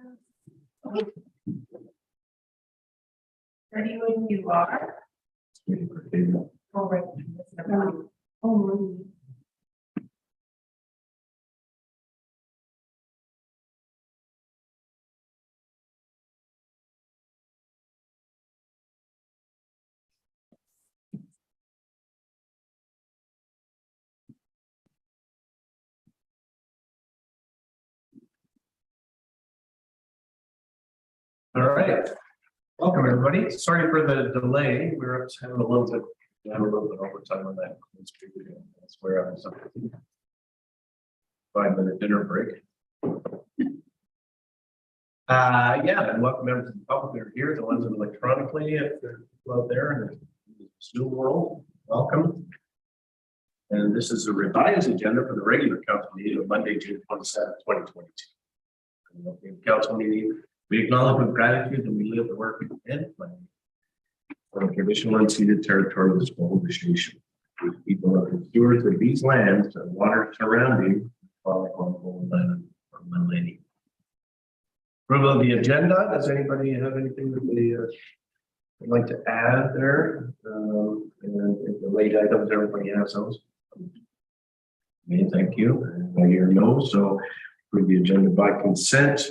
Okay. Ready when you are. All right. Oh, All right, welcome everybody. Sorry for the delay. We were having a little bit overtime on that. That's where I was. 5-minute dinner break. Yeah, and welcome members of the public that are here, the ones electronically if they're out there in the Zoom world. Welcome. And this is a revised agenda for the regular council meeting of Monday, June 27, 2022. Council meeting. We acknowledge with gratitude that we live, work, and play on a traditional unceded territory of this global nation. People are the stewards of these lands and water surrounding land or my lady. Approval of the agenda. Does anybody have anything that they would like to add there? And the late items, everybody has those. Okay, thank you. I hear no, so approve the agenda by consent.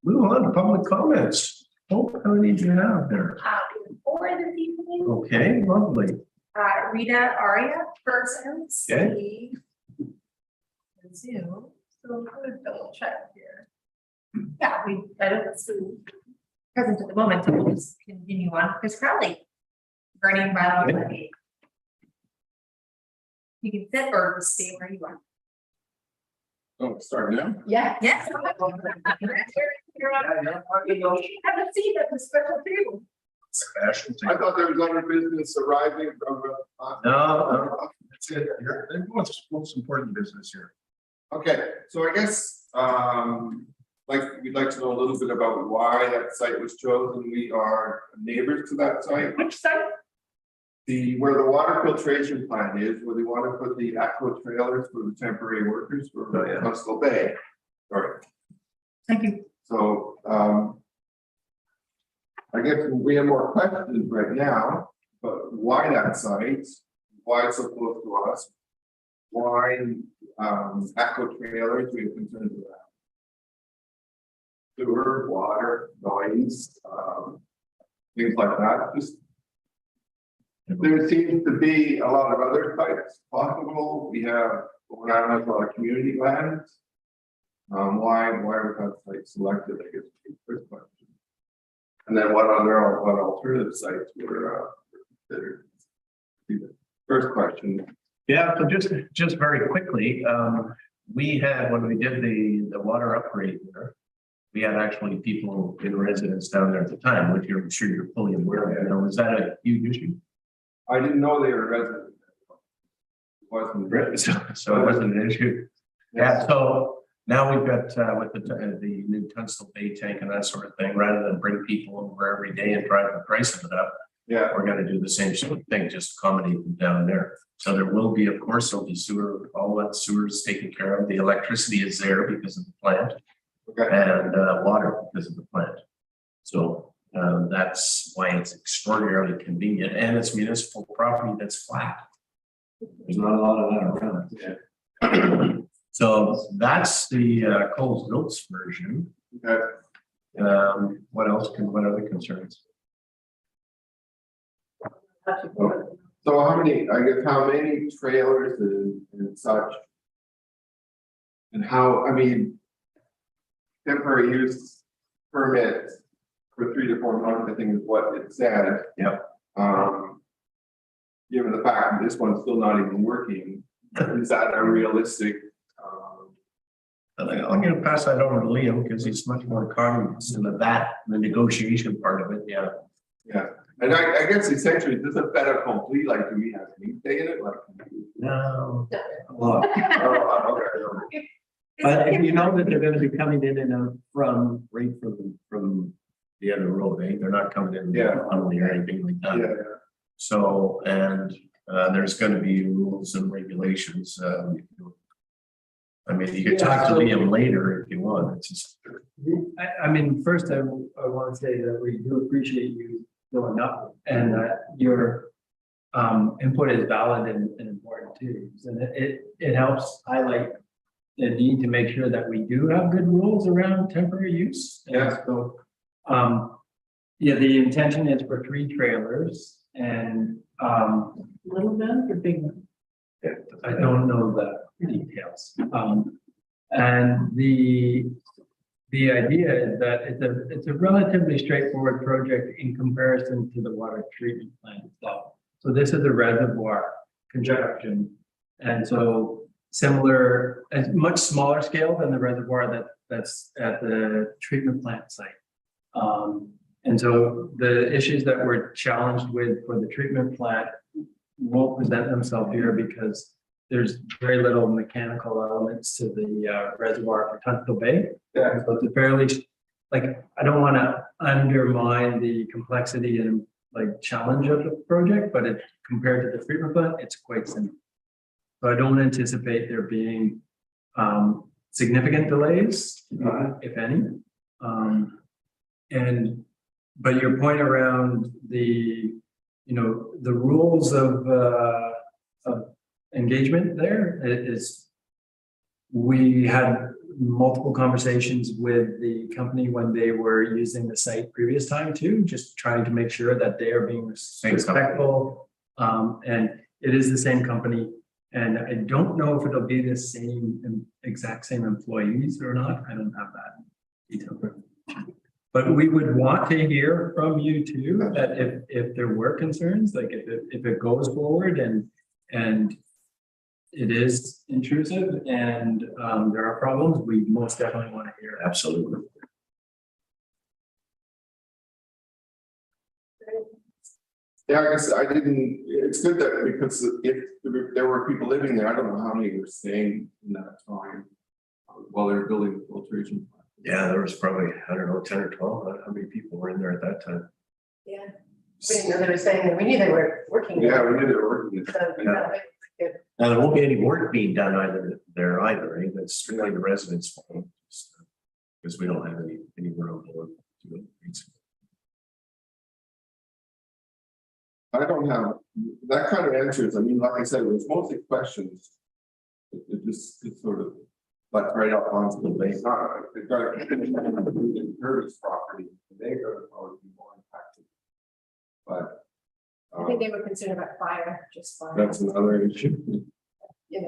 Move on to public comments. Oh, how many do you have there? 4 this evening. Okay, lovely. Rita, Arya, person, Okay. Steve, Zoom. So I'm going to double check here. Yeah, I don't see present at the moment, so we'll just continue on. Chris Crowley, burning bylaw. Okay. You can sit or stay where you are. Oh, start now? Yeah. Yes. You're on. Have a seat at the special table. I thought there was other business arriving from. No, that's it. What's most important business here? Okay, so I guess, we'd like to know a little bit about why that site was chosen. We are neighbors to that site. Which side? Where the water filtration plant is, where they want to put the aqua trailers for the temporary workers for Municipal Bay. Sorry. Thank you. So, I guess we have more questions right now, but why that site? Why it's so close to us? Why, aqua trailers, we have concerns about sewer, water, noise, things like that. Just there seems to be a lot of other sites possible. We have going on a lot of community lands. Why was that site selected? I guess is the first question. And then what alternative sites were considered? First question. Yeah, so just very quickly, we had when we did the water upgrade there, we had actually people in residence down there at the time, which I'm sure you're fully aware of. You know, was that a huge issue? I didn't know they were residents. It wasn't Right. So it wasn't an issue. Yeah. So now we've got with the new Tunstall Bay tank and that sort of thing, rather than bring people over every day and drive the price of it up. Yeah, We're going to do the same sort of thing, just accommodate them down there. So there will be, of course, there'll be sewer, all that sewer is taken care of. The electricity is there because of the plant, okay. and water because of the plant. So that's why it's extraordinarily convenient, and it's municipal property that's flat. There's not a lot of that around. Yeah. So that's the Cole's Notes version. Okay. What other concerns? So how many trailers and such? And how, I mean, temporary use permit for 3 to 4 months, I think is what it said. Yep. Given the fact that this one's still not even working, is that unrealistic? I'm going to pass that over to Liam because he's much more cognizant of that, the negotiation part of it. Yeah. Yeah. And I guess essentially, this is a fait accompli, like, do we have any say in it? Like, No. A lot. okay. But if you know that they're going to be coming in and out from the other road, eh? They're not coming in tunnelly or anything like that. Yeah. So, and there's going to be rules and regulations. I mean, you could talk to Liam later if you want. It's just. I mean, first, I want to say that we do appreciate you going up and that your input is valid and important too. And it helps highlight the need to make sure that we do have good rules around temporary use. Yeah. So, yeah, the intention is for 3 trailers and little guns or big ones? I don't know the details. And the idea is that it's a relatively straightforward project in comparison to the water treatment plant itself. So this is a reservoir construction. And so similar, and much smaller scale than the reservoir that's at the treatment plant site. And so the issues that we're challenged with for the treatment plant won't present themselves here because there's very little mechanical elements to the reservoir for Tunstall Bay. Yeah. So it's a fairly, like, I don't want to undermine the complexity and like challenge of the project, but it compared to the treatment plant, it's quite simple. So I don't anticipate there being significant delays, if any. But your point around the rules of engagement there is, we had multiple conversations with the company when they were using the site previous time too, just trying to make sure that they are being respectful. And it is the same company. And I don't know if it'll be the same exact same employees or not. I don't have that detail. But we would want to hear from you too, that if there were concerns, like if it goes forward and it is intrusive and there are problems, we most definitely want to hear. Absolutely. Yeah, I guess I didn't, it's good that because if there were people living there, I don't know how many were staying in that time while they were building the filtration plant. Yeah, there was probably, I don't know, 10 or 12. How many people were in there at that time? Yeah. We didn't know they were saying that. We knew they were working. Yeah, we knew they were working. So, Yeah. Now, there won't be any work being done either. That's strictly the residents' fault. Because we don't have anywhere on board to do it. I don't have that kind of answers. I mean, like I said, it was mostly questions. It just it's sort of like right up onto the base. They've got to finish Kirby's property. They're going to probably be more impacted. But I think they were concerned about fire, just fire. that's another issue. You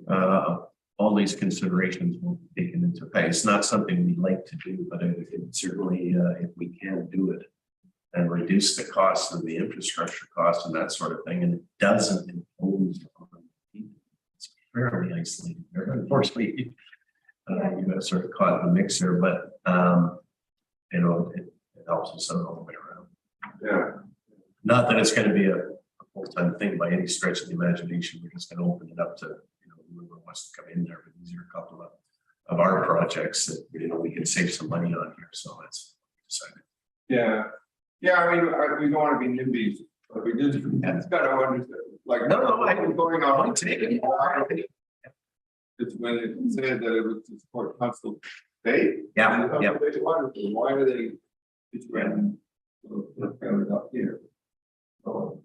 know? All these considerations will be taken into account. It's not something we like to do, but it certainly, if we can do it and reduce the cost of the infrastructure costs and that sort of thing, and it doesn't impose on people. It's fairly isolated. Unfortunately, you got to sort of caught in the mixer, but it helps us out all the way around. Yeah. Not that it's going to be a full-time thing by any stretch of the imagination. We're just going to open it up to whoever wants to come in there. But these are a couple of our projects that we can save some money on here. So that's exciting. Yeah. Yeah, I mean, we don't want to be NIMBYs, but we did. That's got to understand. Like, what's going on? It's when it said that it was to support Tunstall Bay. Yeah. Why are they? It's random. Up here.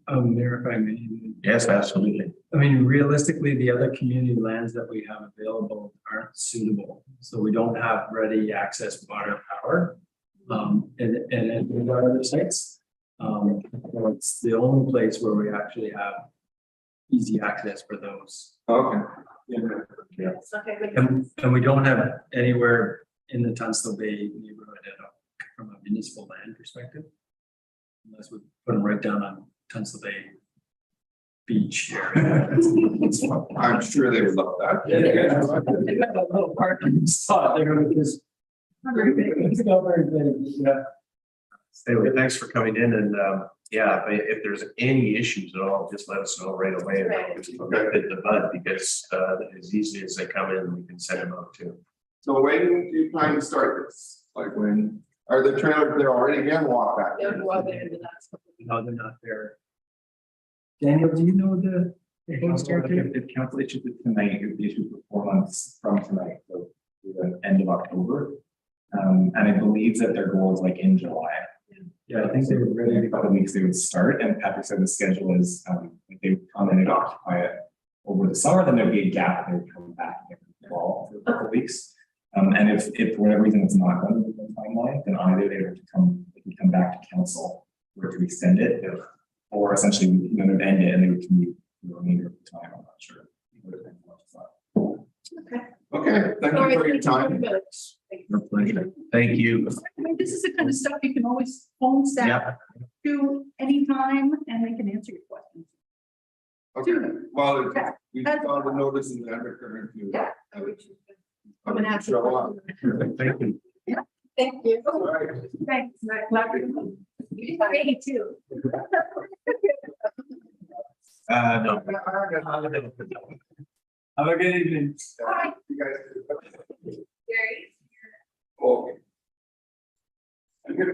Mayor, if I may. Yes, absolutely. I mean, realistically, the other community lands that we have available aren't suitable. So we don't have ready access water power. And our other sites. So it's the only place where we actually have easy access for those. Okay. Yeah. Okay. And we don't have anywhere in the Tunstall Bay neighborhood from a municipal land perspective. Unless we put them right down on Tunstall Bay beach area. I'm sure they would love that. They got that little parking spot there, which is very big. It's not very big. Yeah. Anyway, thanks for coming in, and if there's any issues at all, just let us know right away. And just nip it in the bud, because as easy as they come in, we can send them out too. So when do you plan to start this? Like when are the trailers there already again? Walk back. They'll go out there in the last couple of weeks. No, they're not there. Daniel, do you know the If council issues it tonight, it would be issued for 4 months from tonight, so to the end of October. And I believe that their goal is like in July. Yeah, I think they were ready In to a couple of weeks they would start, and Patrick said the schedule is, if they would come in and occupy it over the summer, then there'd be a gap, and they would come back in the fall for a couple of weeks. And if for whatever reason it's not going to be the timeline, then either they would they can come back to council or to extend it, or essentially, you know, end it and they would commute the remainder of the time. I'm not sure. It would have been much fun. Okay, thank you for your time. Our pleasure. Thank you. I mean, this is the kind of stuff you can always phone staff Yeah. to anytime and they can answer your questions. Okay, well, we saw the notice in the undercurrent. Yeah. I'm gonna ask you. Show up. Thank you. Thank you. All right. Thanks, You got ready too. No. Have a good evening. Bye. You guys. Gary. Okay. I'm here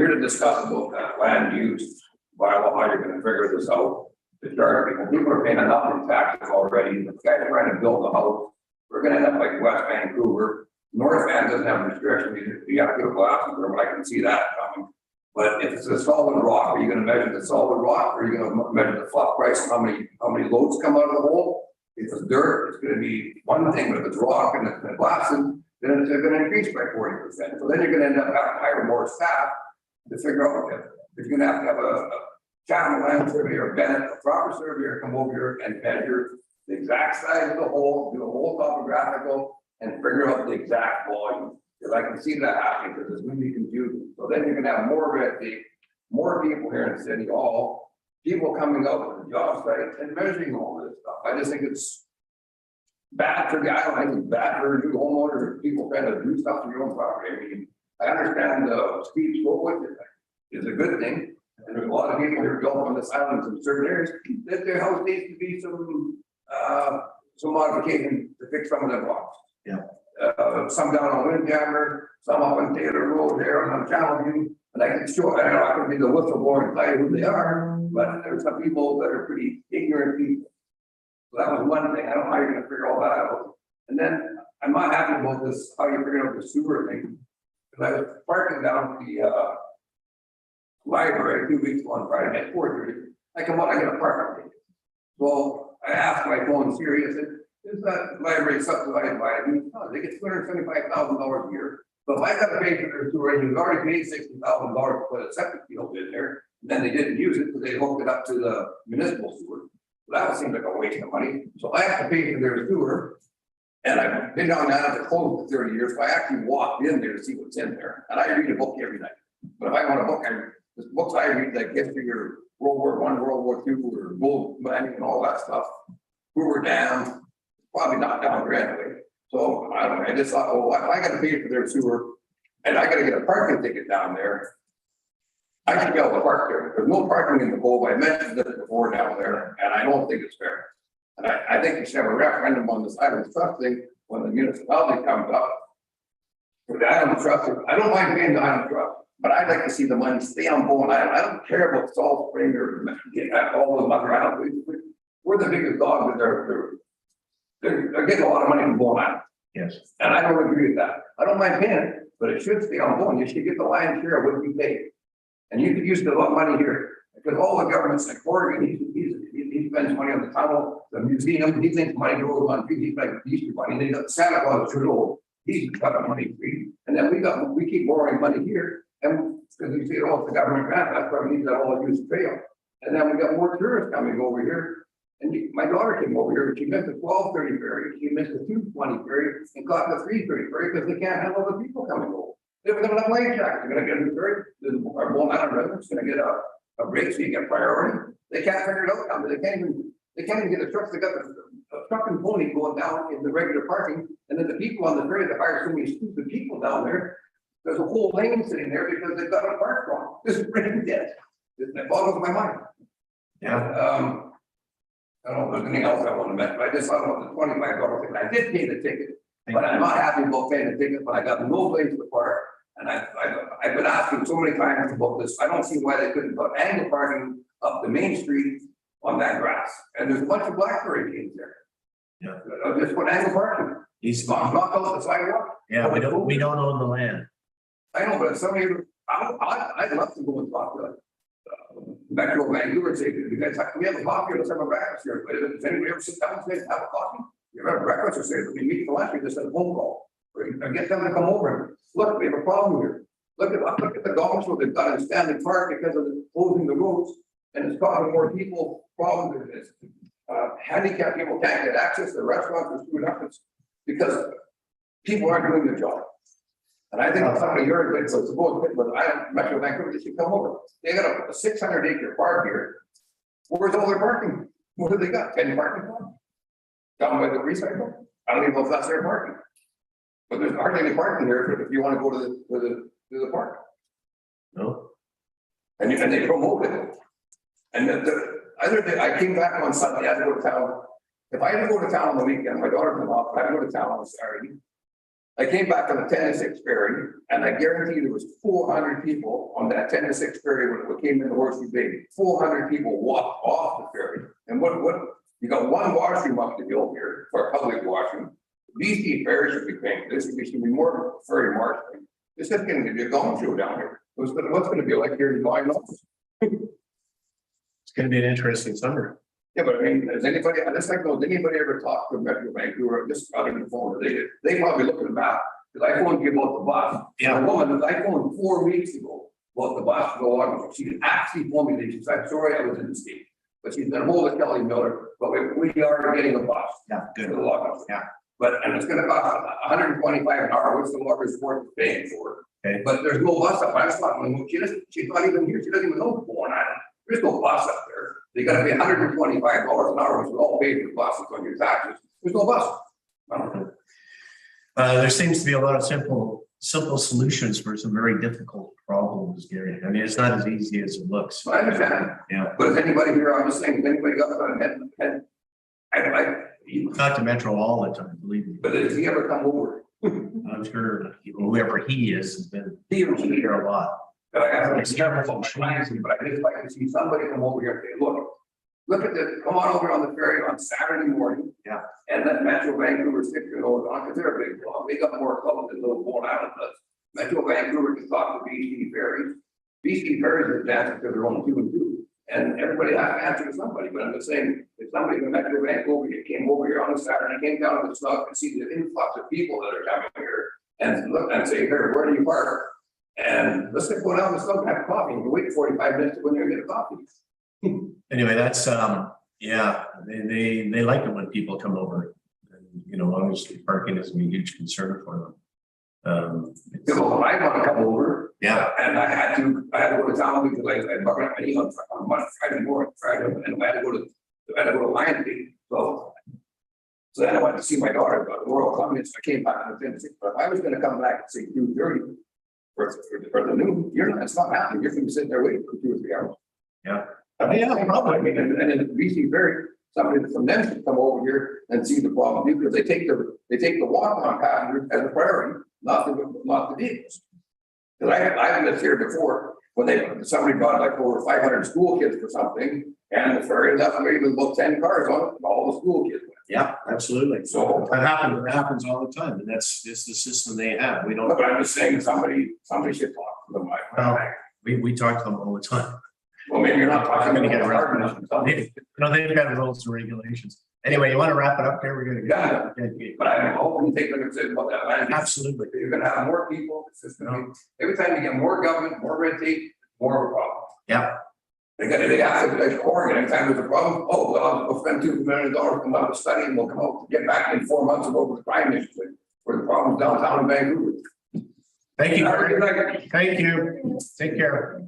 to discuss about that land use bylaw, how you're gonna figure this out. To start, because people are paying enough in taxes already, the guys are trying to build a house. We're gonna end up like West Vancouver, North Van doesn't have restrictions, you gotta go glasses, or I can see that coming. But if it's a solid rock, are you gonna measure the solid rock, or are you gonna measure the fluff price, and how many loads come out of the hole? If it's dirt, it's gonna be one thing, but if it's rock and it's blasted, then it's gonna increase by 40%. So then you're gonna end up having to hire more staff to figure out if you're gonna have a Channel land surveyor, Bennett, a proper surveyor come over here and measure the exact size of the hole, do a whole topographical and figure out the exact volume. Because I can see that happening because it's gonna be confusing. So then you're gonna have more red tape, more people here in City Hall, people coming out to the job site and measuring all this stuff. I just think it's bad for the island, it's bad for new homeowners, people trying to do stuff to your own property. I mean, I understand the speed slope with it is a good thing. And there's a lot of people who are built on this island in certain areas, that their house needs to be some modification to fix some of the blocks. Yeah. Some down on Windjammer, some up on Taylor Road there on Channel View. And I can show, I'm not gonna be the whistleblower and tell you who they are, but there's some people that are pretty ignorant people. So that was one thing, I don't know how you're gonna figure all that out. And then I'm not happy about this, how you figured out the sewer thing. Because I was parking down at the library 2 weeks ago on Friday at 4:30. I come out, I get a parking ticket. Well, I asked my phone Siri, I said, is that library subsidized by a new, they get $275,000 a year. But if I gotta pay for their sewer, and you've already paid $60,000 to put a septic field in there, and then they didn't use it because they hooked it up to the municipal sewer. Well, that seems like a waste of money. So I have to pay for their sewer. And I've been down there to Cove for 30 years, so I actually walked in there to see what's in there. And I read a book every night. But if I want a book, the books I read, like history or World War I, World War II, or gold mining and all that stuff, Hoover Dam, probably not down there anyway. So I don't know, I just thought, oh, if I gotta pay for their sewer and I gotta get a parking ticket down there, I should be able to park there. There's no parking in the Cove. I mentioned this before down there, and I don't think it's fair. And I think you should have a referendum on this island trust thing when the municipality comes up. For the island trust, I don't mind paying the island trust. But I'd like to see the money stay on Bowen Island. I don't care about Salt Spring or all the other islands. We're the biggest dogs that they're getting a lot of money from Bowen Island. Yes. And I don't agree with that. I don't mind paying it, but it should stay on Bowen. You should get the lion's share of what you pay. And you could use the money here, because all the governments like Oregon, he spends money on the tunnel, the museum, he thinks money goes on, he's like Easter money, they got Santa Claus, Trudeau, he's got the money free. And then we keep borrowing money here. And because you say, oh, it's the government grant, that's why we need that all use trail. And then we got more tourists coming over here. And my daughter came over here, she missed the 12:30 ferry, she missed the 2:20 ferry, and caught the 3:30 ferry because they can't handle the people coming over. They're gonna have life jackets, they're gonna get a new ferry, our Bowen Island residents gonna get a break so you get priority. They can't figure it out, they can't even get the trucks, they got a truck and pony going down in the regular parking, and then the people on the ferry, they hire so many stupid people down there. There's a whole lane sitting there because they've got a park wrong. This is brain dead. That boggles my mind. Yeah. I don't know if there's anything else I want to mention, but I just thought about the $25 ticket. I did pay the ticket, but I'm not happy about paying the ticket, but I got no place to park. And I've been asking so many times about this. I don't see why they couldn't put angle parking up the main street on that grass, and there's a bunch of blackberry canes there. Yeah. Just put angle parking, He's, knock out the sidewalk. yeah, we don't own the land. I know, but if somebody, I'd love to go and talk to back to Vancouver and say, you guys, we have a coffee, let's have a breakfast here, but does anybody ever sit down and say, have a coffee? You ever have breakfast or say, we meet for lunch, we just had a phone call, or get them to come over and look, we have a problem here. Look at the golf show they've done in Stanley Park because of closing the roads, and it's causing more people problems than this. Handicapped people can't get access, the restaurants are screwed up, it's because people aren't doing their job. And I think somebody here, but suppose, but I don't, Metro Vancouver, they should come over. They got a 600-acre park here. Where's all their parking? What do they got? 10 parking lots? Down by the recycle? I don't even know if that's their parking. But there's hardly any parking here if you want to go to the park. No, And they promote it. And the other day, I came back on Sunday, I had to go to town. If I had to go to town on the weekend, my daughter came off, I had to go to town on Saturday. I came back on the 10 to 6 ferry, and I guarantee there was 400 people on that 10 to 6 ferry when it came in the Horseshoe Bay. 400 people walked off the ferry. And what you got one washroom up the hill here for a public washroom. BC ferry should be paying for this, there should be more ferry marshalling. This is going to be a gong show down here. What's going to be like here in BYLAWS? it's gonna be an interesting summer. Yeah, but I mean, has anybody, I just like, does anybody ever talk to Metro Vancouver, just out of the phone, they probably look at the map, because I phoned you about the bus. Yeah. A woman, I phoned 4 weeks ago, about the bus to go on, she actually phoned me, she said, sorry, I was in the state. But she's been holding Kelly Miller, but we are getting a bus. Yeah, To good. the log. Yeah. But, and it's gonna cost 125 an hour, which the loggers worth paying for. Okay. But there's no bus up, I was talking, she's not even here, she doesn't even know Bowen Island, there's no bus up there. They gotta pay $125 an hour, which is all paid for the buses on your taxes, there's no bus. I don't know. There seems to be a lot of simple solutions for some very difficult problems, Gary. I mean, it's not as easy as it looks. I understand, Yeah. but is anybody here, I'm just saying, has anybody got a head? Talk to Metro all the time, believe me. But does he ever come over? I'm sure whoever he is has been He or she here a lot. But I have, it's never so much fancy, but I just like to see somebody come over here and say, look at this, come on over on the ferry on Saturday morning. Yeah. And let Metro Vancouver 6-year-olds on, because they're a big club, they got more clubs than little Bowen Island does. Metro Vancouver can talk to BC ferries. BC ferries are dancing to their own 2 and 2. And everybody has to answer to somebody, but I'm just saying, if somebody from Metro Vancouver came over here on a Saturday, came down to the Snug and see the influx of people that are coming here and look and say, here, where do you park? And let's go down the Snug and have coffee, and wait 45 minutes to go there and get a coffee. Anyway, that's, yeah, they like it when people come over. And, you know, obviously parking isn't a huge concern for them. So I want to come over. Yeah. And I had to go to town because I brought up my on Monday, Friday morning, and I had to go to Lion King. So then I went to see my daughter, but the Royal Comments, I came back on the 10th, but if I was gonna come back at say 2:30 for the noon, it's not happening, you're gonna be sitting there waiting for 2 or 3 hours. Yeah. Yeah, probably, I mean, and then the BC Ferry, somebody from them should come over here and see the problem, because they take the walk-on passengers as a priority, not the vehicles. Because I've lived here before, when somebody brought like over 500 school kids for something, and the ferry left maybe about 10 cars on it, all the school kids went. Yeah, absolutely. So, That happens all the time, and that's just the system they have. We don't, but I'm just saying, somebody should talk to them. we talk to them all the time. Well, maybe you're not I'm talking gonna about get hard around. enough. They've got rules and regulations. Anyway, you want to wrap it up there? We're gonna go. Yeah. But I'm hoping to take them and say about that land. Absolutely. You're gonna have more people, it's just gonna be, every time you get more government, more red tape, more of a problem. Yeah. They have to, like Oregon, anytime there's a problem, oh, well, we'll spend $2 million, come out of study, and we'll come out, get back in 4 months and go over the crime issues, for the problems downtown in Vancouver. Thank you. Have a good night. Thank you. Take care.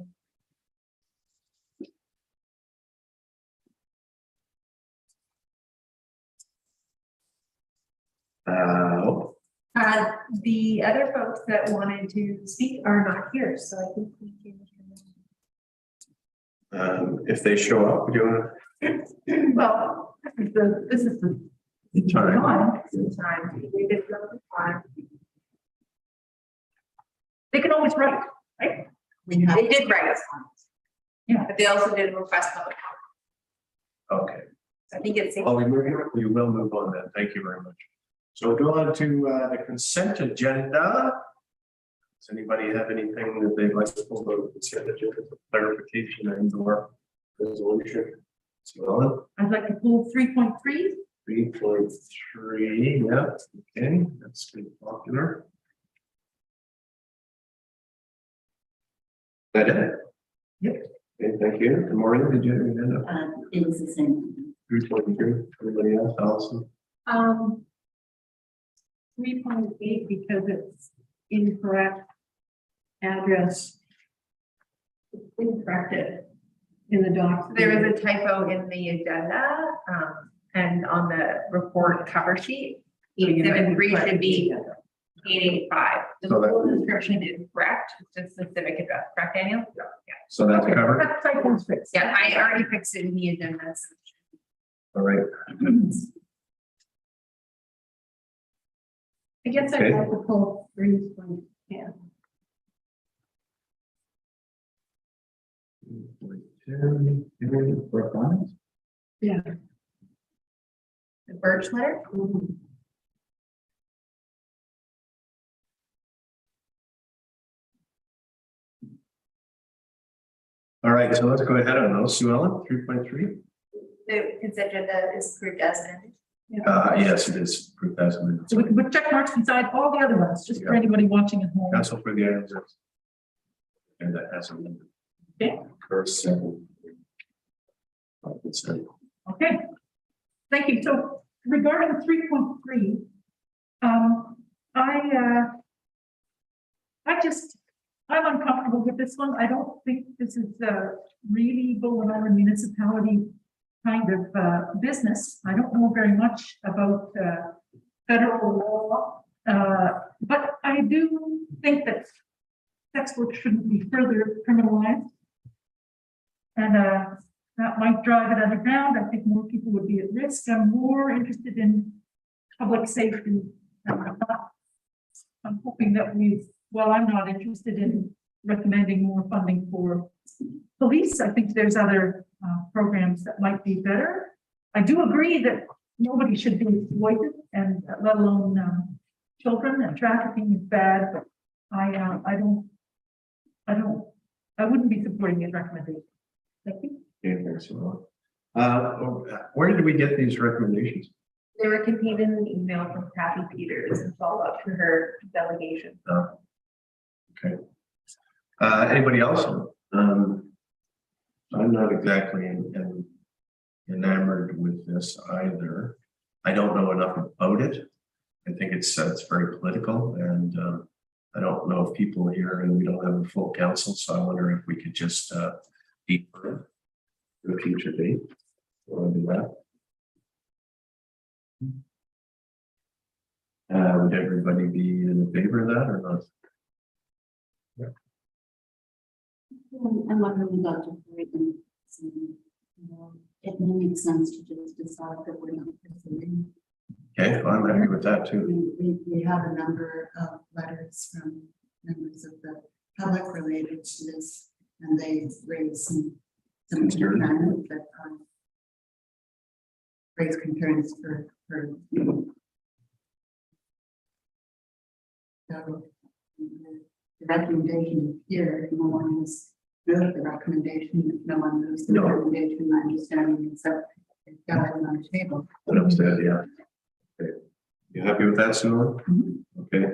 The other folks that wanted to speak are not here, so I think we can. If they show up, do you Well, this is the want This is the time. We did go the time. They can always write, right? They did write. Yeah, but they also did request public Okay. I think it's. Well, we will move on then. Thank you very much. So we'll go on to the consent agenda. Does anybody have anything that they'd like to pull about the consent agenda for clarification and or resolution? So I'd like to pull 3.3. 3.3, yeah, okay, that's good, popular. That it? Yep. Okay, thank you. Good morning, did you have your hand up? It was the same. 3.3, anybody else, Allison? 3.8 because it's incorrect address. It's incorrect in the docs. There is a typo in the agenda, and on the report cover sheet. Exhibit 3 should be 885. The So that- full description is correct, it's just the civic address, correct, Daniel? Yeah. So that's covered, That typo's fixed. Yeah, I already fixed it in the agenda. So all right. I guess Okay. I'd like to pull 3.10. Yeah. the Birch letter, All right, so let's go ahead on those. Sue Ellen, 3.3. the consent agenda is approved as amended. Yes, it is. Approved as amended. So we can put check marks beside all the other ones, just for anybody watching at home. Council for the items. And that has amended. Okay. First, second. Consent. Okay. Thank you. So regarding 3.3, I'm uncomfortable with this one. I don't think this is really Bowen municipality kind of business. I don't know very much about federal law, but I do think that sex work shouldn't be further criminalized. And that might drive it underground. I think more people would be at risk. I'm more interested in public safety. I'm hoping that I'm not interested in recommending more funding for police. I think there's other programs that might be better. I do agree that nobody should be exploited, and let alone children, and trafficking is bad, but I wouldn't be supporting his recommendation. Thank you. Okay, thanks, Sue Ellen. Where did we get these recommendations? They were contained in an email from Kathy Peters and follow up to her delegation. Okay. Anybody else? I'm not exactly enamored with this either. I don't know enough about it. I think it's very political, and I don't know if people here, and we don't have a full council, so I wonder if we could just defer to a future date. Want to do that? Would everybody be in favor of that or not? I'm wondering about deferring. It may make sense to just decide that we're not pursuing. Okay, I'm happy with that too. We have a number of letters from members of the public related to this, and they raise some concerns that raise concerns for so the recommendation here, no one has moved the recommendation, no one moves the No. recommendation, my understanding is that it's got it on the table. But upstairs, yeah. Okay. You happy with that, Sue? Okay.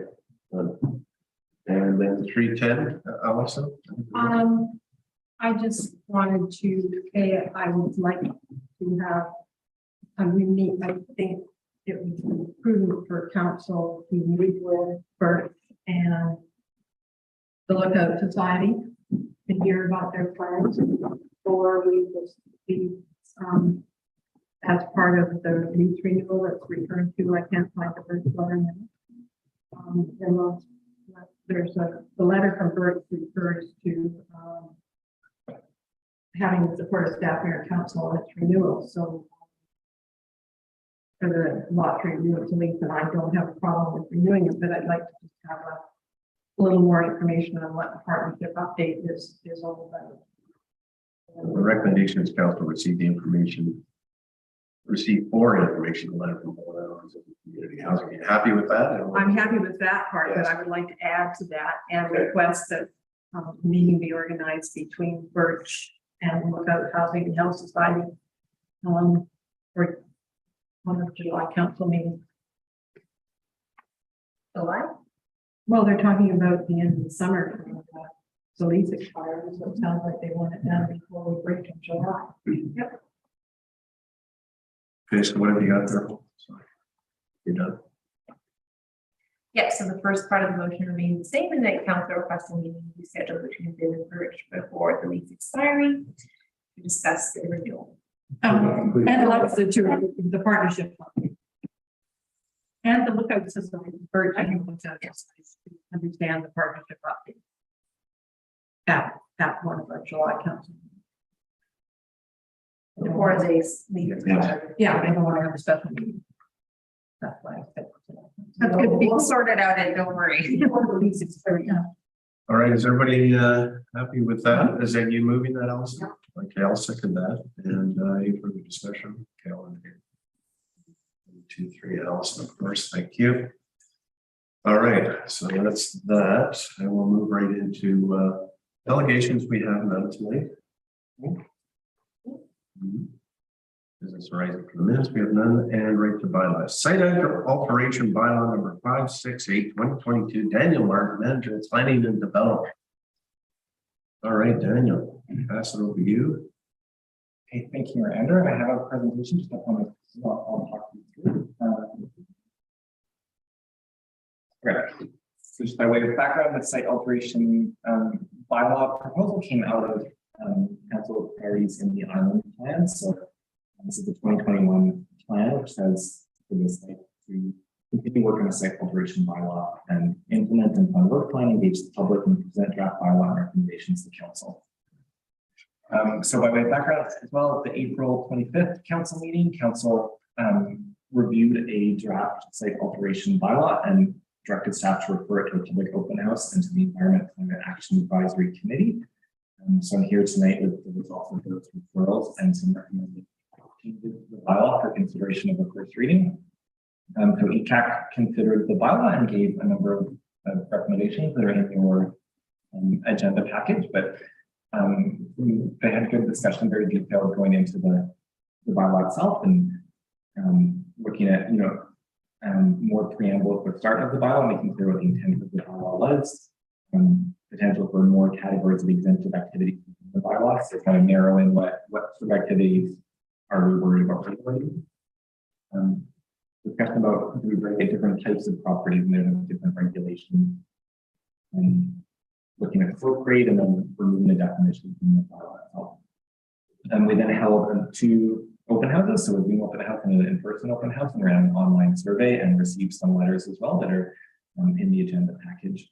And then 310, Allison? I just wanted to say I would like to have a meet. I think it would be prudent for council to meet with Bert and the Lookout Society to hear about their plans, or we just be as part of the lease renewal that's referring to. I can't find the first letter now. There's the letter from Bert refers to having the support of staff here at council on its renewal. So for the lot renewal to lease, and I don't have a problem with renewing it, but I'd like to just have a little more information on what the partnership update is all about. The recommendation is council receive the information received 4 information letter from BYLAWS of community housing. Are you happy with that? I'm happy with that part, but I would like to add to that and request that meeting be organized between Birch and Lookout Housing and Health Society. For one of July council meeting. July? Well, they're talking about the end of the summer. So lease expires, so it sounds like they want it done before we break in July. Yep. Okay, so what have you got there? Sorry. You're done. Yeah, so the first part of the motion remains the same, and that council requests a meeting to be scheduled between Bid and Birch before the lease expiry to discuss the renewal. And that's the partnership. And the Lookout Society, Birch, I think, looks out, yes, I understand the partnership update. That one of our July council. Before the lease expiry. Yeah, I don't want to have a special meeting. That's why I said. That's good. We'll sort it out and don't worry. All right, is everybody happy with that? Is that you moving that, Allison? Okay, I'll second that. And any further discussion? Okay, all in favor. 1, 2, 3, Allison first. Thank you. All right, so that's that. And we'll move right into delegations. We have none tonight. Business arising from the minutes, we have none, and right to bylaws. Site alteration bylaw number 568, 2022, Daniel Martin, manager of planning and development. All right, Daniel, pass it over to you. Okay, thank you, Andrew. I have a presentation just up on the, I'll talk you through. Okay, so just by way of background, the site alteration bylaw proposal came out of council priorities in the island plan. So this is the 2021 plan, which says for this site to continue work on a site alteration bylaw and implement and fund work plan, engage the public, and present draft bylaw and recommendations to council. So by way of background as well, at the April 25th council meeting, council reviewed a draft site alteration bylaw and directed staff to refer it to a public open house and to the Environment Climate Action Advisory Committee. So I'm here tonight with the results of those referrals and some recommended changes to the bylaw for consideration of a first reading. So ECAC considered the bylaw and gave a number of recommendations that are in your agenda package, but they had good discussion, very detailed, going into the bylaw itself and looking at, more preamble at the start of the bylaw, making clear what the intent of the bylaw was, potential for more categories of exemptive activities in the bylaw, so kind of narrow in what sort of activities are we worried about regulating. Discussion about, do we bring in different types of properties and there's different regulations, and looking at flow rate and then removing the definition from the bylaw itself. And we then held 2 open houses. So we're doing open house and an in-person open house, and ran an online survey and received some letters as well that are in the agenda package.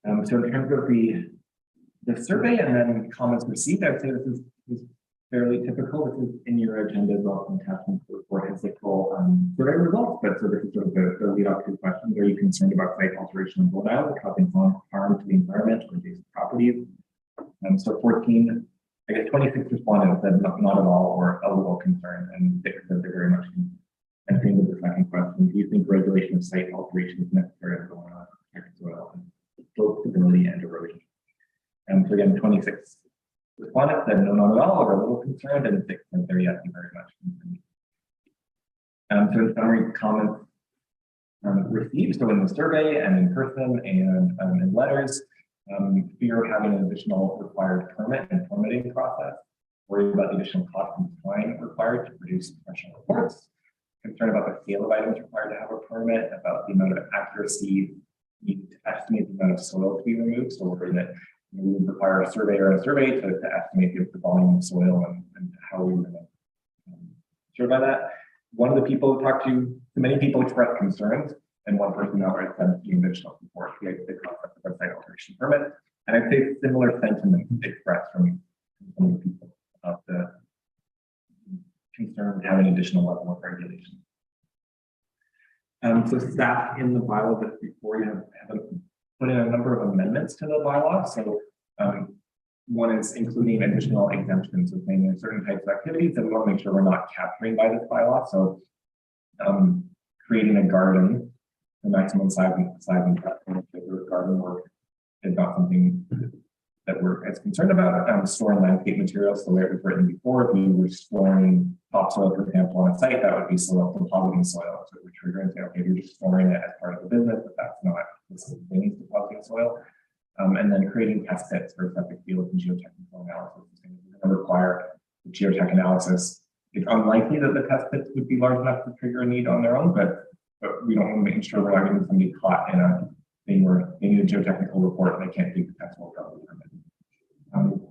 So in terms of the survey and then comments received, I would say this is fairly typical. This is in your agenda as well, from attachment to the report has the full survey results. But so this is sort of the lead up to the questions. Are you concerned about site alteration and build-out, causing harm to the environment or adjacent properties? So 14, I guess 26 respondents said not at all or a little concerned, and they said they're very much entering into the second question. Do you think regulation of site alteration is necessary going on to protect soil and slope stability and erosion? And so again, 26 respondents said no, not at all, or a little concerned, and 6 said they're yes, very much concerned. So in summary, comments received, so in the survey and in person and in letters, fear of having an additional required permit and permitting process, worried about the additional cost and time required to produce professional reports, concern about the scale of items required to have a permit, about the amount of accuracy needed to estimate the amount of soil to be removed. So worried that we would require a surveyor in a survey to estimate the volume of soil and how we would survey that. One of the people who talked to many people expressed concerns, and one person outright said the additional support for the concept of a site alteration permit. And I'd say similar sentiment expressed from some of the people about the concern with having additional level of regulation. So staff in the bylaw that before you have put in a number of amendments to the bylaw. So one is including additional exemptions of saying there's certain types of activities that we want to make sure we're not capturing by this bylaw. So creating a garden, the maximum size and garden work is not something that we're as concerned about. Storing landscape materials, the way it was written before, if we were storing topsoil, for example, on a site, that would be soil depositing soil. So it would trigger and say, okay, you're just storing it as part of the business, but that's not things depositing soil. And then creating test pits for septic fields and geotechnical analysis. We're going to require the geotech analysis. It's unlikely that the test pits would be large enough to trigger a need on their own, but we don't want to make sure we're not getting somebody caught in a thing where they need a geotechnical report and they can't do the test work on the permit.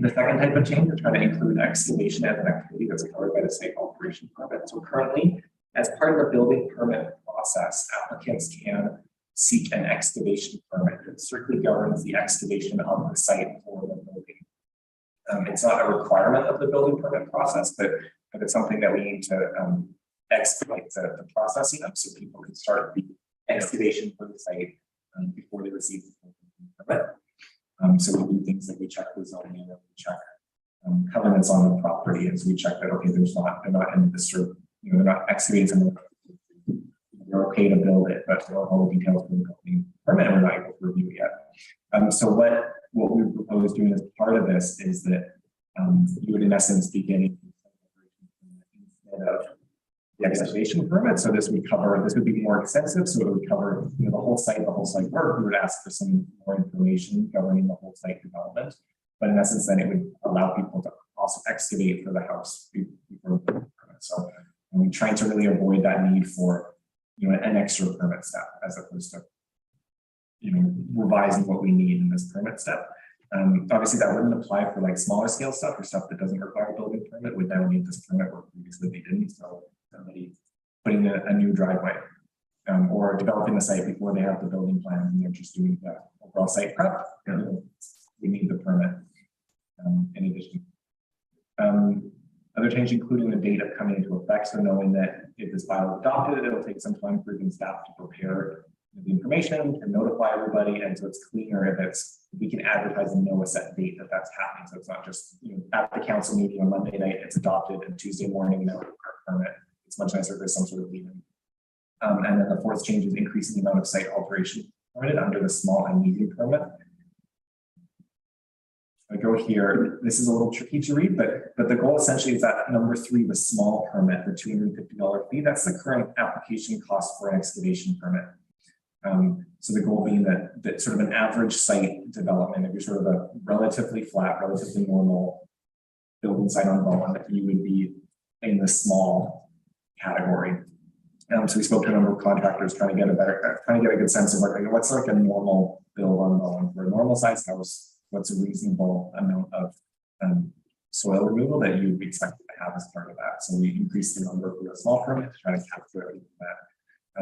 The second type of change, we're trying to include excavation as an activity that's covered by the site alteration permit. So currently, as part of the building permit process, applicants can seek an excavation permit that strictly governs the excavation of the site for the building. It's not a requirement of the building permit process, but it's something that we need to expedite the processing of, so people can start the excavation for the site before they receive the permit. So we do things like we check the zoning, and we check covenants on the property, and so we check that okay, they're not in this sort of, they're not excavating something. They're okay to build it, but all the details for the building permit we're not able to review yet. So what we propose doing as part of this is that you would in essence be getting instead of the excavation permit. So this would be more extensive. So it would cover the whole site work. We would ask for some more information governing the whole site development. But in essence, then it would allow people to also excavate for the house before the permit. So we're trying to really avoid that need for an extra permit step as opposed to revising what we need in this permit step. Obviously that wouldn't apply for like smaller scale stuff or stuff that doesn't require a building permit would now need this permit where previously they didn't. So somebody putting a new driveway or developing the site before they have the building plans and they're just doing the overall site prep, we need the permit in addition. Other change including the date of coming into effect. So knowing that if this bylaw is adopted, it'll take some time for even staff to prepare the information and notify everybody. And so it's cleaner if we can advertise and know a set date that's happening. So it's not just at the council meeting on Monday night, it's adopted, and Tuesday morning, now permit. It's much nicer if there's some sort of lead-in. And then the fourth change is increasing the amount of site alteration permitted under the small and medium permit. I go here, this is a little tricky to read, but the goal essentially is that number 3, the small permit, the $250 fee, that's the current application cost for an excavation permit. So the goal being that sort of an average site development, if you're sort of a relatively flat, relatively normal building site on Bowen, that you would be in the small category. So we spoke to a number of contractors trying to get a good sense of like what's like a normal build on Bowen for a normal size house. What's a reasonable amount of soil removal that you'd be expected to have as part of that. So we increased the number for a small permit to try to capture that.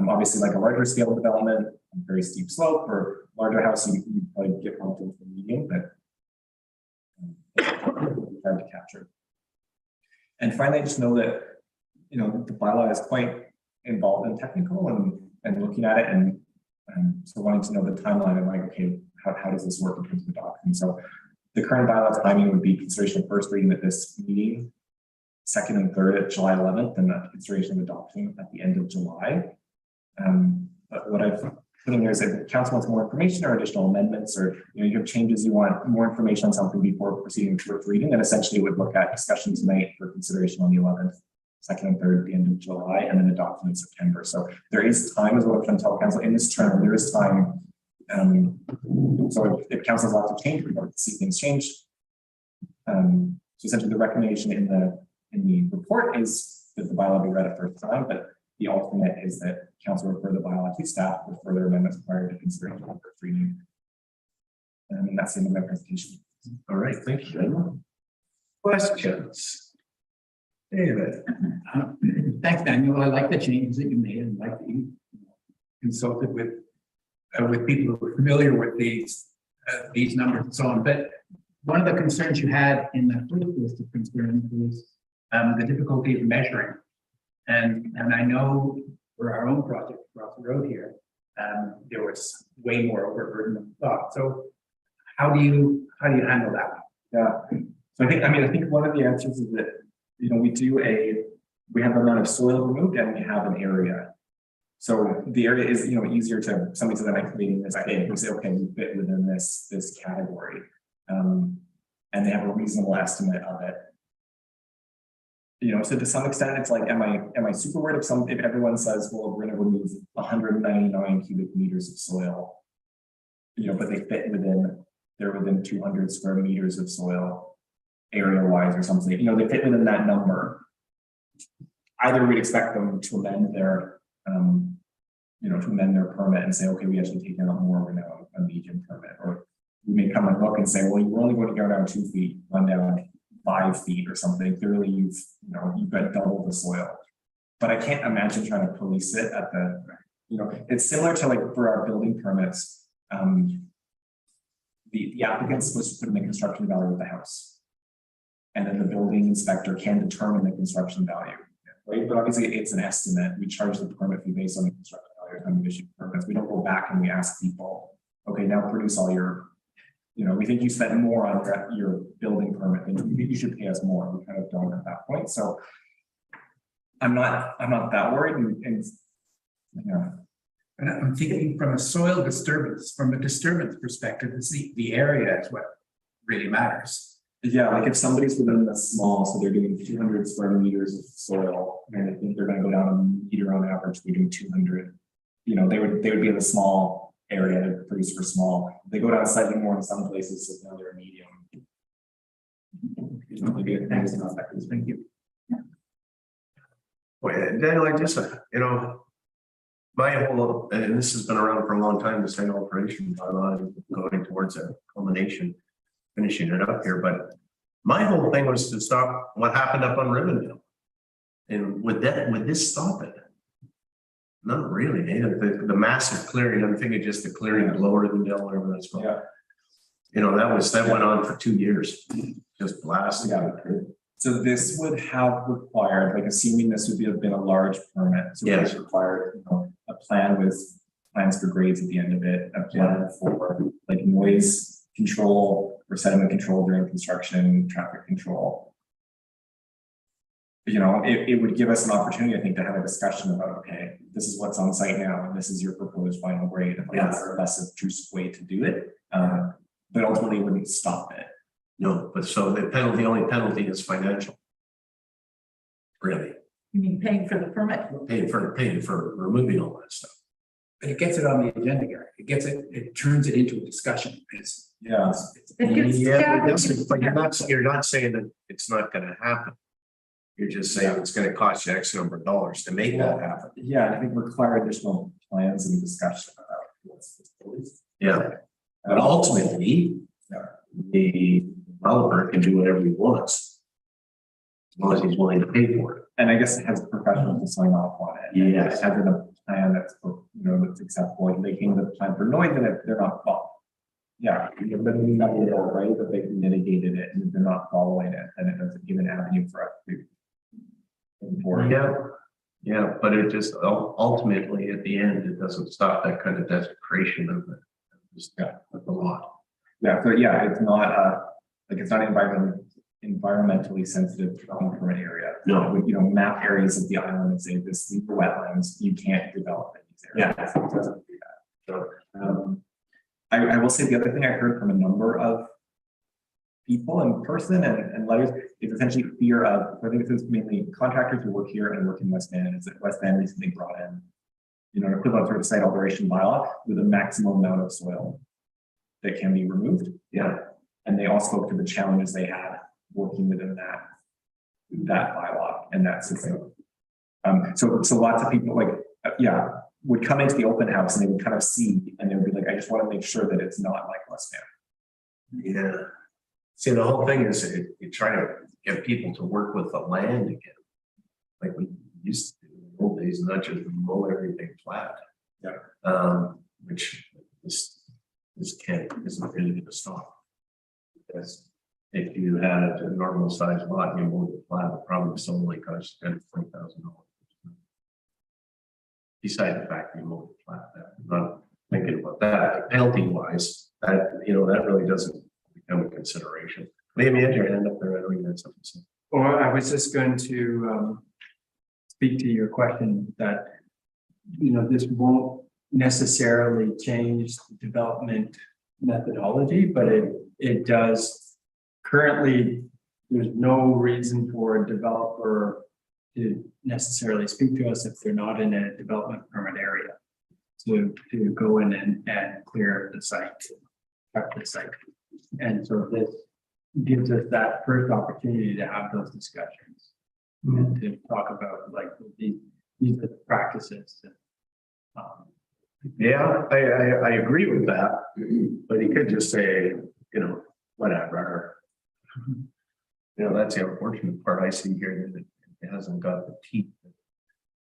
Obviously, like a larger scale development, very steep slope, or larger house, you probably get more into the medium, but hard to capture. And finally, just know that the bylaw is quite involved in technical and looking at it, and so wanting to know the timeline and like, okay, how does this work in terms of adoption? So the current bylaw timing would be consideration of first reading at this meeting, second and third at July 11th, and consideration of adoption at the end of July. But what I've put in here is that the council wants more information or additional amendments, or you have changes, you want more information on something before proceeding to first reading, then essentially would look at discussion tonight for consideration on the 11th, second and third at the end of July, and then adoption in September. So there is time, as what I'm trying to tell council in this term, there is time. So if council has lots of change, we're going to see things change. So essentially the recommendation in the report is that the bylaw be read a first time, but the alternate is that council refer the bylaw to staff with further amendments prior to consideration of first reading. And that's the end of my presentation. All right, thank you. Questions? David. Thanks, Daniel. I like the changes that you made and like that you consulted with people who are familiar with these numbers and so on. But one of the concerns you had in the first list of concerns was the difficulty of measuring. And I know for our own project across the road here, there was way more overburden than thought. So how do you handle that? Yeah, so I think one of the answers is that, we have the amount of soil removed and we have an area. So the area is, easier to, somebody says I'm excavating this, we say, okay, we fit within this category. And they have a reasonable estimate of it. So to some extent, it's like, am I super worried if everyone says, well, we're gonna remove 199 cubic meters of soil, but they're within 200 square meters of soil area wise or something, they fit within that number. Either we'd expect them to amend their, permit and say, okay, we actually take out more, we're now a medium permit, or we may come and look and say, well, you're only going to go down 2 feet, run down 5 feet or something. Clearly, you've got double the soil. But I can't imagine trying to police it at the, it's similar to like for our building permits. The applicant's supposed to put in the construction value of the house. And then the building inspector can determine the construction value, right? But obviously it's an estimate. We charge the permit fee based on the construction value of the issue permits. We don't go back and we ask people, okay, now produce all your, we think you spent more on your building permit, and you should pay us more. We kind of don't at that point. So I'm not that worried. And I'm thinking from a soil disturbance, from a disturbance perspective, it's the area is what really matters. Yeah, like if somebody's within the small, so they're doing 200 square meters of soil, and I think they're going to go down a meter on average, they're doing 200. They would be in the small area to produce for small. They go down slightly more in some places, so now they're a medium. Thank you. Well, Daniel, I just, my whole, and this has been around for a long time, the same Alteration bylaw, going towards a culmination, finishing it up here, but my whole thing was to stop what happened up on Rivendell. And would this stop it? Not really, the massive clearing, I'm thinking just the clearing below Rivendell, whatever that's called. Yeah. That went on for 2 years, just blasting out. So this would have required, like assuming this would have been a large permit, so Yes. it required, a plan with plans for grades at the end of it, a plan for like noise control or sediment control during construction, traffic control. It would give us an opportunity, I think, to have a discussion about, okay, this is what's on site now, and this is your proposed final grade, and that's a less obtrusive way to do it. But ultimately it wouldn't stop it. No, but so the only penalty is financial. Really, You mean paying for the permit? paying for removing all that stuff. But it gets it on the agenda, Gary. It turns it into a discussion. Yeah. But you're not saying that it's not gonna happen. You're just saying it's gonna cost you X number of dollars to make that happen. Yeah, I think require additional plans and discussion about what's. Yeah, but ultimately, the developer can do whatever he wants. As long as he's willing to pay for it. And I guess it has professionals to sign off on it. Yes. It has a plan that's, that's acceptable. If they came with a plan for noise, then they're not following. Yeah, but right, that they've mitigated it and they're not following it, and it doesn't give an avenue for us to. Yeah, but it just ultimately at the end, it doesn't stop that kind of desecration of the law. Yeah, so yeah, it's not it's not environmentally sensitive permit area. No. It would, map areas of the island and say this is the wetlands, you can't develop in these areas. Yeah. So it doesn't do that. So I will say the other thing I heard from a number of people in person and letters is essentially fear of, I think this is mainly contractors who work here and work in West Van, is that West Van recently brought in, an equivalent sort of site alteration bylaw with a maximum amount of soil that can be removed. Yeah. And they all spoke to the challenges they had working within that bylaw and that system. So lots of people would come into the open house and they would kind of see, and they would be like, I just want to make sure that it's not like West Van. Yeah. See, the whole thing is you try to get people to work with the land again. Like we used to do in the old days, not just mow everything flat. Yeah. Which this isn't really going to stop. Because if you had a normal sized lot and you mowed it flat, it probably still only cost $10,000 to $20,000. Besides the fact that you mowed it flat, I'm not thinking about that penalty wise. That really doesn't become a consideration. Maybe you had your hand up there, I know you had something to say. Or I was just going to speak to your question that, this won't necessarily change the development methodology, but it does. Currently, there's no reason for a developer to necessarily speak to us if they're not in a development permit area to go in and clear the site, prep the site. And so this gives us that first opportunity to have those discussions and to talk about like these are the practices. Yeah, I agree with that, but he could just say, whatever. That's the unfortunate part I see here, that it hasn't got the teeth that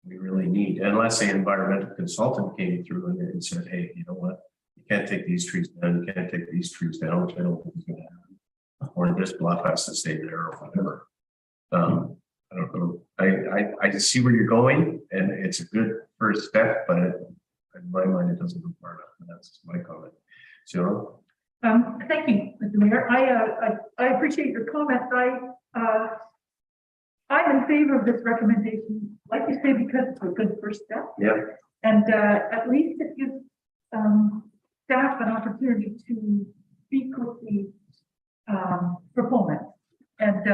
we really need, unless the environmental consultant came through and said, hey, you know what? You can't take these trees down, you can't take these trees down, which I don't think is gonna happen. Or this bluff has to stay there or whatever. I don't know. I see where you're going and it's a good first step, but in my mind, it doesn't go far enough. And that's my comment. So. Thank you, Mr. Mayor. I appreciate your comments. I'm in favor of this recommendation, like you say, because it's a good first step. Yeah. And at least it gives staff an opportunity to speak with the proponent and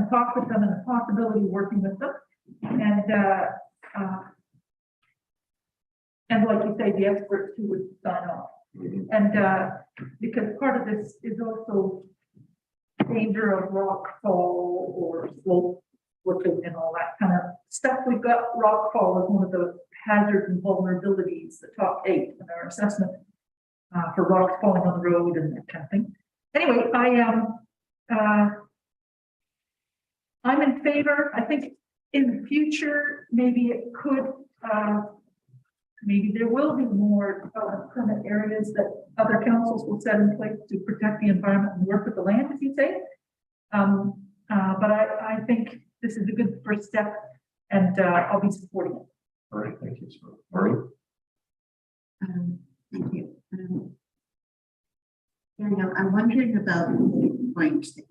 talk with them and the possibility of working with them. And like you say, the experts who would sign off. And because part of this is also danger of rock fall or slope slipping and all that kind of stuff. We've got rock fall as one of the hazards and vulnerabilities, the top 8 in our assessment for rocks falling on the road and that kind of thing. Anyway, I'm in favor. I think in the future, maybe it could, maybe there will be more permit areas that other councils will set in place to protect the environment and work with the land, as you say. But I think this is a good first step, and I'll be supporting it. All right, thank you. So, Maureen? Thank you. I'm wondering about the point that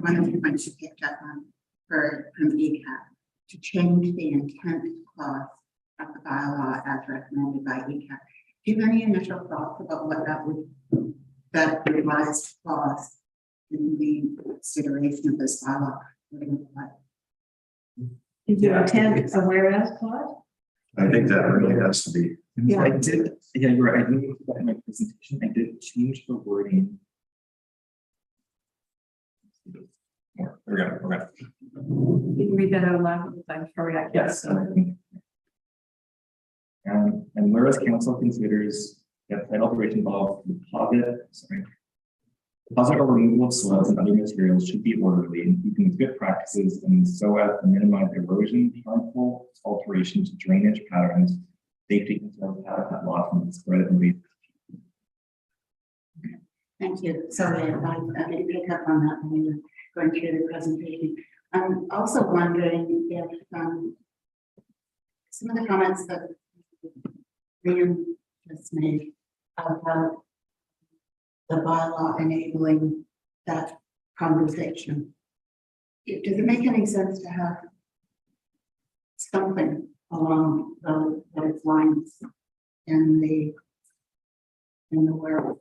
one of the points you picked up on from ECAP to change the intent clause of the bylaw as recommended by ECAP. Do you have any initial thoughts about what that revised clause in the consideration of this bylaw would look like? Is your intent a whereas clause? I think that really has to be. Yeah. I did, yeah, you're right. I didn't look at that in my presentation. I did change the wording. More. We're gonna. You can read that out loud. I'm sorry, I can't. Yes. And whereas council considers that site alteration involves deposit or removal of soils and other materials should be orderly in keeping with good practices and so as to minimize erosion, harmful alteration to drainage patterns, safety concerns, habitat loss, and the spread of invasive. Thank you. Sorry, I didn't pick up on that when you were going through the presentation. I'm also wondering if some of the comments that Liam just made about the bylaw enabling that conversation. Does it make any sense to have something along those lines in the world?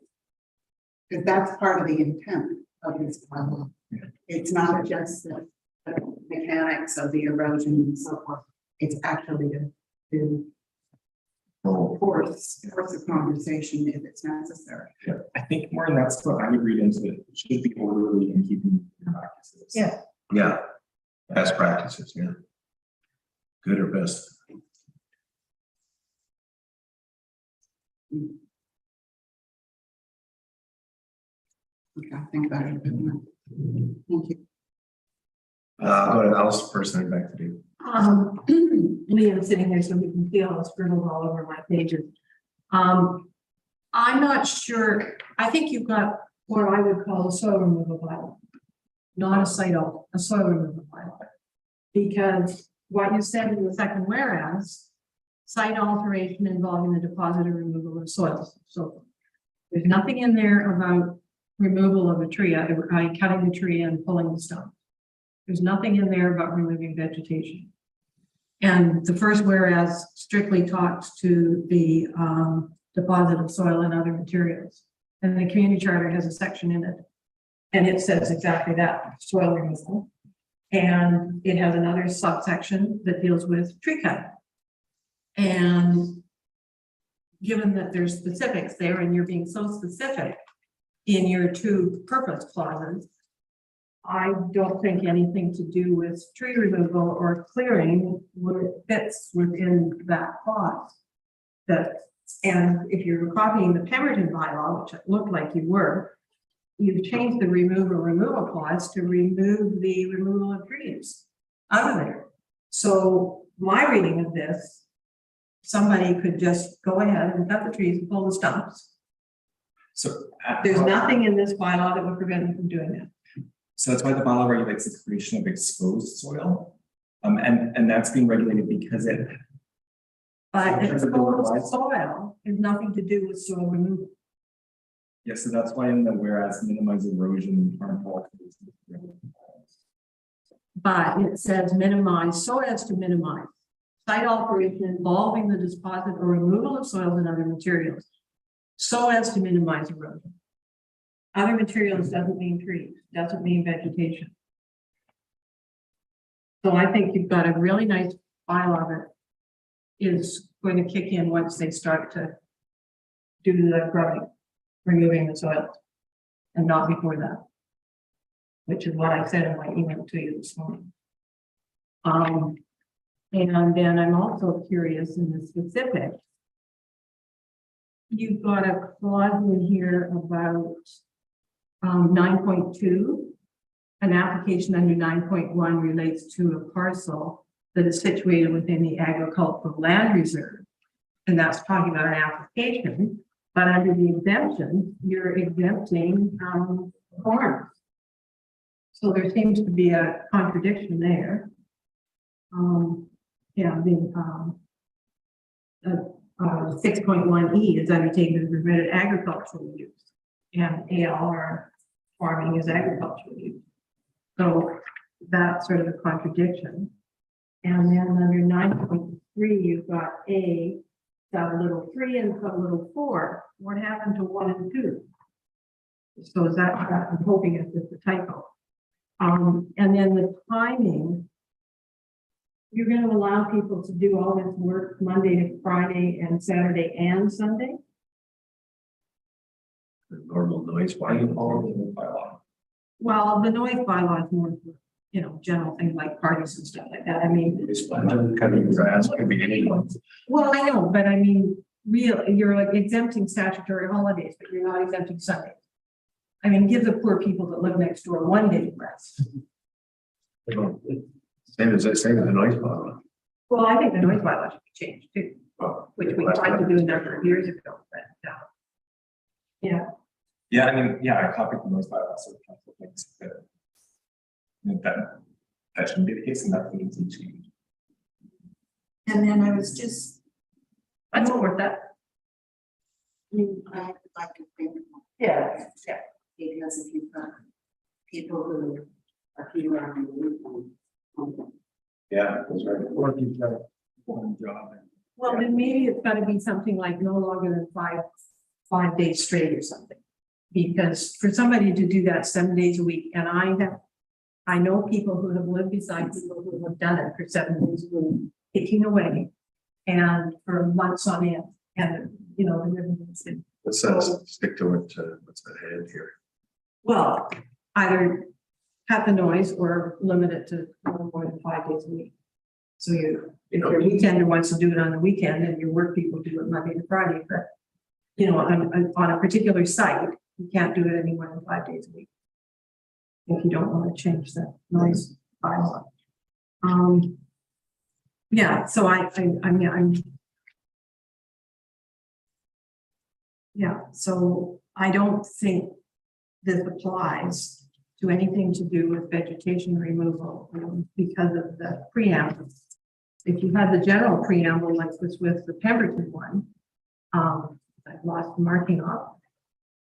Because that's part of the intent of this bylaw. It's not just the mechanics of the erosion and so forth. It's actually to force the conversation if it's necessary. Yeah, I think more than that's what I would read into it. It should be orderly in keeping with practices. Yeah. Yeah. Best practices, yeah. Good or best. Okay, I'll think about it a bit more. Thank you. Go to Alice first, and then back to you. Liam's sitting here so we can see all the scribbles all over my pages. I'm not sure. I think you've got what I would call a soil removal bylaw, not a soil removal bylaw. Because what you said in the second whereas, site alteration involving the deposit or removal of soils. So there's nothing in there about removal of a tree, either cutting the tree and pulling the stump. There's nothing in there about removing vegetation. And the first whereas strictly talks to the deposit of soil and other materials. And the community charter has a section in it. And it says exactly that, soil removal. And it has another subsection that deals with tree cutting. And given that there's specifics there and you're being so specific in your two purpose clauses, I don't think anything to do with tree removal or clearing fits within that clause. And if you're copying the Pemberton bylaw, which it looked like you were, you've changed the removal clause to remove the removal of trees out of there. So my reading of this, somebody could just go ahead and cut the trees and pull the stumps. So. There's nothing in this bylaw that would prevent them from doing that. So that's why the bylaw regulates the creation of exposed soil. And that's being regulated because it. But In terms of the exposed revised- soil has nothing to do with soil removal. Yes, so that's why in the whereas minimize erosion harmful. But it says minimize, so as to minimize site alteration involving the deposit or removal of soils and other materials, so as to minimize erosion. Other materials doesn't mean trees, doesn't mean vegetation. So I think you've got a really nice bylaw that is going to kick in once they start to do the growing, removing the soils, and not before that. Which is what I said in my email to you this morning. And then I'm also curious in the specific. You've got a clause in here about 9.2. An application under 9.1 relates to a parcel that is situated within the agricultural land reserve. And that's talking about an application, but under the exemption, you're exempting farms. So there seems to be a contradiction there. Yeah, the 6.1E is undertaken as permitted agricultural use, and ALR farming is agricultural use. So that's sort of a contradiction. And then under 9.3, you've got A, sub-little 3 and sub-little 4. What happened to 1 and 2? So is that, I'm hoping it's just a typo. And then the timing, you're going to allow people to do all this work Monday to Friday and Saturday and Sunday? The normal noise. Why you follow the bylaw? Well, the noise bylaw is more, you know, general things like parties and stuff like that. I mean, Cutting grass could be anyone. well, I know, but I mean, you're like exempting statutory holidays, but you're not exempting Sundays. I mean, give the poor people that live next door 1 day of rest. Same as the noise bylaw. Well, I think the noise bylaw should be changed too, which we tried to do a number of years ago, but yeah. Yeah, I mean, yeah, I copied the noise bylaw, so council thinks that shouldn't be the case, and that needs to change. And then I was just, I support that. I mean, I would like to think, Yeah. because if you've got people who are here on the weekend. Yeah, that's right. Or if you've got one job. Well, then maybe it's gotta be something like no longer than five days straight or something. Because for somebody to do that 7 days a week, and I know people who have lived beside people who have done it for 7 days a week, taking away and for months on end, and you know, the rhythms. Let's stick to it, what's at hand here. Well, either cut the noise or limit it to no more than 5 days a week. So if your weekender wants to do it on the weekend and your work people do it Monday to Friday, but you know, on a particular site, you can't do it any more than 5 days a week. If you don't want to change the noise bylaw. Yeah, so yeah, so I don't think this applies to anything to do with vegetation removal because of the preamble. If you had the general preamble like was with the Pemberton one, I've lost the marking off.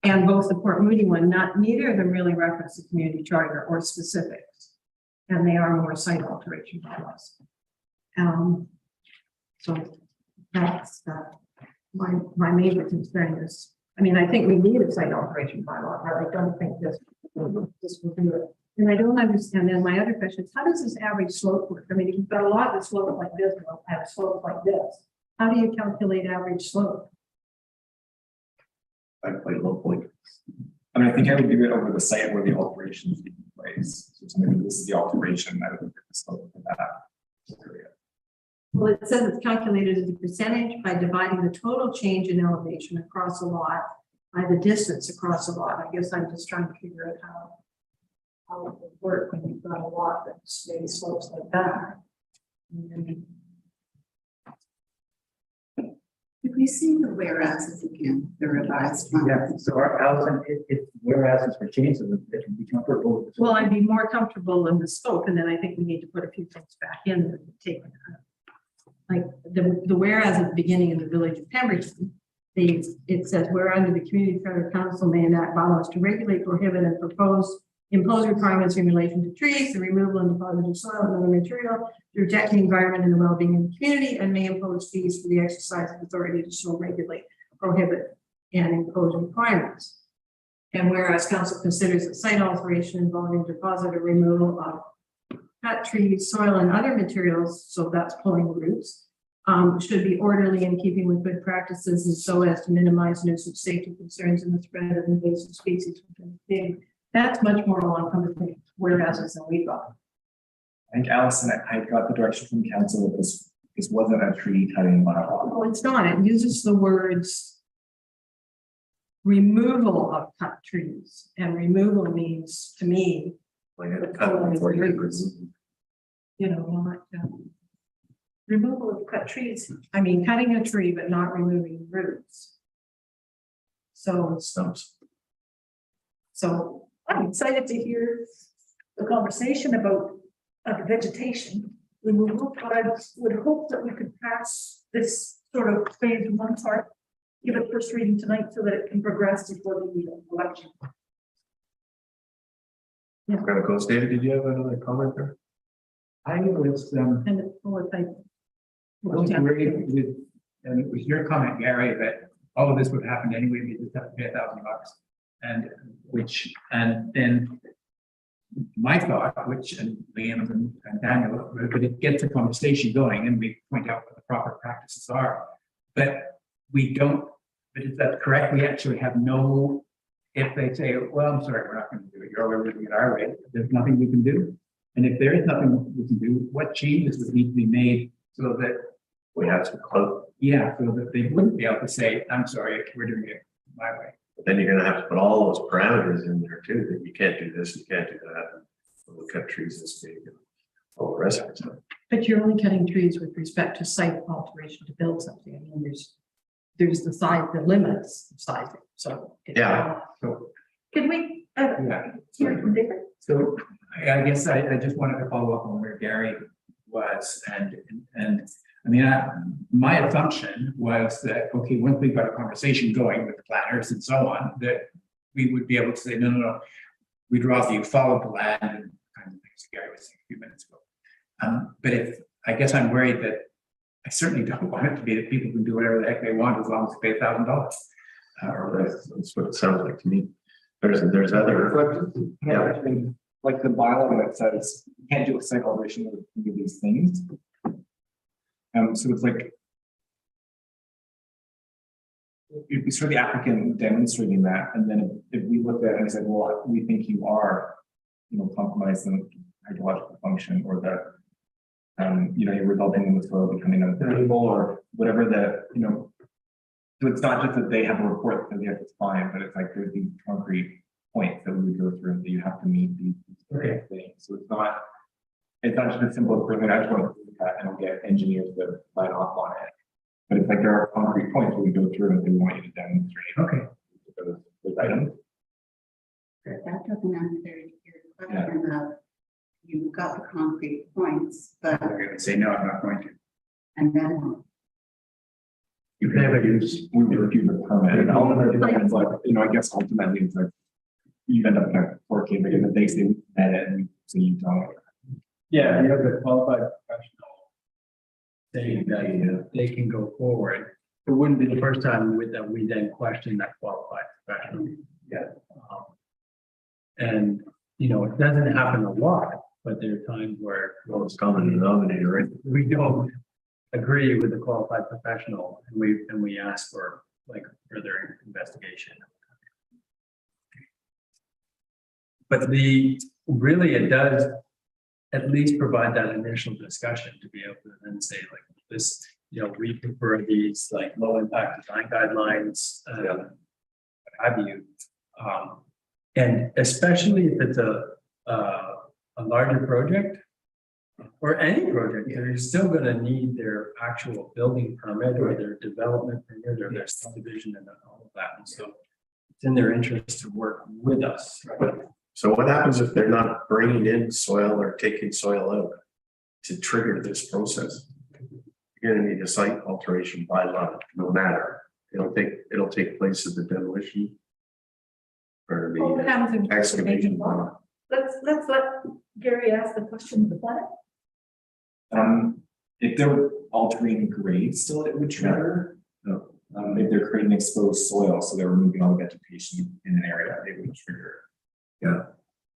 And both the Port Moody one, neither of them really reference the community charter or specifics. And they are more site alteration bylaws. So that's my major concern is, I mean, I think we need a site alteration bylaw, but I don't think this will do it. And I don't understand, then my other question is, how does this average slope work? I mean, if you've got a lot of slope like this, we'll have slope like this. How do you calculate average slope? I play low point. I mean, I think I would do it over the site where the alterations take place. So maybe this is the alteration, I would look at the slope of that area. Well, it says it's calculated as a percentage by dividing the total change in elevation across a lot by the distance across a lot. I guess I'm just trying to figure out how it would work when you've got a lot that's maybe slopes like that. And then Did we see the whereas again, the revised one? Yeah, so our Allison, whereas it's for changes, it can be comfortable. with- well, I'd be more comfortable in the scope, and then I think we need to put a few things back in and take like the whereas at the beginning of the Village of Pemberton, it says, where under the Community Charter Council may enact bylaws to regulate, prohibit, and impose requirements in relation to trees, the removal and deposit of soil and other material to protect the environment and the well-being of the community, and may impose fees for the exercise of authority to so regulate, prohibit, and impose requirements. And whereas council considers that site alteration involving deposit or removal of cut trees, soil, and other materials, so that's pulling roots, should be orderly in keeping with good practices and so as to minimize nuisance safety concerns and the spread of invasive species within the state. That's much more all-encompassing, whereas than we got. I think Allison, I got the direction from council that this wasn't a tree cutting bylaw. Well, it's not. It uses the words removal of cut trees, and removal means to me, Like a cut before you remove. you know, not removal of cut trees. I mean, cutting a tree, but not removing roots. Stumps. So I'm excited to hear the conversation about the vegetation removal, but I would hope that we could pass this sort of phase one part, give it first reading tonight so that it can progress before the election. Gonna go, David, did you have another comment there? I was, And it's full of type. really worried with, and it was your comment, Gary, that all of this would happen anyway, we just have to pay $1,000. And then my thought, which, and Liam and Daniel, but it gets a conversation going and we point out what the proper practices are. But we don't, but is that correct? We actually have no, if they say, well, I'm sorry, we're not going to do it your way, we're doing it our way, there's nothing we can do. And if there is nothing we can do, what changes would need to be made so that We have some close, yeah, so that they wouldn't be able to say, I'm sorry, we're doing it my way. but then you're gonna have to put all those parameters in there too, that you can't do this, you can't do that. We'll cut trees this big and all the rest of it. But you're only cutting trees with respect to site alteration to build something. I mean, there's the size, the limits of sizing, so. Yeah. So, Can we, yeah. hear from David? So I guess I just wanted to follow up on where Gary was and I mean, my assumption was that, okay, once we've got a conversation going with the planners and so on, that we would be able to say, no, we'd rather you follow the land and kind of things that Gary was saying a few minutes ago. But if, I guess I'm worried that I certainly don't want it to be that people can do whatever the heck they want as long as they pay $1,000. That's what it sounds like to me. There's other, Yeah, like the bylaw that says you can't do a site alteration of any of these things. So it's like it'd be sort of the applicant demonstrating that, and then if we looked at it and said, well, we think you are, compromising the hydrological function, or that, you're resulting in the soil becoming unstable, or whatever so it's not just that they have a report that says yes, it's fine, but it's like there's these concrete points that we would go through that you have to meet these things. So it's not just as simple as bringing out one and get engineers to sign off on it. But it's like there are concrete points where we go through and they want you to demonstrate. Okay. Those items. But that doesn't answer your question about you've got the concrete points, but I'm going to say, no, I'm not going to. and then You can have a use. we would review the permit and ultimately, it's like, I guess ultimately it's like. You end up in a court case, but if they say met it and so you don't. Yeah, you have a qualified professional saying that they can go forward. It wouldn't be the first time that we then question that qualified professional. Yeah. And, it doesn't happen a lot, but there are times where Well, it's common denominator, right? we don't agree with the qualified professional and we ask for like further investigation. But really it does at least provide that initial discussion to be able to then say like this, we prefer these like low impact design guidelines, what have you. And especially if it's a larger project or any project, they're still gonna need their actual building permit or their development permit or their subdivision and all of that. And so it's in their interest to work with us. So what happens if they're not bringing in soil or taking soil out to trigger this process? You're gonna need a site alteration bylaw, no matter. It'll take place at the demolition. Or All the kinds of excavation law. bylaw. Let's let Gary ask the question of the planner. If they're altering grade still, it would trigger. If they're creating exposed soil, so they're removing all the vegetation in an area, they would trigger. Yeah,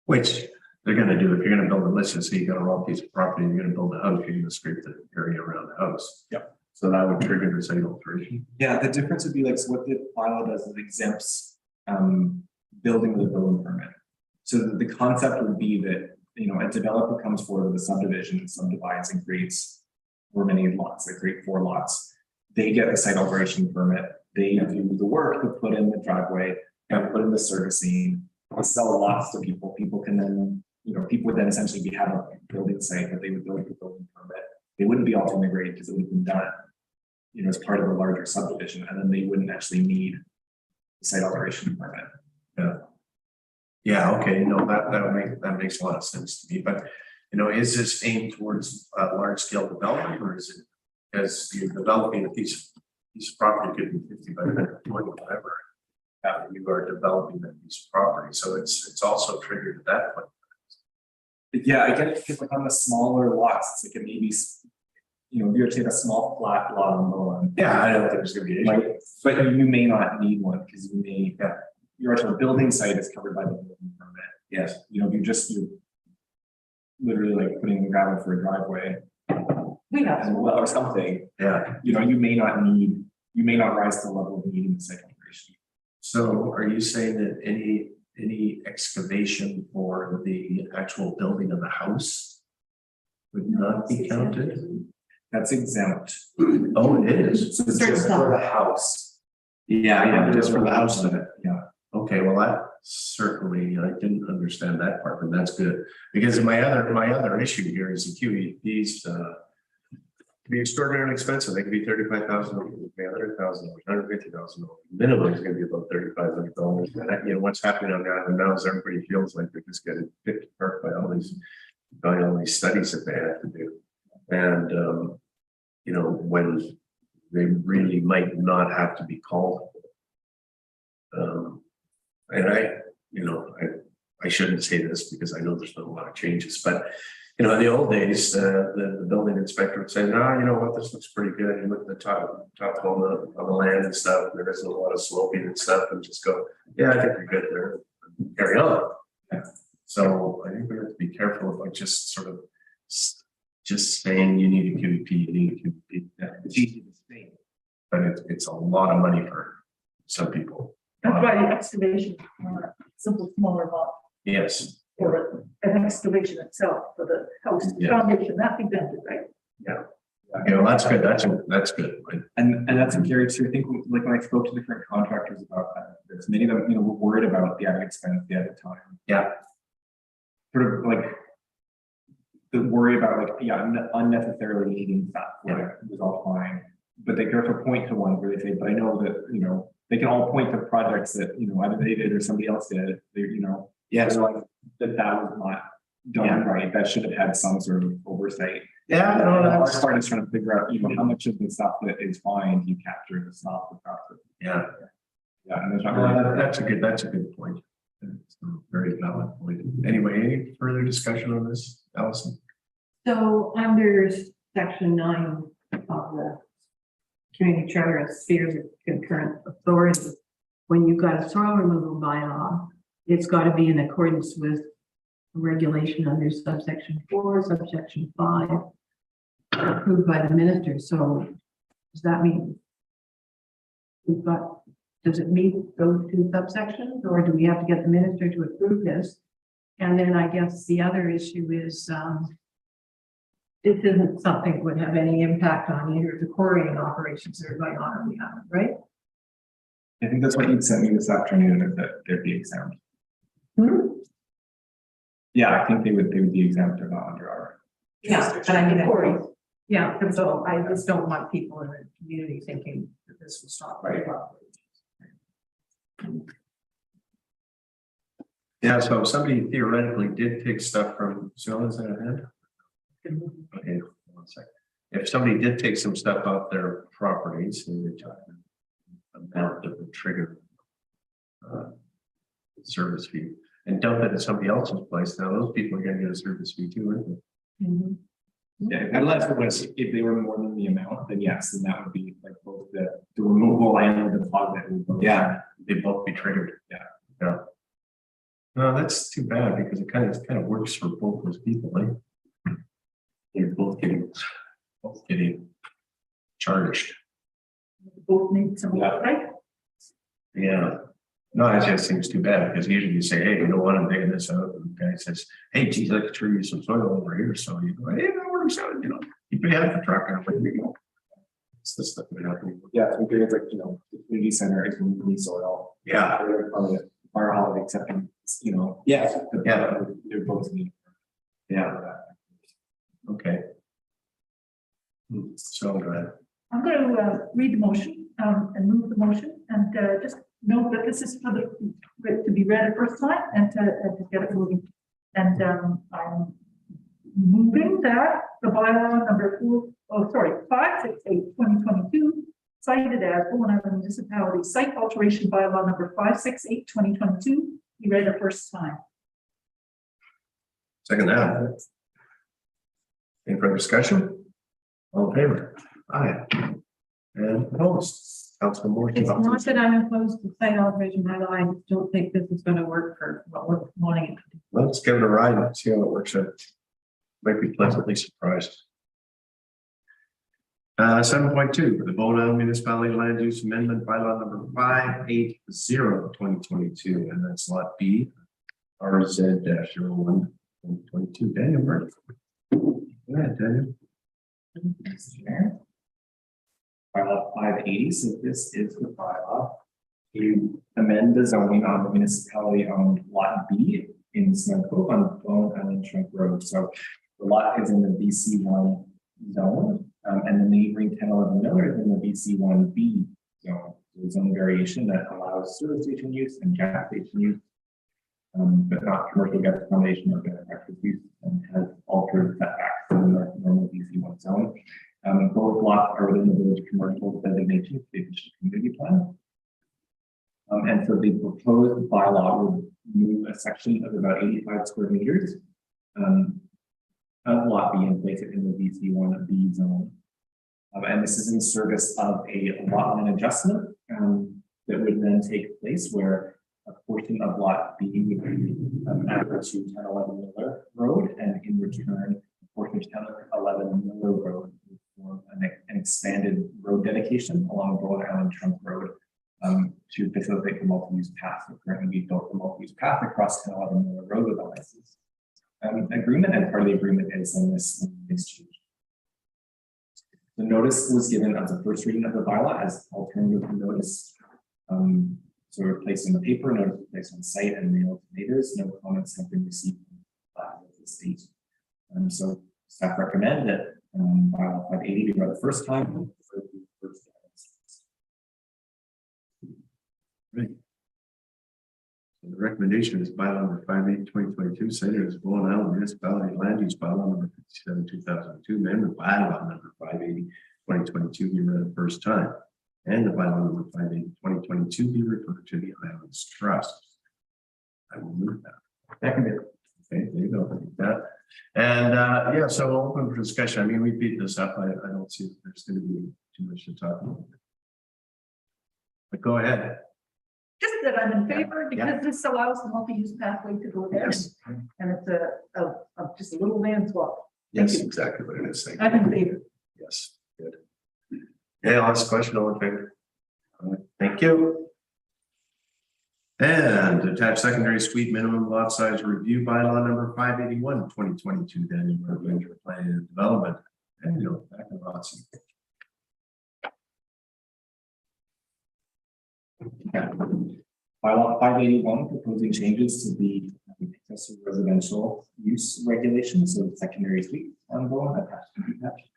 which they're gonna do, if you're gonna build a list, so you got a raw piece of property, you're gonna build a house, you're gonna scrape the area around the house. Yep. So that would trigger the site alteration. Yeah, the difference would be like, so what the bylaw does is exempts building with a building permit. So the concept would be that, a developer comes forward with a subdivision and subdivides and creates for many lots, they create 4 lots. They get the site alteration permit, they do the work to put in the driveway and put in the servicing, sell lots to people. People can then, people would then essentially have a building site that they would build a building permit. They wouldn't be altering the grade because it would have been done, as part of a larger subdivision, and then they wouldn't actually need the site alteration permit. Yeah, okay, no, that makes a lot of sense to me, but, is this aimed towards large scale development, or is it, as you're developing a piece of property, could be 50 by 120, whatever. You are developing that piece of property, so it's also triggered at that point. Yeah, I get it, because like on the smaller lots, it's like a maybe, you take a small flat lot on Bowen. Yeah, I don't think there's gonna be an issue. Right, but you may not need one because you may, your actual building site is covered by the building permit. Yes. You're literally like putting gravel for a driveway We have. and well, or something, Yeah, you may not rise to the level of needing the site alteration. so are you saying that any excavation for the actual building of the house would not be counted? That's exempt. Oh, it is. So it's Certain just stuff. for the house. Yeah, just for the house of it. Yeah. Okay, well, that certainly, I didn't understand that part, but that's good. Because my other issue here is the QEPs, can be extraordinarily expensive. They could be $35,000, $100,000, $150,000. Minimum is gonna be about $3,500. And what's happening on the island now is everybody feels like they're just getting picked apart by all these studies that they have to do. And, when they really might not have to be called. And I shouldn't say this because I know there's been a lot of changes, but in the old days, the building inspector would say, no, you know what, this looks pretty good. You look at the top on the land and stuff, there isn't a lot of sloping and stuff, and just go, yeah, I think you're good there. Carry on. So I think we have to be careful about just sort of just saying you need a QEP, you need a QEP. Yeah, it's easy to say, but it's a lot of money for some people. That's why the excavation, simple smaller lot Yes. for an excavation itself, for the house Yeah. foundation, that's exempted, right? Okay, well, that's good. That's good. And that's scary too. I think like when I spoke to different contractors about that, there's many of them, were worried about the added expense, the added time. Yeah. Sort of like the worry about unnecessarily needing stuff, where it was all fine. But they go to point to one where they say, but I know that, they can all point to projects that, either they did or somebody else did, Yes. they're like that was not done right. That should have had some sort of oversight. Yeah, no, Our that's, part is trying to figure out, how much of the stuff that is fine, you capture the stuff with property. yeah, Yeah, and there's not really. that's a good point. It's a very valid point. Anyway, any further discussion on this, Allison? So under section 9 of the community charter of spheres of concurrent authority, when you've got a soil removal bylaw, it's got to be in accordance with regulation under subsection 4, subsection 5, approved by the minister. So does that mean we've got, does it meet those 2 subsections, or do we have to get the minister to approve this? And then I guess the other issue is, this isn't something that would have any impact on either of the quarrying operations that are going on the island, right? I think that's what you'd sent me this afternoon, that they'd be exempt. Yeah, I think they would be exempt or not under our. Yeah, but I mean, quarry. Yeah, and so I just don't want people in the community thinking that this will stop right off. Yeah, so if somebody theoretically did take stuff from, so is that ahead? Okay, 1 second. If somebody did take some stuff off their properties, they were talking amount that would trigger service fee and dump it at somebody else's place. Now those people are going to get a service fee too, aren't they? Yeah, unless it was, if they were more than the amount, then yes, then that would be like both the removal and the deposit. would both- Yeah, they both be triggered. Yeah. No, that's too bad because it kind of works for both those people, right? They're both getting charged. Both need some, Yeah. right? Yeah. No, it just seems too bad because usually you say, hey, you don't want to dig this out. And the guy says, hey, geez, I could turn you some soil over here. So you go, hey, that works out, you pay half the truck and away we go. It's the stuff that happens. Yeah, I think it's like, the community center is really soil. Yeah. They're probably fire holiday accepting, yeah. Yeah. They're both neat. Yeah. Okay. So good. I'm going to read the motion and move the motion and just note that this is for to be read a first time and to get it moving. And I'm moving that the bylaw number 568/2022, cited as Bowen Island Municipality Site Alteration Bylaw number 568/2022, be read the first time. Second that. Any further discussion? All in favor? Aye. And opposed? Councilor Moore. It's not that I'm opposed to site alteration bylaw. I just don't think this is going to work for what we're wanting it to do. Let's give it a ride and see how it works out. Might be pleasantly surprised. 7.2 for the Bowen Island Municipality Land Use Amendment Bylaw number 580/2022, and that's lot B, RZ-01/2022. Daniel Murray. Go ahead, Daniel. Bylaw 580, so this is the bylaw to amend the zoning on the municipality owned lot B in Snug Cove on Bowen Island Trunk Road. So the lot is in the BC1 zone, and the neighboring 1011 Miller is in the BC1B zone. The zone variation that allows service station use and gas station use, but not commercial gas accommodation or benefactor use, and has altered setbacks in the normal BC1 zone. Both lots are within the village commercial designation, the official community plan. And so the proposed bylaw would move a section of about 85 square meters of lot B and place it in the BC1B zone. And this is in service of a lot line adjustment that would then take place where a portion of lot B would be added to 1011 Miller Road, and in return, a portion of 1011 Miller Road would form an expanded road dedication along Bowen Island Trunk Road to facilitate the multi-use path. So currently we built the multi-use path across 1011 Miller Road with a license agreement, and part of the agreement is in this exchange. The notice was given as a first reading of the bylaw as alternative notice. So replaced in the paper, notice placed on site and mailed to neighbors. No comments have been received from the state. So staff recommend that bylaw 580 be read the first time. Right. The recommendation is bylaw number 58/2022, cited as Bowen Island Municipality Land Use Bylaw number 57/2002, amendment bylaw number 580/2022 be read the first time. And the bylaw number 58/2022 be referred to the Islands Trust. I will move that. Seconded. Okay, there you go. Like that. And yeah, so open for discussion. I mean, we beat this up. I don't see that there's going to be too much to talk about. But go ahead. Just that I'm in favor Yeah. because this allows the multi-use pathway to go there. Yes. And it's just a little land swap. Yes, exactly what it is. Thank you. I'm in favor. Yes, good. Yeah, last question, all in favor? All right, thank you. And attached secondary suite minimum lot size review bylaw number 581/2022, Daniel Murphy, Planning and Development. And you know, back in lots. Bylaw 581 proposing changes to the accessory residential use regulations of secondary suite on Bowen attached to detached.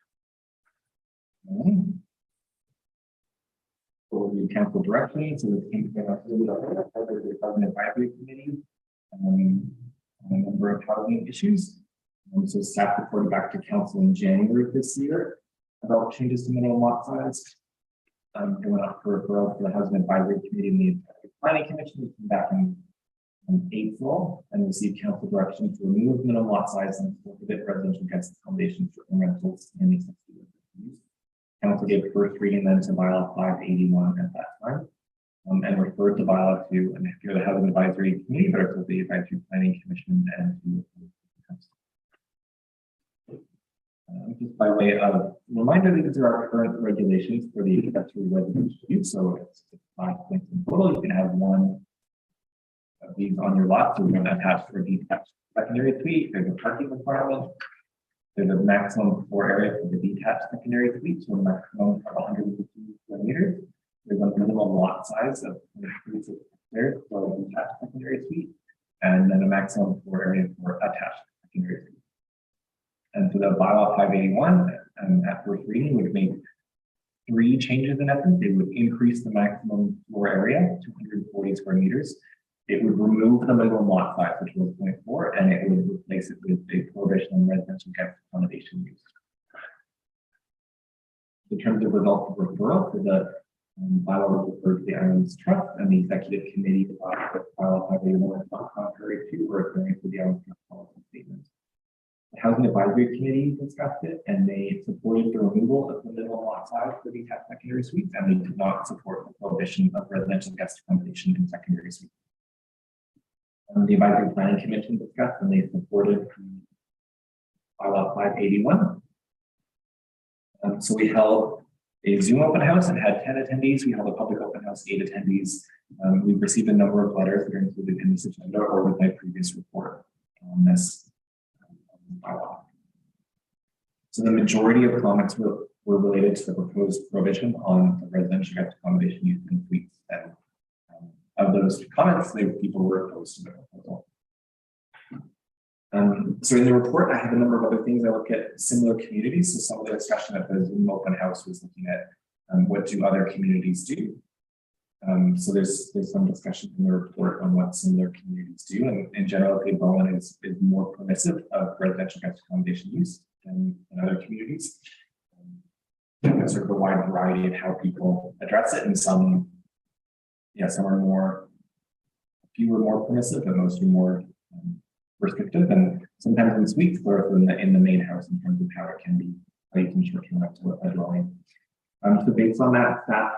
For the council directly, so the Department Advisory Committee on a number of housing issues. So staff reported back to council in January of this year about changes to minimum lot size. It went up for referral to the Housing Advisory Committee and the Planning Commission. We came back in April and received council direction to remove minimum lot size and prohibit residential guest accommodations for rentals in the accessory use. Council gave first reading then to bylaw 581 at that time, and referred the bylaw to the Housing Advisory Committee, but also the Advisory Planning Commission and to just by way of reminder, these are our current regulations for the accessory residential use. So it's 5 points in total. You can have one of these on your lot. So we're going to attach for a detached secondary suite. There's a parking requirement. There's a maximum floor area for the detached secondary suite, so a maximum of 150 square meters. There's a minimum lot size of 36 squares for a detached secondary suite, and then a maximum floor area for attached secondary suite. And so the bylaw 581, at first reading, would make 3 changes in essence. It would increase the maximum floor area to 240 square meters. It would remove the minimum lot size, which was 0.4, and it would replace it with a prohibition on residential guest accommodation use. In terms of results of referral, for the bylaw was referred to the Islands Trust and the Executive Committee bylaw 581 is not contrary to or referring to the Islands Trust policy statement. The Housing Advisory Committee discussed it and they supported the removal of the minimum lot size for detached secondary suites, and they did not support the prohibition of residential guest accommodation in secondary suites. The Advisory Planning Commission discussed and they supported bylaw 581. So we held a Zoom open house and had 10 attendees. We held a public open house, 8 attendees. We've received a number of letters that are included in this agenda or with my previous report on this bylaw. So the majority of comments were related to the proposed prohibition on the residential guest accommodation use in suites. And of those comments, people were opposed to the proposal. So in the report, I have a number of other things. I look at similar communities. So some of the discussion at the Zoom open house was looking at what do other communities do. So there's some discussion in the report on what similar communities do, and in general, Bowen is more permissive of residential guest accommodation use than in other communities. There's sort of a wide variety of how people address it, and some are more, a few are more permissive, but most are more restrictive, and sometimes in suites or in the main house in terms of how it can be, how you can short-term up to a dwelling. So based on that, staff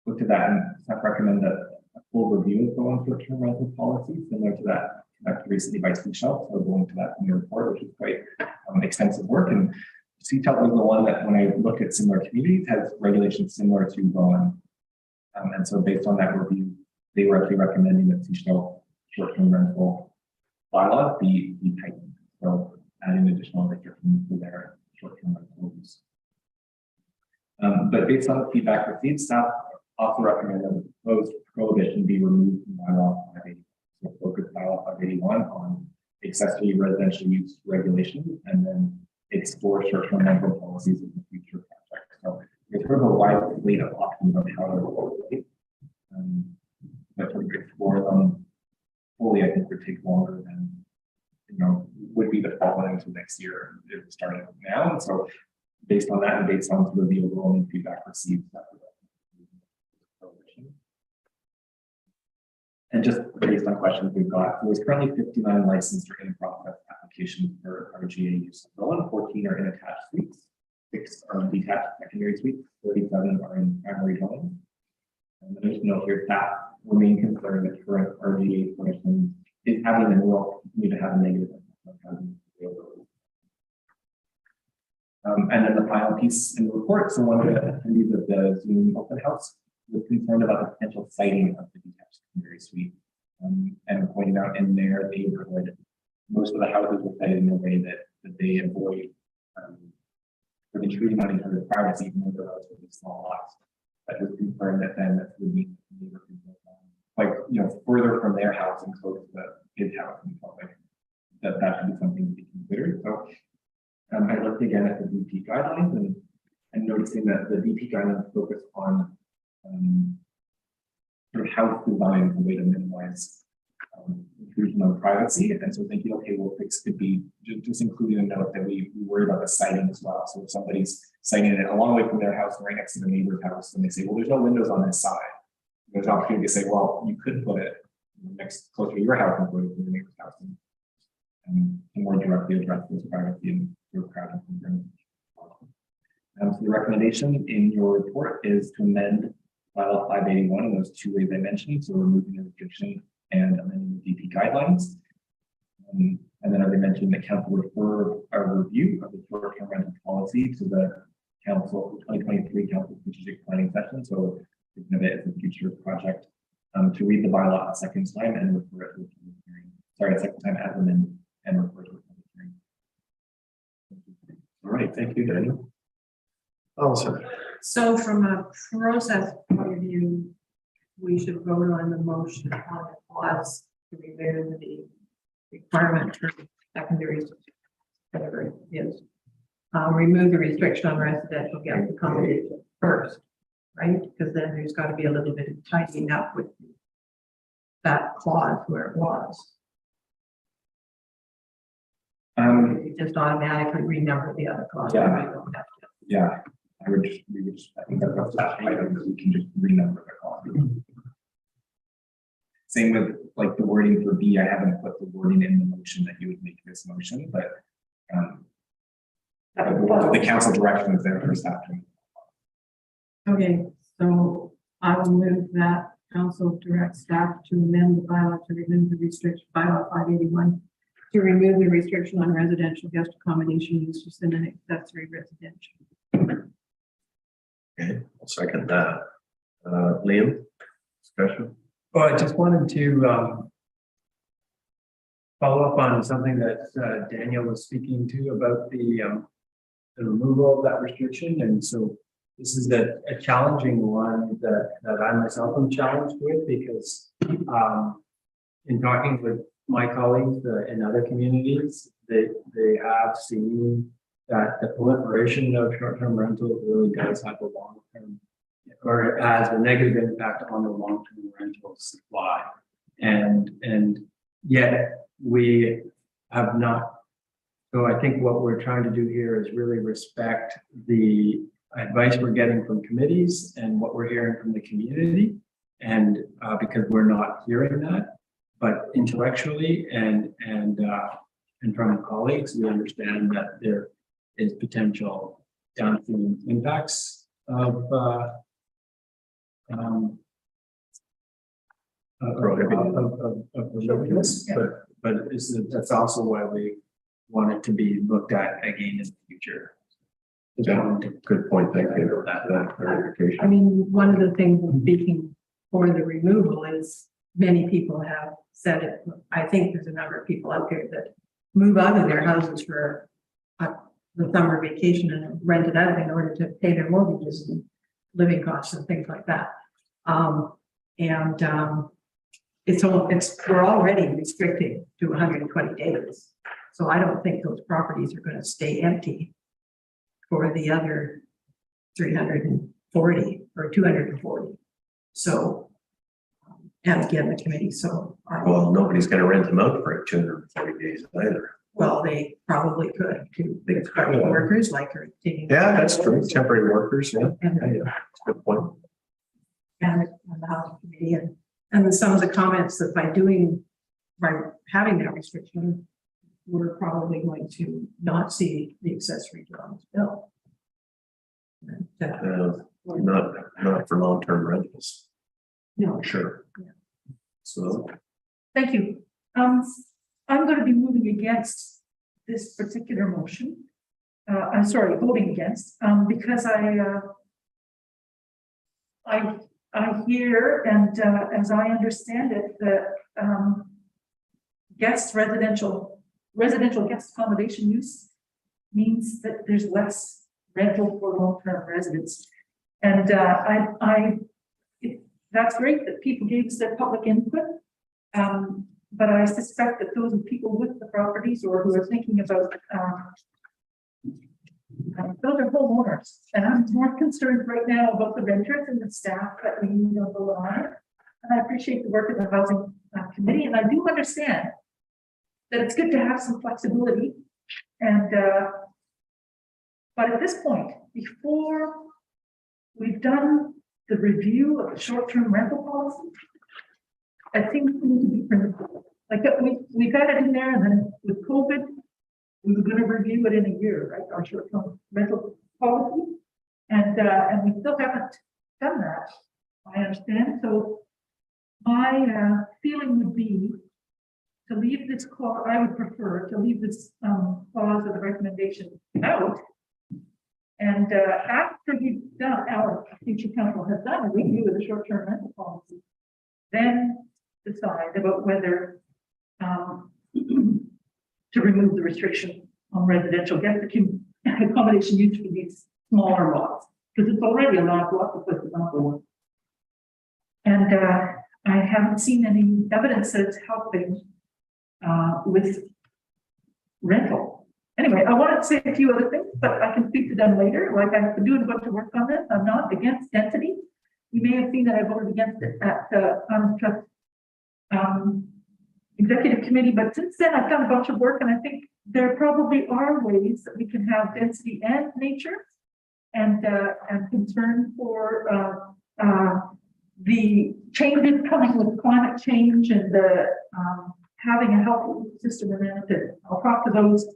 looked at that and staff recommend a full review of Bowen's short-term rental policy, similar to that conducted recently by Seashell. So going to that in the report, which is quite extensive work. And Seashell was the one that, when I looked at similar communities, has regulations similar to Bowen. And so based on that review, they were actually recommending that Seashell short-term rental bylaws be tightened. So adding additional restrictions to their short-term rental use. But based on the feedback received, staff also recommend that the proposed prohibition be removed from bylaw 580. So focus bylaw 581 on accessory residential use regulations and then explore short-term rental policies in the future project. So there's sort of a wide slate of options on how to regulate. But to explore them fully, I think would take longer than, would be the fall into next year if it started now. And so based on that and based on sort of the overall feedback received. And just based on questions we've got, there's currently 59 licensed or in process applications for RGA use of Bowen, 14 are in attached suites, 6 are in detached secondary suites, 37 are in primary dwelling. And there's note here that remain concerned that current RGA permission is having and will continue to have a negative impact on housing availability. And then the final piece in the report, so one of the attendees of the Zoom open house was concerned about the potential siting of the detached secondary suite. And pointed out in their neighborhood, most of the houses were sited in a way that they avoid for intruding on each other's privacy, even though they're relatively small lots. But was concerned that then that would mean the neighborhood like further from their house and close to his house and felt like that should be something to be considered. So I looked again at the DP guidelines and noticing that the DP guidelines focus on sort of house design as a way to minimize intrusion on privacy. And so thinking, okay, well, fix could be just including a note that we worry about the siting as well. So if somebody's siting it a long way from their house, right next to the neighbor's house, and they say, well, there's no windows on this side. There's an opportunity to say, well, you could put it next closer to your house and put it to the neighbor's house and more directly address this privacy and your crowding concerns. So the recommendation in your report is to amend Bylaw 581 in those 2 ways I mentioned, so removing the restriction and amending the DP guidelines. And then, as I mentioned, the council refer a review of the short-term rental policy to the council 2023 council strategic planning session. So thinking of it as a future project to read the bylaw a second time and refer it to the public hearing. Sorry, a second time as amended and refer to the public hearing. All right, thank you, Daniel. Allison. So from a process point of view, we should vote on the motion on the clause to remove the requirement for secondary, whatever it is. Remove the restriction on residential guest accommodation first, right? Because then there's got to be a little bit of tidying up with that clause where it was. You just automatically renumber the other clause. Yeah. We don't have to. Yeah, I think that's that item that we can just renumber the column. Same with like the wording for B, I haven't put the wording in the motion that you would make this motion, but the council direction is there for staff to. Okay, so I will move that council direct staff to amend the bylaw to remove the restriction, bylaw 581, to remove the restriction on residential guest accommodation uses in an accessory residential. Okay, I'll second that. Liam, discussion? Well, I just wanted to follow up on something that Daniel was speaking to about the removal of that restriction. And so this is a challenging one that I myself am challenged with, because in talking with my colleagues in other communities, they have seen that the proliferation of short-term rentals really does have a long-term, or it has a negative impact on the long-term rental supply. And yet we have not. So I think what we're trying to do here is really respect the advice we're getting from committees and what we're hearing from the community. And because we're not hearing that, but intellectually and from colleagues, we understand that there is potential downstream impacts of this, but that's also why we want it to be looked at again in the future. Yeah, good point. Thank you for that clarification. I mean, one of the things I'm speaking for the removal is many people have said it. I think there's a number of people out there that move out of their houses for the summer vacation and rent it out in order to pay their mortgages and living costs and things like that. We're already restricted to 120 days. So I don't think those properties are going to stay empty for the other 340 or 240. So and again, the committee, so. Well, nobody's gonna rent them out for 240 days either. Well, they probably could to big workers like are taking. Yeah, that's true. Temporary workers, yeah. And, Yeah, that's a good point. and the housing committee and then some of the comments that by having that restriction, we're probably going to not see the accessory dwellings built. And, Not for long-term rentals, no, for sure. Yeah. So, Thank you. I'm going to be moving against this particular motion. I'm sorry, voting against, because I hear, and as I understand it, that residential guest accommodation use means that there's less rental for long-term residents. And that's great that people gave us their public input. But I suspect that those are people with the properties or who are thinking about, those are homeowners. And I'm more concerned right now about the renters and the staff that we need on the line. And I appreciate the work of the housing committee. And I do understand that it's good to have some flexibility. And, but at this point, before we've done the review of the short-term rental policy, I think we need to be principled. Like we got it in there, and then with COVID, we were going to review it in a year, right? Our short-term rental policy, and we still haven't done that. I understand. So my feeling would be to leave this clause. I would prefer to leave this clause of the recommendation out. And after we've done, our future council has done a review of the short-term rental policy, then decide about whether to remove the restriction on residential guest accommodation use for these smaller lots, because it's already a lot of lots of places on board. And I haven't seen any evidence that it's helping with rental. Anyway, I wanted to say a few other things, but I can speak to them later. Like I've been doing a bunch of work on this. I'm not against density. You may have seen that I voted against it at the executive committee, but since then I've done a bunch of work, and I think there probably are ways that we can have density and nature, and concern for the changes coming with climate change and the having a healthy system around it. I'll talk to those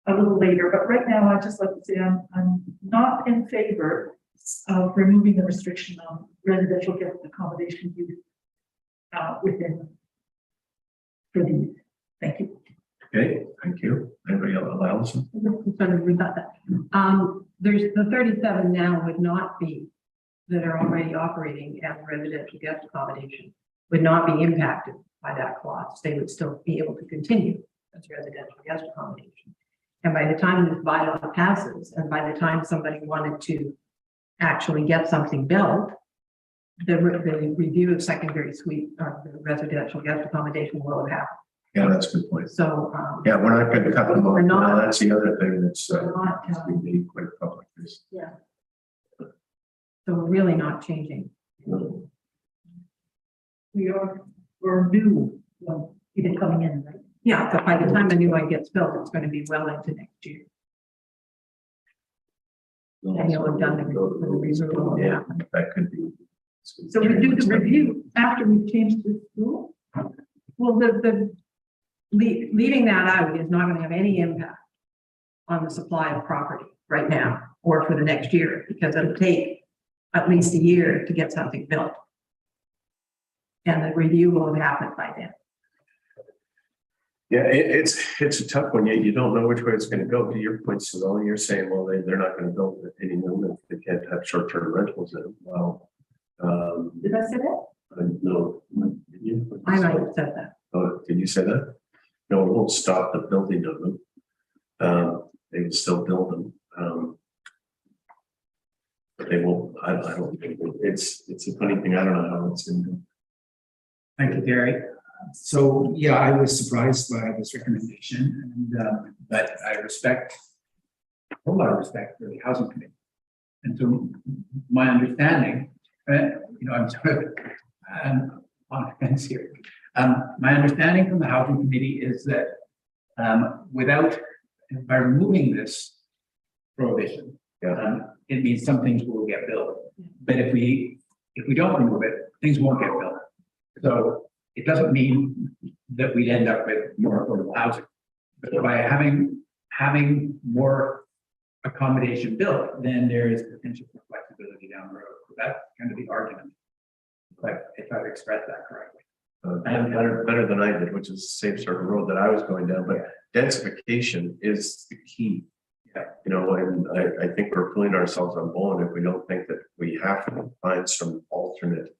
a little later, but right now I'd just like to say I'm not in favor of removing the restriction on residential guest accommodation use within for these. Thank you. okay, thank you. Anybody else, Allison? We got that. There's the 37 now would not be that are already operating as residential guest accommodation would not be impacted by that clause. They would still be able to continue as residential guest accommodation. And by the time this bylaw passes, and by the time somebody wanted to actually get something built, the review of secondary suite or the residential guest accommodation will have happened. Yeah, that's a good point. So, Yeah, we're not going to cut them off. We're not. No, that's the other thing that's not, we need quite public. Is, yeah. So we're really not changing. We're new, well, even coming in, right? Yeah, but by the time the new one gets built, it's going to be well into next year. And you'll have done the removal. Yeah, that could be. So we do the review after we've changed the rule. Well, leaving that out is not going to have any impact on the supply of property right now or for the next year, because it'll take at least a year to get something built. And the review will have happened by then. Yeah, it's a tough one. You don't know which way it's going to go. To your point, Suzanne, you're saying, well, they're not going to build any new if they can't have short-term rentals in them. Well, Did I say that? no. Did you? I might have said that. Oh, did you say that? No, it won't stop the building of them. They will still build them. But they won't, I don't think, it's a funny thing. I don't know how it's in there. Thank you, Gary. So, yeah, I was surprised by this recommendation, and but I respect a whole lot of respect for the housing committee. And to my understanding, I'm sort of on a fence here. My understanding from the housing committee is that by removing this prohibition, it means some things will get built. But if we don't remove it, things won't get built. So it doesn't mean that we'd end up with more affordable housing. But by having more accommodation built, then there is potential for flexibility down the road. So that's kind of the argument. But if I've expressed that correctly. Better than I did, which is the same sort of road that I was going down, but densification is the key. Yeah. You know, and I think we're pulling ourselves on Bowen if we don't think that we have to find some alternate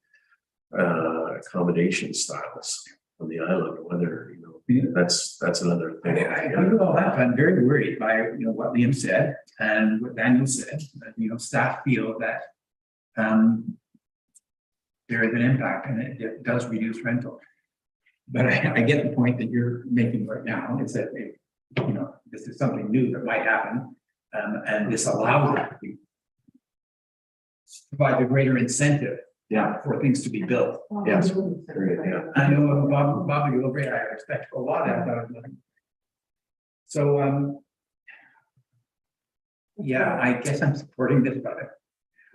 accommodation styles on the island, whether, you know, that's another thing. I agree with all that. I'm very worried by, you know, what Liam said and what Daniel said, that, you know, staff feel that there is an impact and it does reduce rental. But I get the point that you're making right now, is that, you know, this is something new that might happen, and this allows it to provide a greater incentive for things to be built. Yes. I know Bob, you'll agree, I expect a lot out of them. So, yeah, I guess I'm supporting this, but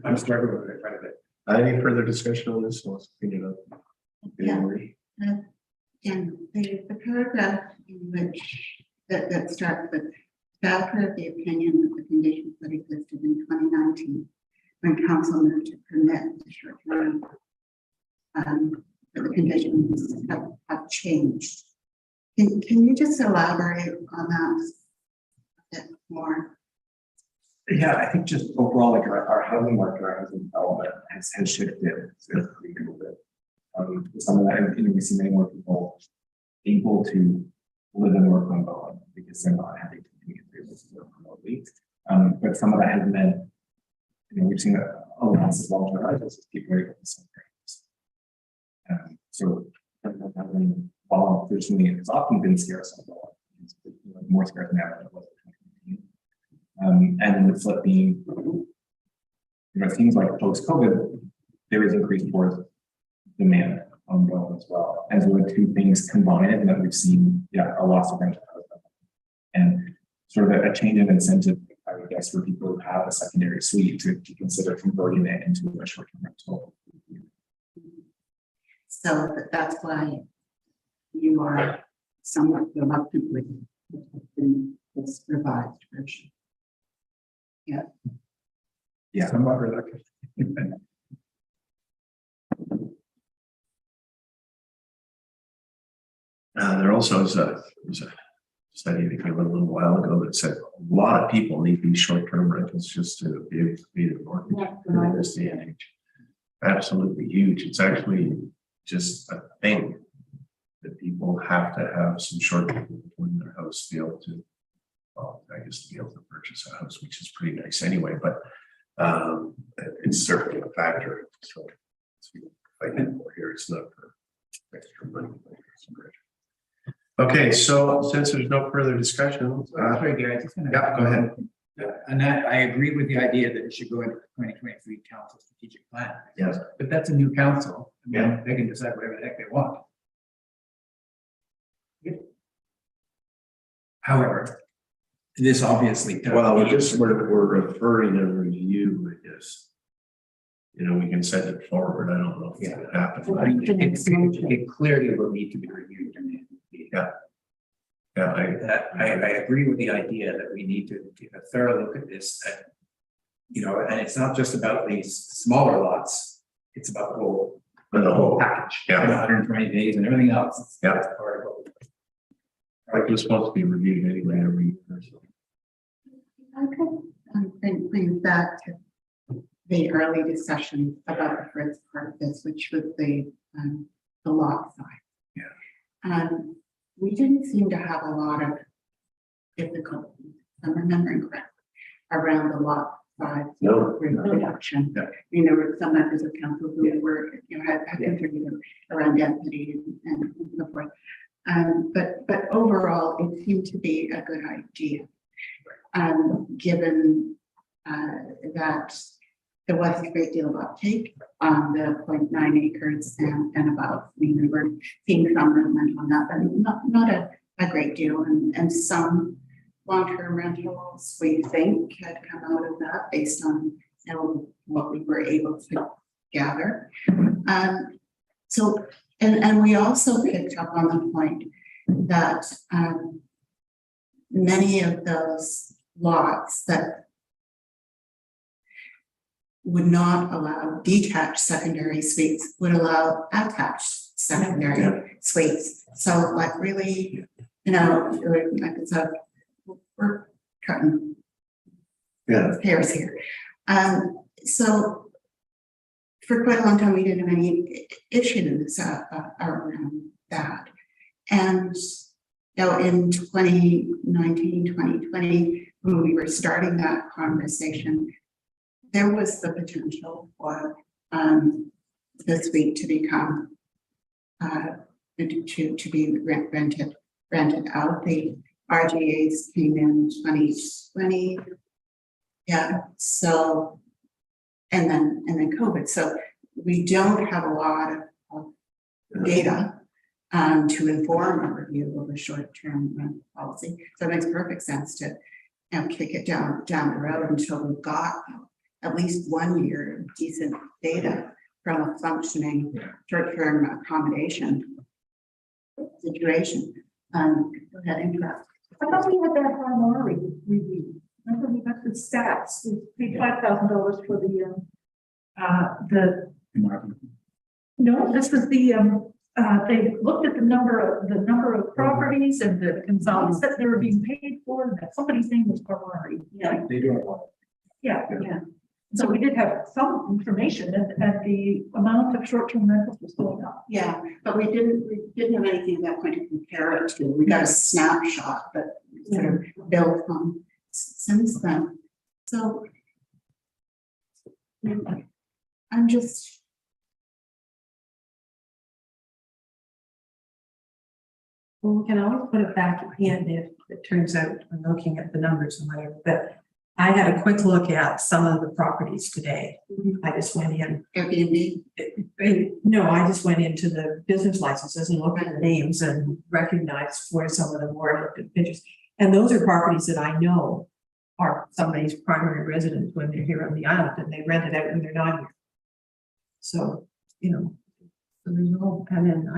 I'm struggling with it quite a bit. Any further discussion on this? Let's figure it out. Yeah. And the paragraph in which that starts with staff are of the opinion that the conditions that existed in 2019 when council moved to permit the short term, the conditions have changed. Can you just elaborate on that a bit more? Yeah, I think just overall, like our housing market, our housing development has shifted significantly a little bit. Some of that, you know, we see many more people able to live and work on Bowen because they're not having to commute remotely. But some of that has meant, you know, we've seen a loss of long-term rentals as people are able to sell their homes. So having while traditionally it's often been scarce on Bowen, it's more scarce now than it was in 2019. And then the flip being, you know, it seems like post-COVID, there is increased towards demand on Bowen as well. As the two things combined, and that we've seen, a loss of rental and sort of a change in incentive, I would guess, for people who have a secondary suite to consider converting it into a short-term rental. So that's why you are somewhat reluctant with this revised version. Yeah. Somewhat reluctant. There also is a study that came out a little while ago that said a lot of people need these short-term rentals just to be able to pay their mortgage in this day and age. Absolutely huge. It's actually just a thing that people have to have some short-term in their house to be able to, well, I guess to be able to purchase a house, which is pretty nice anyway, but it's certainly a factor. So if I get more here, it's not for extra money. Okay, so since there's no further discussion, Sorry, Gary, I just gonna. yeah, go ahead. And that, I agree with the idea that it should go into the 2023 council strategic plan. Yes. But that's a new council. I mean, Yeah. they can decide whatever the heck they want. However, this obviously. does Well, need- we're referring a review, I guess. You know, we can send it forward. I don't know if it's gonna happen. I mean, it clearly will need to be reviewed. Yeah, I agree with the idea that we need to take a thorough look at this. And, you know, and it's not just about these smaller lots, it's about the whole package. Yeah. 120 days and everything else. Yeah. That's part of it. like it was supposed to be reviewed anyway every year. So. I could bring back to the early discussion about the first part of this, which was the lot size. Yeah. We didn't seem to have a lot of difficulty, if I'm remembering correctly, around the lot size No. reduction. Yeah. You know, there were some members of council who were, you know, had interviewed around density and so forth. But overall, it seemed to be a good idea. Given that there was a great deal of uptake on the 0.9 acres and above. I mean, we were seeing some movement on that, but not a great deal. And some long-term rentals, we think, had come out of that based on, you know, what we were able to gather. So, and we also picked up on the point that many of those lots that would not allow detached secondary suites would allow attached secondary suites. So like really, you know, like it's a, we're cutting hairs here. So for quite a long time, we didn't have any issues around that. And now in 2019, 2020, when we were starting that conversation, there was the potential for the suite to become to be rented out. The RGAs came in 2020. Yeah, so and then COVID. So we don't have a lot of data to inform a review of a short-term rental policy. So it makes perfect sense to kick it down the road until we've got at least 1 year of decent data from a functioning short-term accommodation situation. Go ahead, interrupt. I thought we had that Harmari review. Remember we got the stats, we paid $5,000 for the, no, this was the, they looked at the number of properties and the consultants that they were being paid for, and that somebody's name was Harmari. Yeah. They do it all. Yeah. Yeah. So we did have some information and the amount of short-term rentals was going up. Yeah, but we didn't have anything at that point to compare it to. We got a snapshot, but sort of built on since then. So I'm just. Well, we can always put it back at the end if it turns out I'm looking at the numbers and whatever, but I had a quick look at some of the properties today. I just went in. Airbnb? No, I just went into the business licenses and looked at the names and recognized where some of them were, looked at pictures. And those are properties that I know are somebody's primary residence when they're here on the island and they rent it out when they're not here. So, you know, so there's no, and then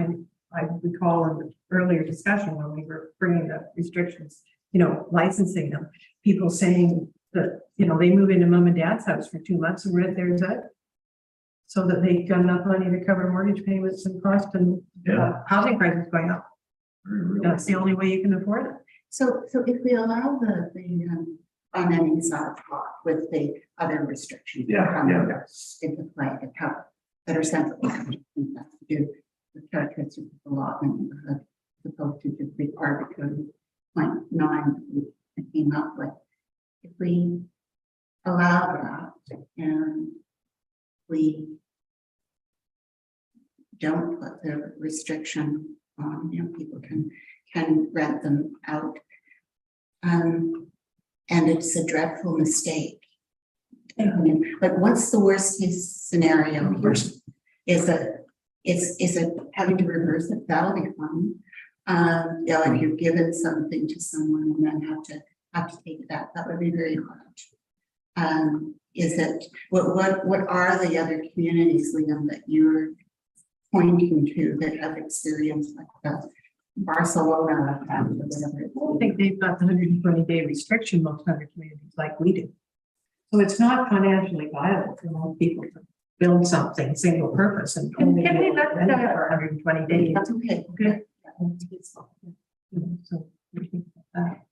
I recall in the earlier discussion when we were bringing the restrictions, you know, licensing them, people saying that, you know, they move into mom and dad's house for 2 months and rent theirs out so that they've got enough money to cover mortgage payments and cost and housing prices going up. That's the only way you can afford it. So if we allow the amenities out with the other restrictions into play that are sensible, that's to do with characteristics of the law and neighborhood, as opposed to just the arbitrary 0.9 we came up with. If we allow that and we don't put the restriction on, you know, people can rent them out. And it's a dreadful mistake. I mean, but what's the worst case scenario here? Is it having to reverse it? That'll be fun. You know, if you've given something to someone and then have to take that would be very hard. Is it what are the other communities, Liam, that you're pointing to that have experience like that? Barcelona, or whatever. I don't think they've got the 120-day restriction most other communities like we do. So it's not financially viable for most people to build something single purpose and only Can we let rent it for 120 days. That's okay. Okay. So,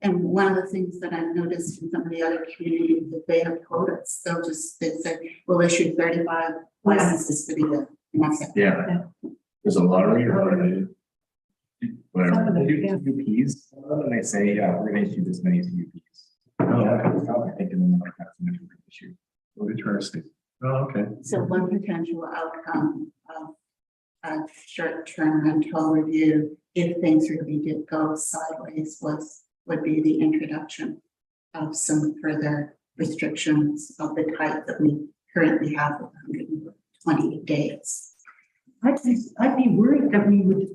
And one of the things that I've noticed in some of the other communities that they have quotas, they say, we'll issue 35 licenses for the year. And that's it. Yeah. There's a lottery or whatever. They do TUPs, and they say, we're gonna issue this many TUPs. I think in the market, that's an issue. Interesting. Oh, okay. So one potential outcome of a short-term rental review, if things really did go sideways, would be the introduction of some further restrictions of the type that we currently has 120 days. I'd be worried that we would,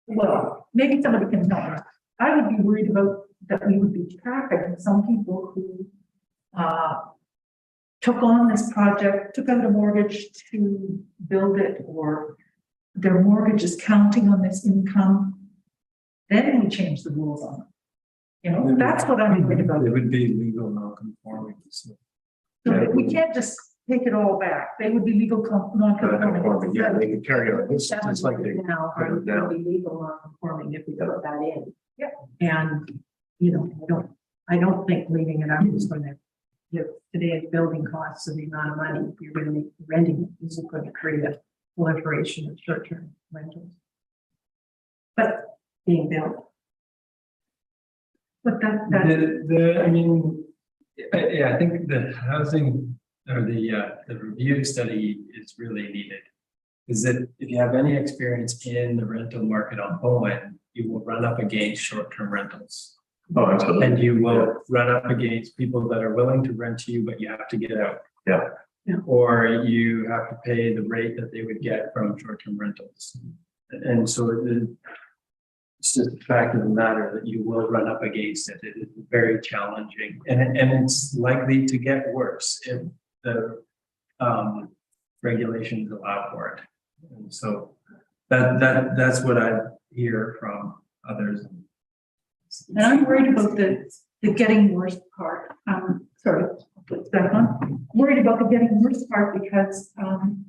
well, maybe somebody can help us. I would be worried about that we would be trapping some people who took on this project, took out a mortgage to build it, or their mortgage is counting on this income. Then we change the rules on them. You know, that's what I'm worried about. It would be legal non-conforming. So So that we can't just take it all back. They would be legal non-conforming. Yeah, they could carry on. It's like they. Now, put are it down. legal non-conforming if we put that in. Yeah. And, you know, I don't think leaving it out is going to give today's building costs and the amount of money you're going to be renting isn't going to create a proliferation of short-term rentals. But being built. But that, I mean, yeah, I think the housing or the review study is really needed. Is that if you have any experience in the rental market on Bowen, you will run up against short-term rentals. Oh, absolutely. And you will run up against people that are willing to rent to you, but you have to get out. Yeah. Yeah. Or you have to pay the rate that they would get from short-term rentals. And so it's just the fact of the matter that you will run up against it. It is very challenging, and it's likely to get worse if the regulations allow for it. And so that's what I hear from others. and I'm worried about the getting worse part. Sorry, I'll put it back on. Worried about the getting worse part because I'm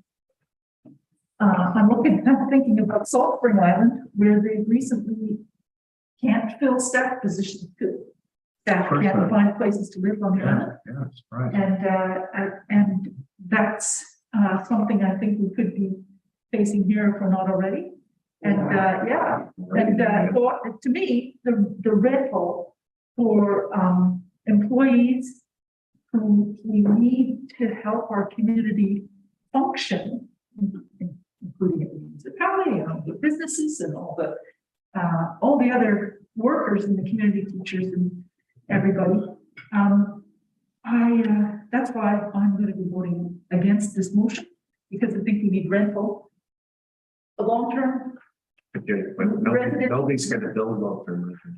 thinking about Salt Spring Island, where they recently can't fill staff positions because staff can't find places to live on the island. Yeah, that's right. And that's something I think we could be facing here if we're not already. And so to me, the rental for employees who we need to help our community function, including the municipality and all the businesses and all the other workers in the community, teachers and everybody. That's why I'm going to be voting against this motion, because I think we need rental. A long-term, But nobody's gonna build long-term rental.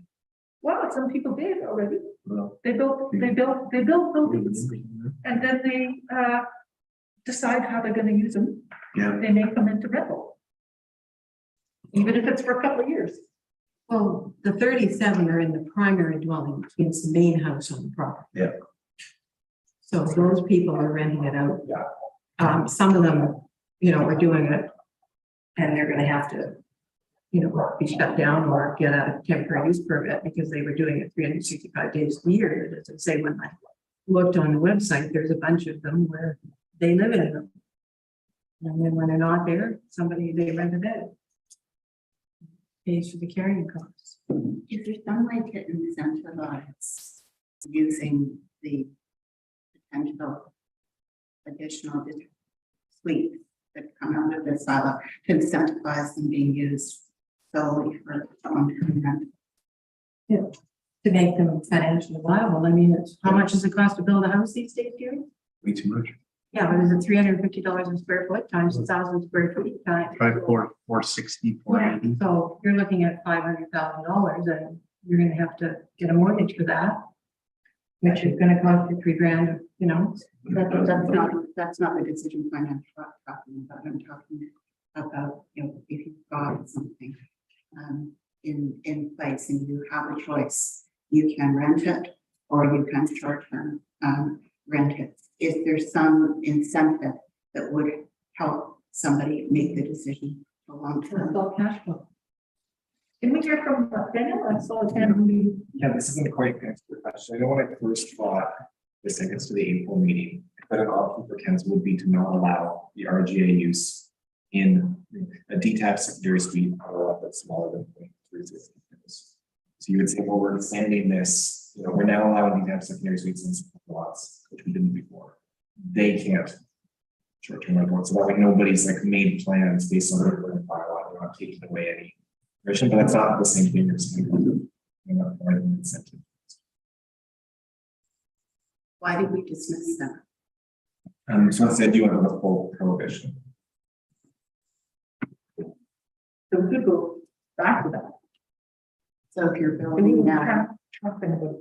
well, some people did already. Well, They built buildings and then they decide how they're gonna use them. Yeah. They may come into rental. Even if it's for a couple of years. Well, the 37 are in the primary dwelling, which means the main house on the property. Yeah. So those people are renting it out. Yeah. Some of them, you know, are doing it and they're gonna have to, you know, be shut down or get a temporary use permit because they were doing it 365 days a year. As I say, when I looked on the website, there's a bunch of them where they live in them. And then when they're not there, they rent it out. Pays for the carrying costs. Is there some way to incentivize using the potential additional suites that come out of this bylaw to incentivize them being used solely for long-term rental? To make them financially viable. I mean, how much does it cost to build a house these days, Jerry? way too much. Yeah, but is it $350 a square foot times 1,000 square feet times? Try 460, 480. So you're looking at $500,000 and you're gonna have to get a mortgage for that. Which is gonna cost you $3,000, you know? That's not the decision point I'm talking about. I'm talking about, you know, if you've got something in place and you have a choice, you can rent it or you can short-term rent it. Is there some incentive that would help somebody make the decision for long-term? It's all cash flow. Can we hear from Daniel? I saw his hand moving. Yeah, this isn't quite answer the question. I know when I first brought this, I guess, to the April meeting, but an option for council would be to not allow the RGA use in a detached secondary suite on a lot that's smaller than 0.36 acres. So you would say, well, we're extending this, you know, we're now allowing detached secondary suites in some lots, which we didn't before. They can't short-term rental. So that way nobody's like made plans based on their bylaw. They're not taking away any permission, but that's not the same thing as you're not providing incentive. Why did we dismiss them? So instead you went with a full prohibition. So we could go back to that. So if you're We building need now, to talk about it.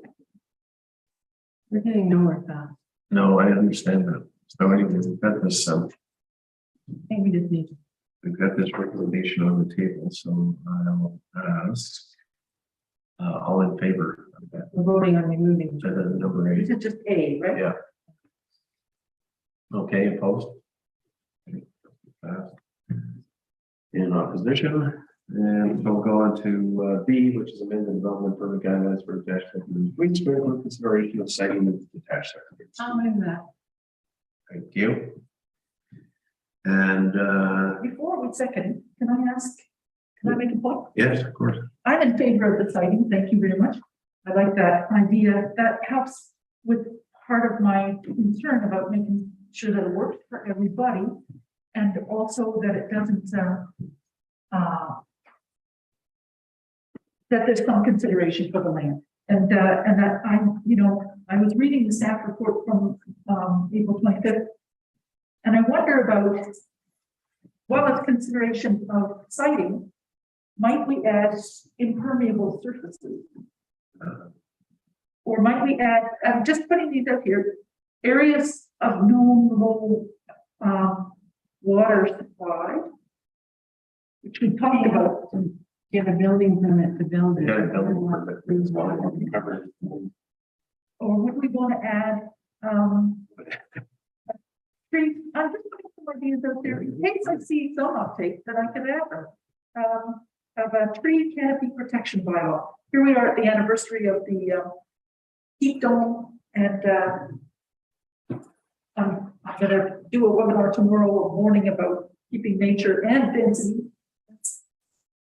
We're getting nowhere fast. No, I understand that. So anyway, we've got this, I think we just need to. we've got this recommendation on the table, so I'll ask. All in favor of that, We're voting on removing. number 8, This is just A, right? yeah. Okay, opposed? Passed. In opposition, and we'll go on to B, which is amended development permit guidelines for attached weed sprinkler consideration of siting of detached secondary. I'll move that. Thank you. And Before we second, can I ask, can I make a point? yes, of course. I'm in favor of the siting, thank you very much. I like that idea, that helps with part of my concern about making sure that it works for everybody. And also that it doesn't, that there's some consideration for the land. And that I'm, I was reading the staff report from, April 25th. And I wonder about, well, it's consideration of siting, might we add impermeable surfaces? Or might we add, I'm just putting these out here, areas of known low, water supply, which we talked about. Get a building permit to build it. Yeah, building permit. Freeze water. Covered. Or would we want to add, trees? I'm just putting some ideas out there in case I see some uptake that I could add. Of a tree canopy protection bylaw. Here we are at the anniversary of the heat dome, and I'm gonna do a webinar tomorrow warning about keeping nature and density.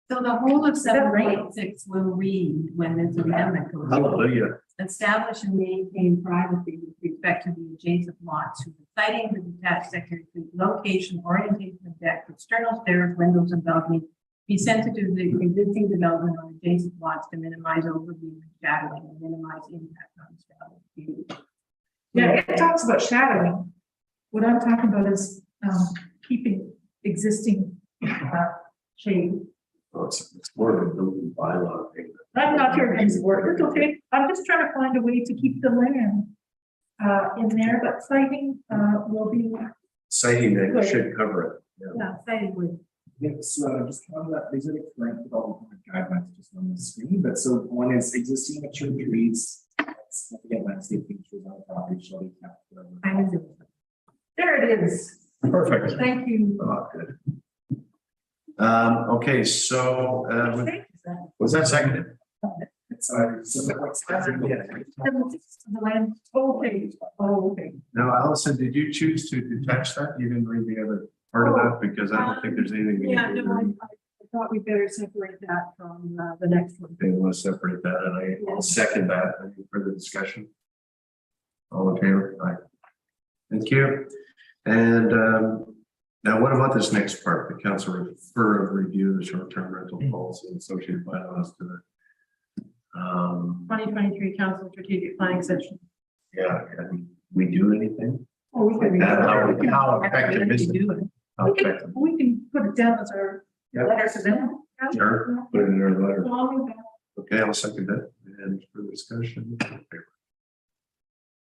So the whole of 7.6 will read when this amendment goes. Hallelujah. Establish and maintain privacy with respect to the adjacent lots, to the siting of the detached secondary suite, location, orientation of deck, external stairs, windows, and balcony. Be sensitive to the existing development on adjacent lots to minimize overview and shadowing and minimize impact on establishment. Yeah, it talks about shadowing. What I'm talking about is keeping existing shade. Well, it's more of a building bylaw thing. I'm not here against work, it's okay, I'm just trying to find a way to keep the land in there, but siting will be, Citing that should cover it. Yeah. Yeah, siting would. Yes, just on that, these are the current development guidelines just on the screen, but so one is existing mature trees. Significant landscape features on the property shall be kept. there it is, Perfect. thank you. Oh, good. Okay, so was that seconded? The land, okay, oh, okay. Now, Allison, did you choose to detach that? You didn't read the other part of that because I don't think there's anything. we Yeah, need to no, I read. thought we better separate that from the next one. They want to separate that, and I'll second that. Any further discussion? All in favor? Aye. Thank you. And now what about this next part? The council refer of review the short-term rental policy and associated bylaws to the 2023 council strategic planning session. yeah, can we do anything? Oh, we can. How effective is it? How effective? We can put it down as our Yep. letter to them. Sure, put it in our letter. Well, Okay, I'll second that. And for discussion.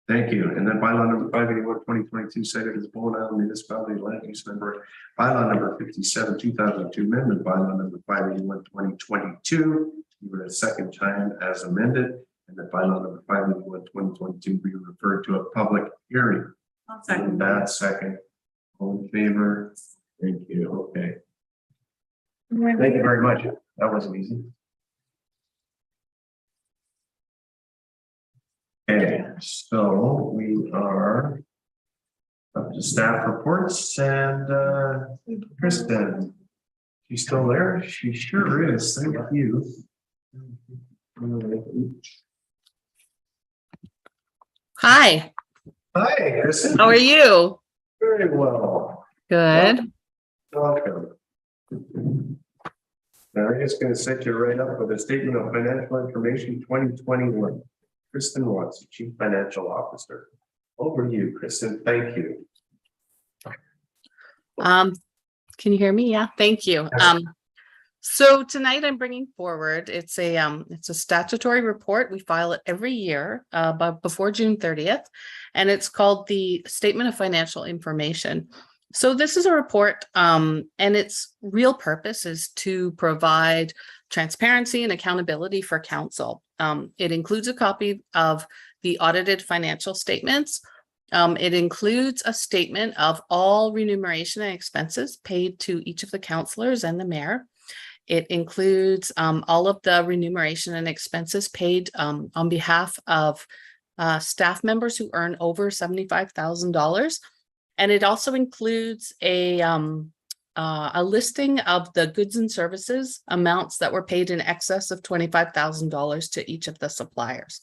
Thank you. And then bylaw number 581, 2022, cited as Bowen Island Municipality Land Use Member. Bylaw number 57, 2002 amendment, bylaw number 581, 2022. Even a second time as amended. And then bylaw number 581, 2022 be referred to a public hearing. I'll second. That second. All in favor? Thank you. Okay. Thank you very much. That wasn't easy. Okay, so we are up to staff reports and Kristen. She's still there? She sure is. Thank you. Hi, Hi, Kristen. how are you? Very well. Good. Welcome. Now, I'm just going to set you right up with a statement of financial information 2021. Kristen Watts, Chief Financial Officer. Over to you, Kristen. Thank you. Can you hear me? Yeah, thank you. So tonight I'm bringing forward, it's a statutory report. We file it every year, but before June 30th, and it's called the Statement of Financial Information. So this is a report, and its real purpose is to provide transparency and accountability for council. It includes a copy of the audited financial statements. It includes a statement of all remuneration and expenses paid to each of the councillors and the mayor. It includes all of the remuneration and expenses paid on behalf of staff members who earn over $75,000. And it also includes a listing of the goods and services amounts that were paid in excess of $25,000 to each of the suppliers.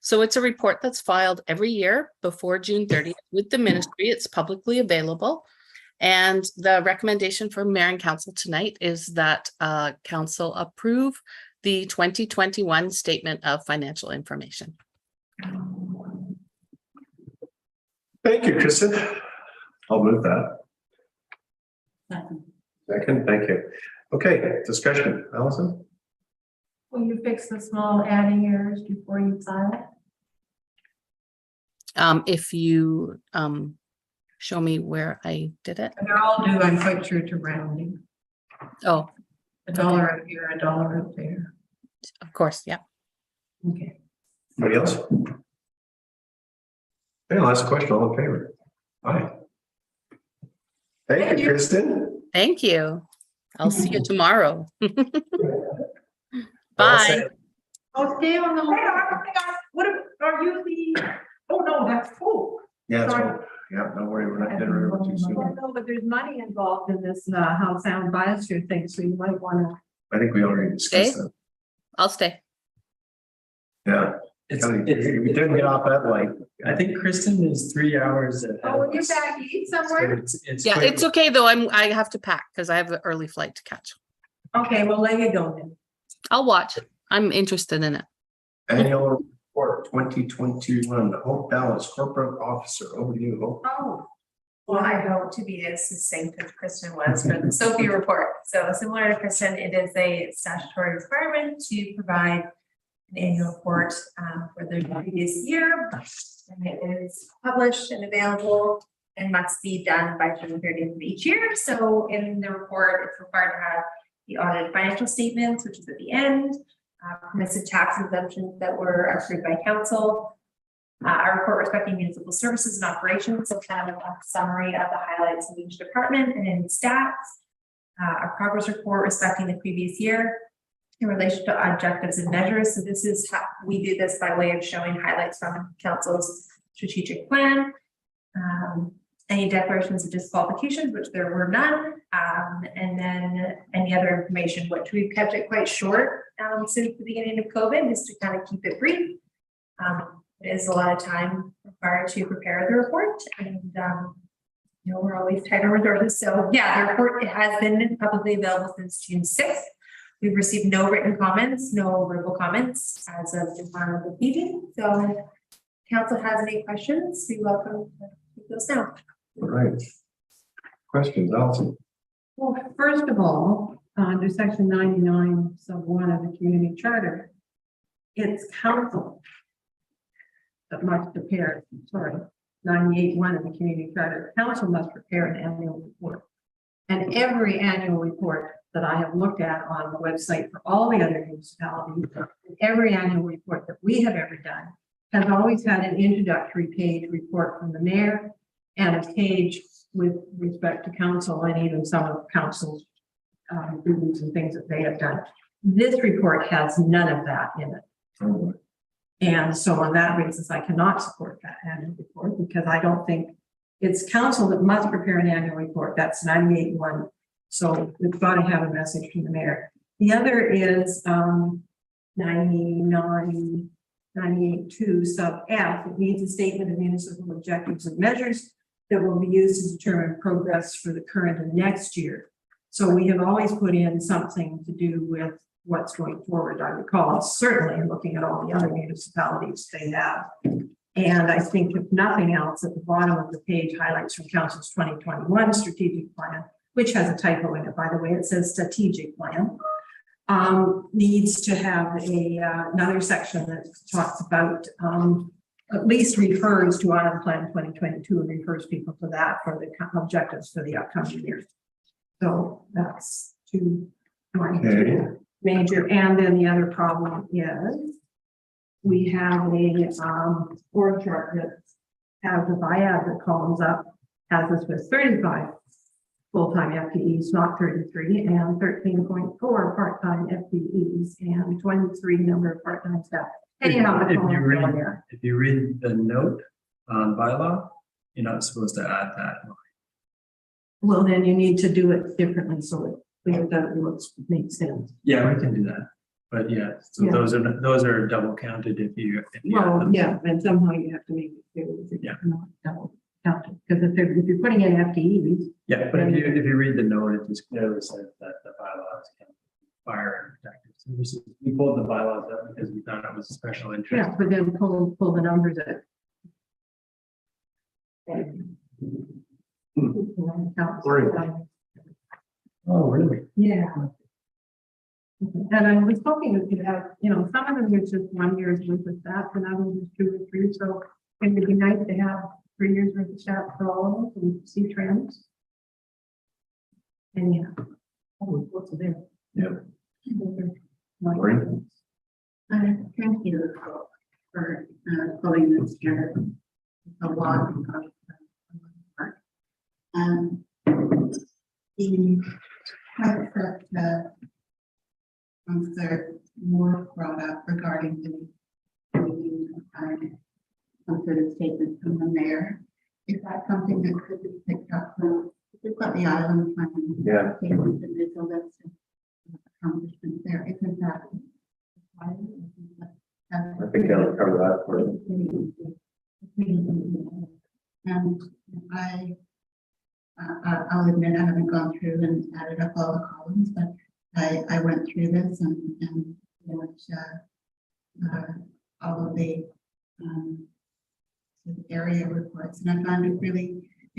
So it's a report that's filed every year before June 30th with the ministry. It's publicly available. And the recommendation for mayor and council tonight is that council approve the 2021 Statement of Financial Information. Thank you, Kristen. I'll move that. Second, thank you. Okay, discussion, Allison? Will you fix the small adding errors before you file? If you show me where I did it. They're all due, I'm quite sure, to rounding. Oh, $1 out here, $1 out there. of course, yeah. Okay. Anybody else? Okay, I'll ask a question. All in favor? Aye. Thank you, Kristen. Thank you. I'll see you tomorrow. Bye. Oh, stay on the line. What are you the, oh no, that's cool. Yeah, that's Sorry. right. Yeah, don't worry, we're not getting rid of it too soon. No, but there's money involved in this house sound biosphere thing, so you might want I think we already discussed Okay. that. I'll stay. Yeah. It's, Kelly, it's, we didn't get off that light. I think Kristen is 3 hours ahead. to. Oh, of when you're us. back eat So somewhere? it's Yeah, quick. it's okay though. I have to pack because I have an early flight to catch. Okay, well, let you go then. I'll watch. I'm interested in it. Annual report 2021, Hope Dallas, corporate officer, over to you, Hope. Oh. Well, I hope to be as succinct as Kristen was for the Sophie report. So similar to Kristen, it is a statutory requirement to provide an annual report for the previous year. And it is published and available and must be done by June 30th of each year. So in the report, it's required to have the audited financial statements, which is at the end, permissive tax exemptions that were approved by council, our report respecting municipal services and operations, so kind of a summary of the highlights of each department and any stats. Our progress report respecting the previous year in relation to objectives and measures. So this is how we do this by way of showing highlights from council's strategic plan. Any declarations of disqualifications, which there were none, and then any other information, which we've kept it quite short since the beginning of COVID, just to kind of keep it brief. It is a lot of time required to prepare the report, and you know, we're always tight on resources. So yeah, the report, it has been publicly available since June 6th. We've received no written comments, no verbal comments as of the time of the meeting. So if council has any questions, we welcome to take those now. All right. Questions, Allison? Well, first of all, under section 99 sub 1 of the community charter, it's council that must prepare, 98.1 of the community charter, council must prepare an annual report. And every annual report that I have looked at on the website for all the other municipalities, every annual report that we have ever done has always had an introductory page report from the mayor and a page with respect to council and even some of council's duties and things that they have done. This report has none of that in it. Oh, And so on that basis, I cannot support that annual report because I don't think it's council that must prepare an annual report. That's 98.1. So we've got to have a message from the mayor. The other is 98.2 sub F. It needs a statement of municipal objectives and measures that will be used to determine progress for the current and next year. So we have always put in something to do with what's going forward. I recall certainly looking at all the other municipalities, they have And I think if nothing else, at the bottom of the page highlights from council's 2021 strategic plan, which has a typo in it, by the way, it says strategic plan. Needs to have another section that talks about, at least refers to our plan 2022 and refers people to that for the objectives for the upcoming year. So that's two major, and then the other problem is we have a org chart that has the BYLAWS columns up, has us with 35 full-time FTEs, not 33, and 13.4 part-time FTEs, and 23 number of part-time staff. Anyhow, the columns are there. If you read the note on bylaw, you're not supposed to add that. Well, then you need to do it differently so it clears out and looks, makes sense. Yeah, we can do that. But yeah, so Yeah. those are double counted if you add Well, them. yeah, and somehow you have to make it clear that Yeah. it's not double counted, because if you're putting in FTEs, Yeah, but if you read the note, it just clearly says that the bylaws can fire and protective services. We pulled the bylaws up because we thought it was a special interest. yeah, but then pull the numbers out. Oh, really? Yeah. And I was hoping we could have, some of them are just 1 year's worth of staff, and others is 2 or 3, so it would be nice to have 3 years worth of staff for all of us and see trends. And yeah. Oh, what's there? Yeah. Maureen? Thank you for pulling this together. A lot of work. The part that more brought up regarding the some sort of statement from the mayor. Is that something that could be picked up? We've got the island plan. Yeah. And there's a list of accomplishments there. Isn't that? I think I'll cover that for you. And I'll admit I haven't gone through and added up all the columns, but I went through this and all of the area reports, and I found it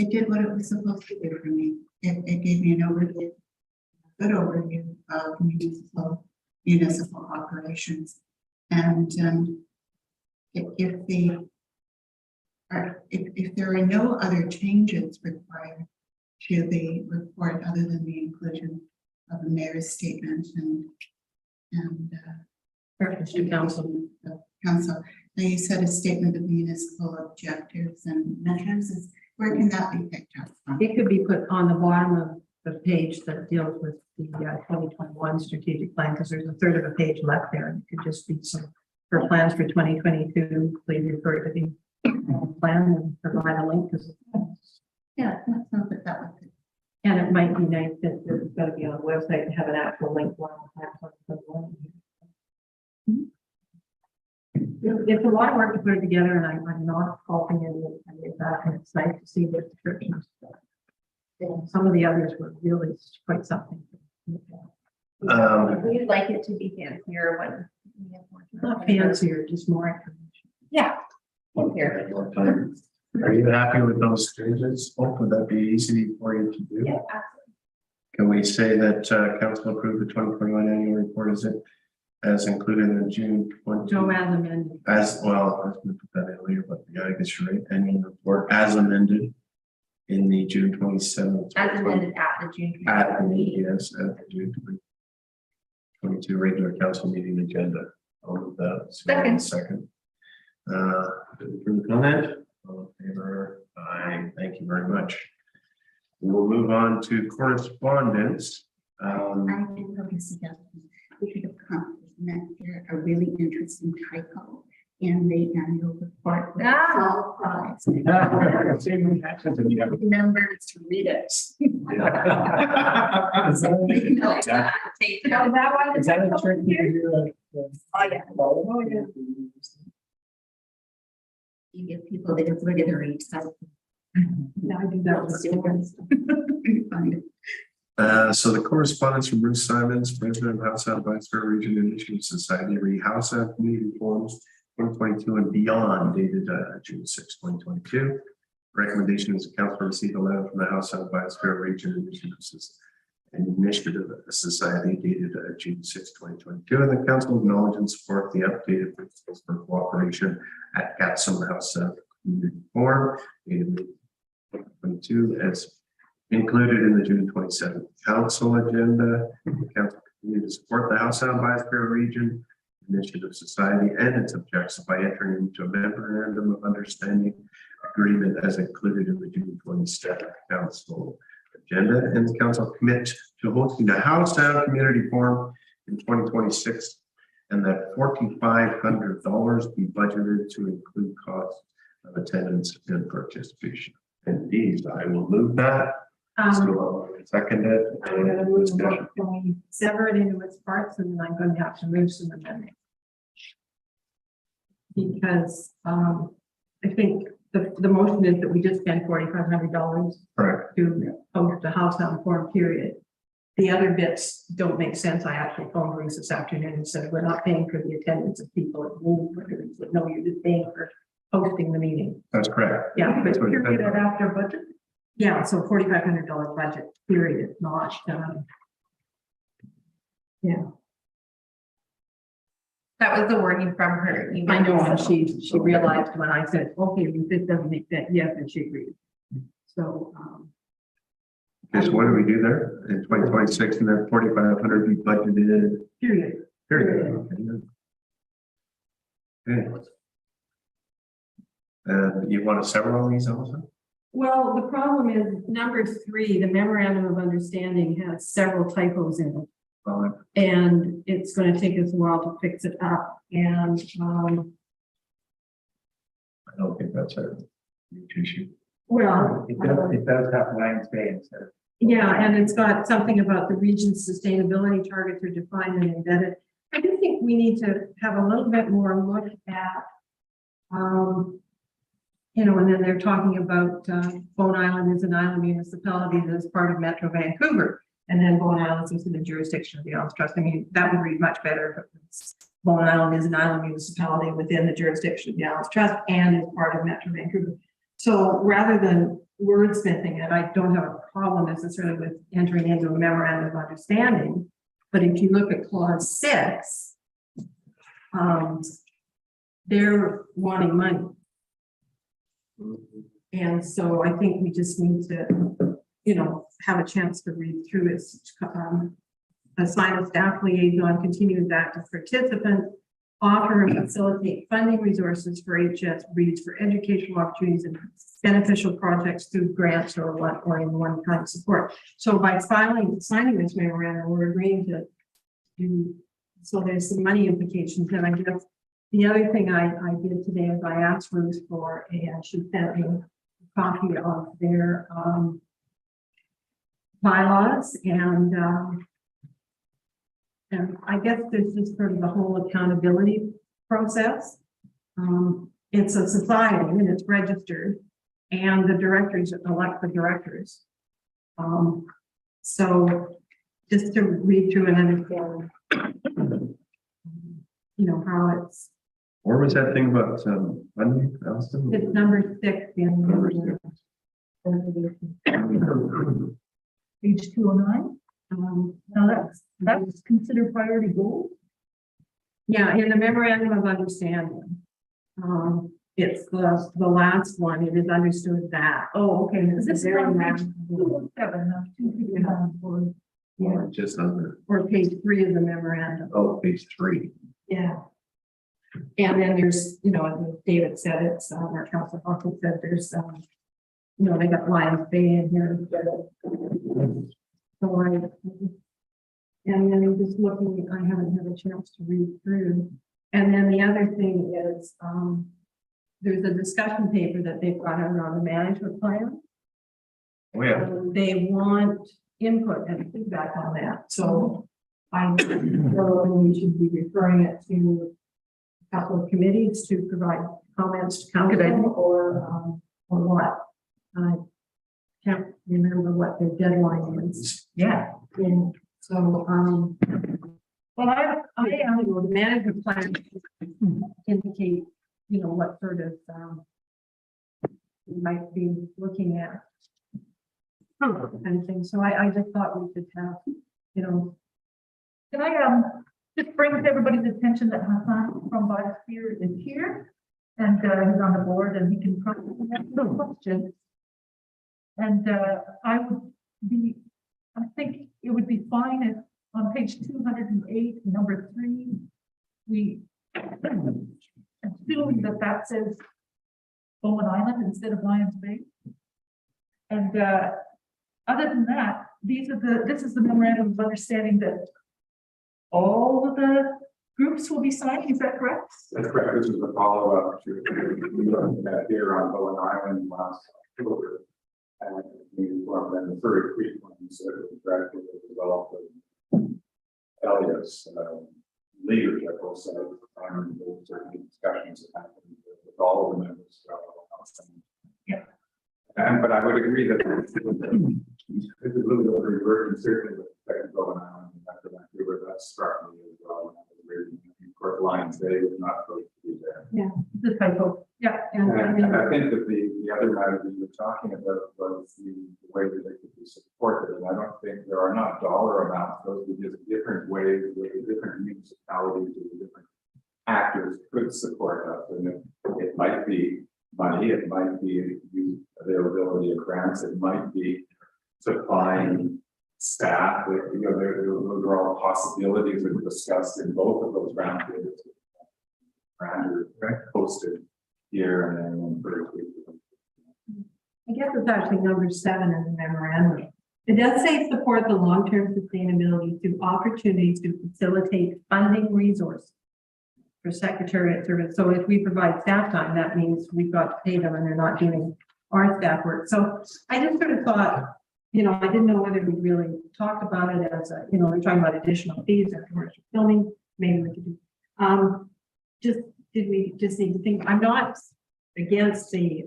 did what it was supposed to do for me. It gave me an overview, a good overview of municipal operations. And if there are no other changes required to the report other than the inclusion of the mayor's statement and Reference to council. Council. Now you said a statement of municipal objectives and measures. Where can that be picked up from? It could be put on the bottom of the page that deals with the 2021 strategic plan, because there's a third of a page left there, and it could just be some for plans for 2022. Please refer to the plan and provide a link. Yeah, that sounds like that would be. And it might be nice that it's got to be on the website and have an actual link. It's a lot of work to put it together, and I'm not faulting any of that, and it's nice to see the descriptions. And some of the others were really quite something. We'd like it to be fancier when we have more time. Not fancier, just more information. Yeah. Here. Are you happy with those changes? Would that be easy for you to do? Yeah, absolutely. Can we say that council approved the 2021 annual report as included in June 20? No, as amended. As well, I was going to put that in later, but yeah, I guess you're right. Annual report as amended in the June 27th. As amended at the June. At the June 22 regular council meeting agenda. All of that. Second. Further comment? All in favor? Aye. Thank you very much. We will move on to correspondence. I think of a suggestion. We should accomplish next year a really interesting typo in the annual report. with all prize. Numbers to read it. Is that a trick you do? Oh, yeah. You give people, they just look at their age. Yeah, I do that with students. So the correspondence from Bruce Simons, President of House Advisory Region Initiative Society, House Community Forums 2022 and beyond dated June 6, 2022. Recommendation is the council receive a letter from the House of Biosphere Region Initiative Society dated June 6, 2022, and the council acknowledge and support the updated principles for cooperation at Capstone House of Community Forum dated 2022 as included in the June 27th council agenda. The council continue to support the House of Biosphere Region Initiative Society and its objectives by entering into a memorandum of understanding agreement as included in the June 27th council agenda, and the council commit to hosting a House Sound Community Forum in 2026, and that $4,500 be budgeted to include costs of attendance and participation. Indeed, I will move that. So second it. I'm gonna move it, we sever it into its parts, and then I'm going to have to move some amendments. Because, I think the motion is that we just spend $4,500 Correct. to host a House on Forum period. The other bits don't make sense. I actually phoned Bruce this afternoon and said, we're not paying for the attendance of people at the meeting. He said, no, you're just paying for hosting the meeting. That's correct. Yeah, but That's what it Period said. after budget. yeah, so $4,500 budget period, not, yeah, That was the wording from her email. I know, and she realized when I said, okay, this doesn't make sense, yes, and she agreed. So, Okay, so what do we do there in 2026 and then 4,500 be budgeted? period. Period. Okay. You want to several of these also? Well, the problem is number 3, the memorandum of understanding has several typos in it. And it's going to take us a while to fix it up. And I don't think that's a huge issue. well, It does have Lions Bay instead. yeah, and it's got something about the region's sustainability targets are defined and embedded. I do think we need to have a little bit more look at, you know, and then they're talking about Bowen Island is an island municipality that is part of Metro Vancouver. And then Bowen Island is in the jurisdiction of the BYLAWS Trust. I mean, that would read much better if it was Bowen Island is an island municipality within the jurisdiction of the BYLAWS Trust and is part of Metro Vancouver. So rather than wordsmithing it, I don't have a problem necessarily with entering into a memorandum of understanding. But if you look at clause 6, they're wanting money. And so I think we just need to, you know, have a chance to read through it. Assign a staff liaison, continue as active participant, offer and facilitate funding resources for HS reads for educational opportunities and beneficial projects through grants or in one-time support. So by signing this memorandum, we're agreeing to do, so there's some money implications. And I guess the other thing I did today is I asked Ruth for, and she sent me a copy of their bylaws, and I guess this is sort of the whole accountability process. It's a society and it's registered, and the directors elect the directors. So just to read through and understand, you know, how it's. Where was that thing about funding, Allison? It's number 6 in the Page 209. Now that's considered priority goal. yeah, in the memorandum of understanding. It's the last one. It is understood that. Oh, okay. This This is is very on last. page 207 of 259. Or just under, Or page 3 of the memorandum. oh, page 3. Yeah. And then there's, you know, as David said, it's, our council also said there's, you know, they got Lions Bay in here. So and then I'm just looking, I haven't had a chance to read through. And then the other thing is, there's a discussion paper that they've got out on the management plan. Oh, yeah. They want input and feedback on that, so I don't know if we should be referring it to a couple of committees to provide comments to council or what. I can't remember what the deadline is. Yeah. And so, Well, I the management plan indicate, what sort of, we might be looking at. And things, so I just thought we could have, Can I, just bring to everybody's attention that Hassan from Biosphere is here? And, he's on the board and he can probably answer the questions. And, I think it would be fine if on page 208, number 3, we assume that says Bowen Island instead of Lions Bay. And, other than that, this is the memorandum of understanding that all of the groups will be signing, is that correct? That's correct. This is a follow-up to that here on Bowen Island last October. And we formed then the third frequency that was gradually developed with Elliot's leadership also at the time, and there were certain discussions that happened with all of the members. Yeah. But I would agree that this is a little bit of a reversion, certainly with respect to Bowen Island and after Vancouver, that struck me as well. Of course, Lions Bay was not supposed to be there. The typo, yeah. And I think that the other matter that you were talking about was the way that they could be supported. And I don't think there are not dollar amounts, those are just different ways that the different municipalities or the different actors could support us. And it might be money, it might be availability of grants, it might be supplying staff, those are all possibilities that were discussed in both of those roundtables. Posted here and then one very quickly. I guess it's actually number 7 in the memorandum. It does say support the long-term sustainability through opportunities to facilitate funding resources for secretariat service. So if we provide staff time, that means we've got to pay them and they're not doing our staff work. So I just sort of thought, I didn't know whether we really talked about it as a, we're talking about additional fees or commercial filming. Maybe we could do, did we just need to think, I'm not against the,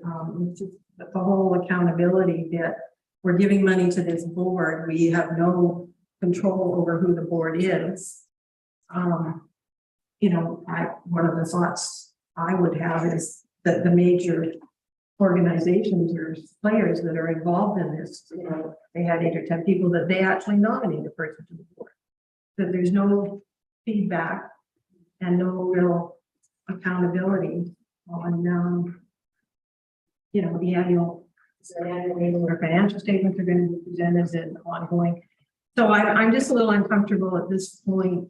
it's just the whole accountability that we're giving money to this board. We have no control over who the board is. One of the thoughts I would have is that the major organizations or players that are involved in this, they had 8 or 10 people that they actually nominate a person to the board. That there's no feedback and no real accountability on, the annual or financial statements are going to be presented and ongoing. So I'm just a little uncomfortable at this point,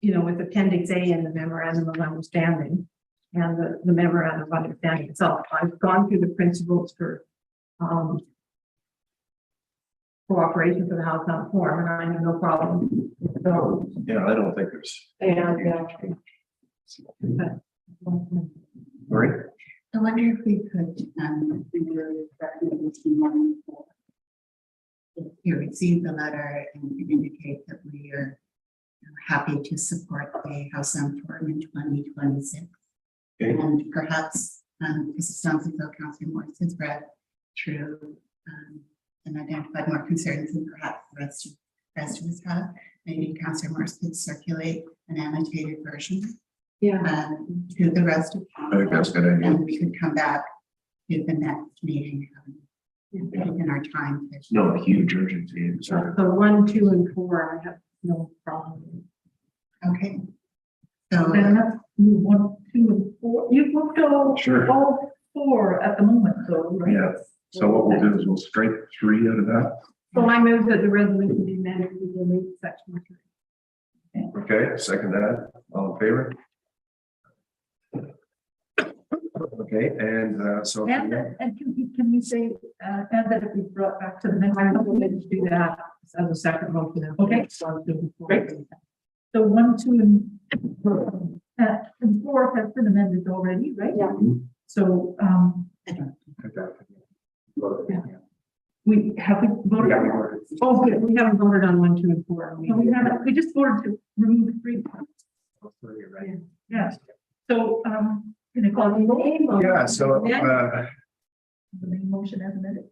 with Appendix A in the memorandum of understanding and the memorandum of understanding itself. I've gone through the principles for cooperation for the House on Form, and I have no problem with those. Yeah, I don't think there's. Right. I wonder if we could, if you receive the letter and indicate that we are happy to support the House on Form in 2026. Okay. And perhaps, because it sounds as though Councillor Morris has read through and identified more concerns than perhaps the rest of us have. Maybe Councillor Morris could circulate an annotated version to the rest of I think that's a good idea. and we could come back to the next meeting in our time. No huge urgency. So 1, 2, and 4, I have no problem. Okay. So Then let's move 1, 2, and 4. You've looked Sure. all 4 at the moment, though, right? Yeah. So what we'll do is we'll strike 3 out of that. So I move that the resolution be amended to delete section 3. Okay, second that. All in favor? Okay, and so. And can we say, and that it be brought back to the next. I'm going to do that as a second motion. Okay. So 2 and 4. Great. So 1, 2, and 4 have been amended already, right? Yeah. So, we have voted. Oh, good. We haven't voted on 1, 2, and 4. No, we haven't, we just voted to remove 3. Yes. So, can I call the Yeah, so, the main motion as amended?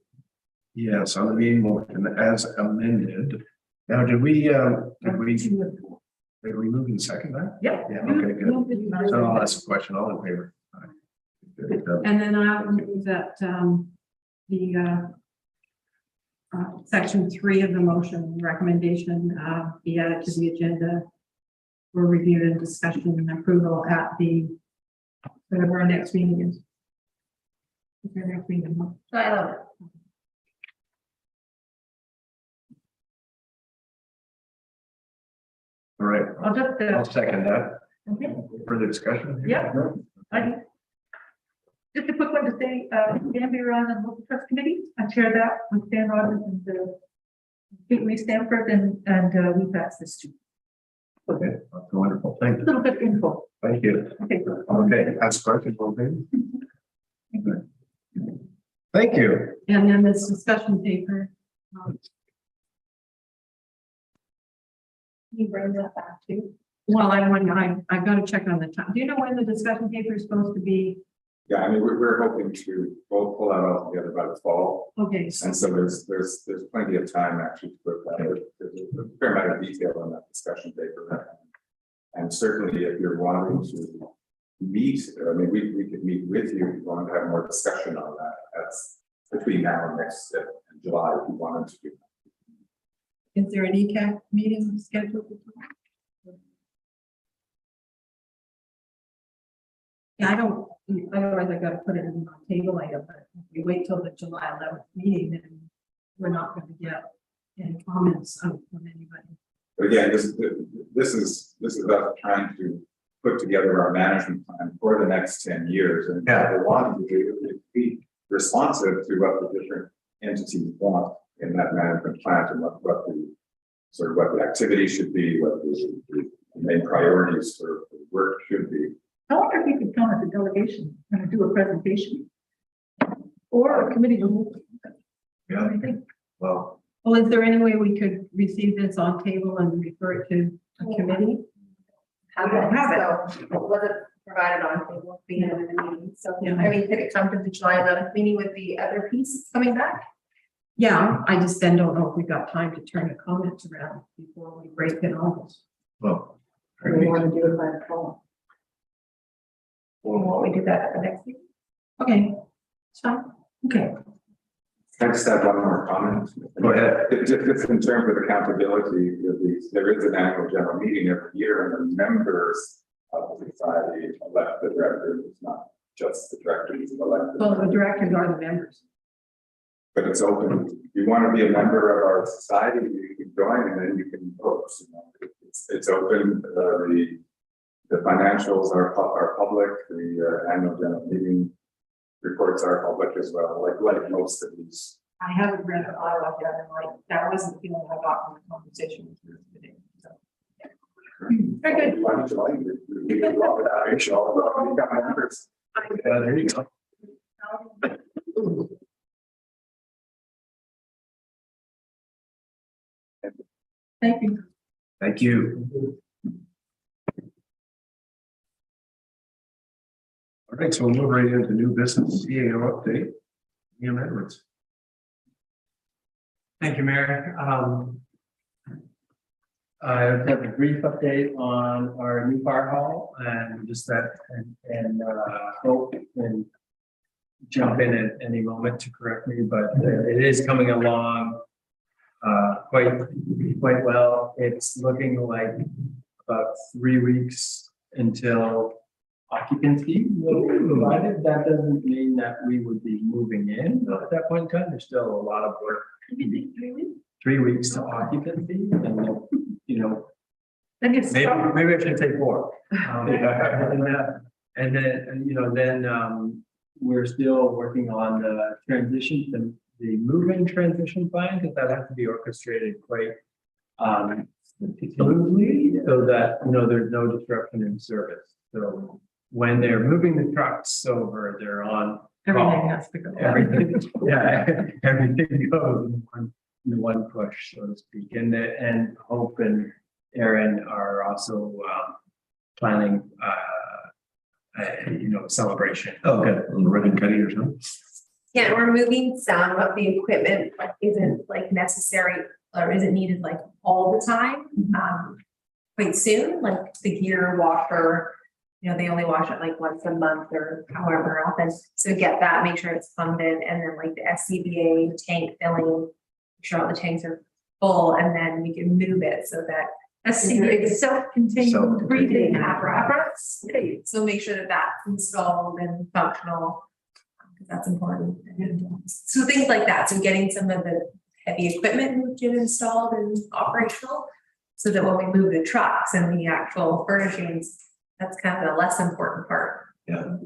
yes, on the meeting motion as amended. Now, did we, 1, 2, and 4. Did we move in second that? Yeah. Yeah, okay, good. So I'll ask a question, all in favor? Aye. Good. And then I would move that, section 3 of the motion recommendation, be added to the agenda for review and discussion and approval at the, whatever our next meeting is. What's our next meeting? So I love it. All right, I'll just, I'll second that. okay. Further discussion? Yeah. Just a quick one to say, Danby Run and Local Trust Committee, I chair that with Stan Rogers and Gateway Stanford, and we passed this too. Okay, that's wonderful, thank A you, little bit of info. thank you. Okay. Okay, ask questions, okay? Thank you. And then this discussion paper. Can you bring that back too? Well, I've got to check on the time. Do you know when the discussion paper is supposed to be? Yeah, I mean, we're hoping to both pull that all together by the fall. Okay, so And so there's plenty of time actually to put that, there's a fair amount of detail on that discussion paper. And certainly if you're wanting to meet, I mean, we could meet with you, if you want to have more discussion on that. That's between now and next in July, if you wanted to do. is there an ECAC meeting scheduled? Yeah, I don't, otherwise I gotta put it in my table item, but if we wait till the July 11th meeting, then we're not gonna get any comments from anybody. But again, this is us trying to put together our management plan for the next 10 years. And what we want to do is be responsive to what the different entities want in that management plan and what the activity should be, what the main priorities for work should be. I wonder if you could come as a delegation and do a presentation. Or a committee. Yeah. I think. Well, Well, is there any way we could receive this on table and refer it to a committee? Have it, so was it provided on table, being in the meeting, so, Yeah. I mean, could it come to the July 11th meeting with the other piece coming back? Yeah, I just then don't know if we got time to turn the comments around before we break in August. well. We want to do it by the fall. Won't we do that at the next meeting? Okay, it's fine. Okay. Can I just add one more comment? Go ahead. Just in terms of accountability, there is an annual general meeting every year, and the members of the society elect the directors. It's not just the directors elected. Well, the directors are the members. But it's open. If you want to be a member of our society, you can join and then you can vote. You know, it's open. The financials are public. The annual general meeting reports are public as well, like most of these. I haven't read the bylaw yet, and like, that wasn't the feeling I got from the conversation with you today. So. Very good. Why don't you like it? You can love it out. It's all about becoming members. There you go. Thank you. Thank you. All right, so we'll move right into new business, CAO update. Ian Edwards. Thank you, Mayor. I have a brief update on our new fire hall and just that and hope and jump in at any moment to correct me, but it is coming along quite well. It's looking like about 3 weeks until occupancy will be provided. That doesn't mean that we would be moving in at that point in time. There's still a lot of work. 3 weeks to occupancy, and you know, Then you maybe start. maybe I should say 4. And then you know, then we're still working on the transition, the move-in transition plan, because that has to be orchestrated quite smoothly, so that you know there's no disruption in service. So when they're moving the trucks over, they're on Everything call. has to go. Everything, yeah, everything goes in one push, so to speak. And Hope and Aaron are also planning, you know, celebration. Oh, good. A little ribbon cutting or something. Yeah, we're moving some of the equipment that isn't like necessary or isn't needed like all the time. quite soon, like the gear washer. You know, they only wash it like once a month or however often, so get that, make sure it's funded, and then like the SCBA tank filling. Make sure all the tanks are full, and then we can move it so that SCBA is self-contained breathing apparatus. So make sure that that's installed and functional, because that's important. And so things like that, so getting some of the heavy equipment moved and installed and operational, so that when we move the trucks and the actual furnishings, that's kind of the less important part. Yeah.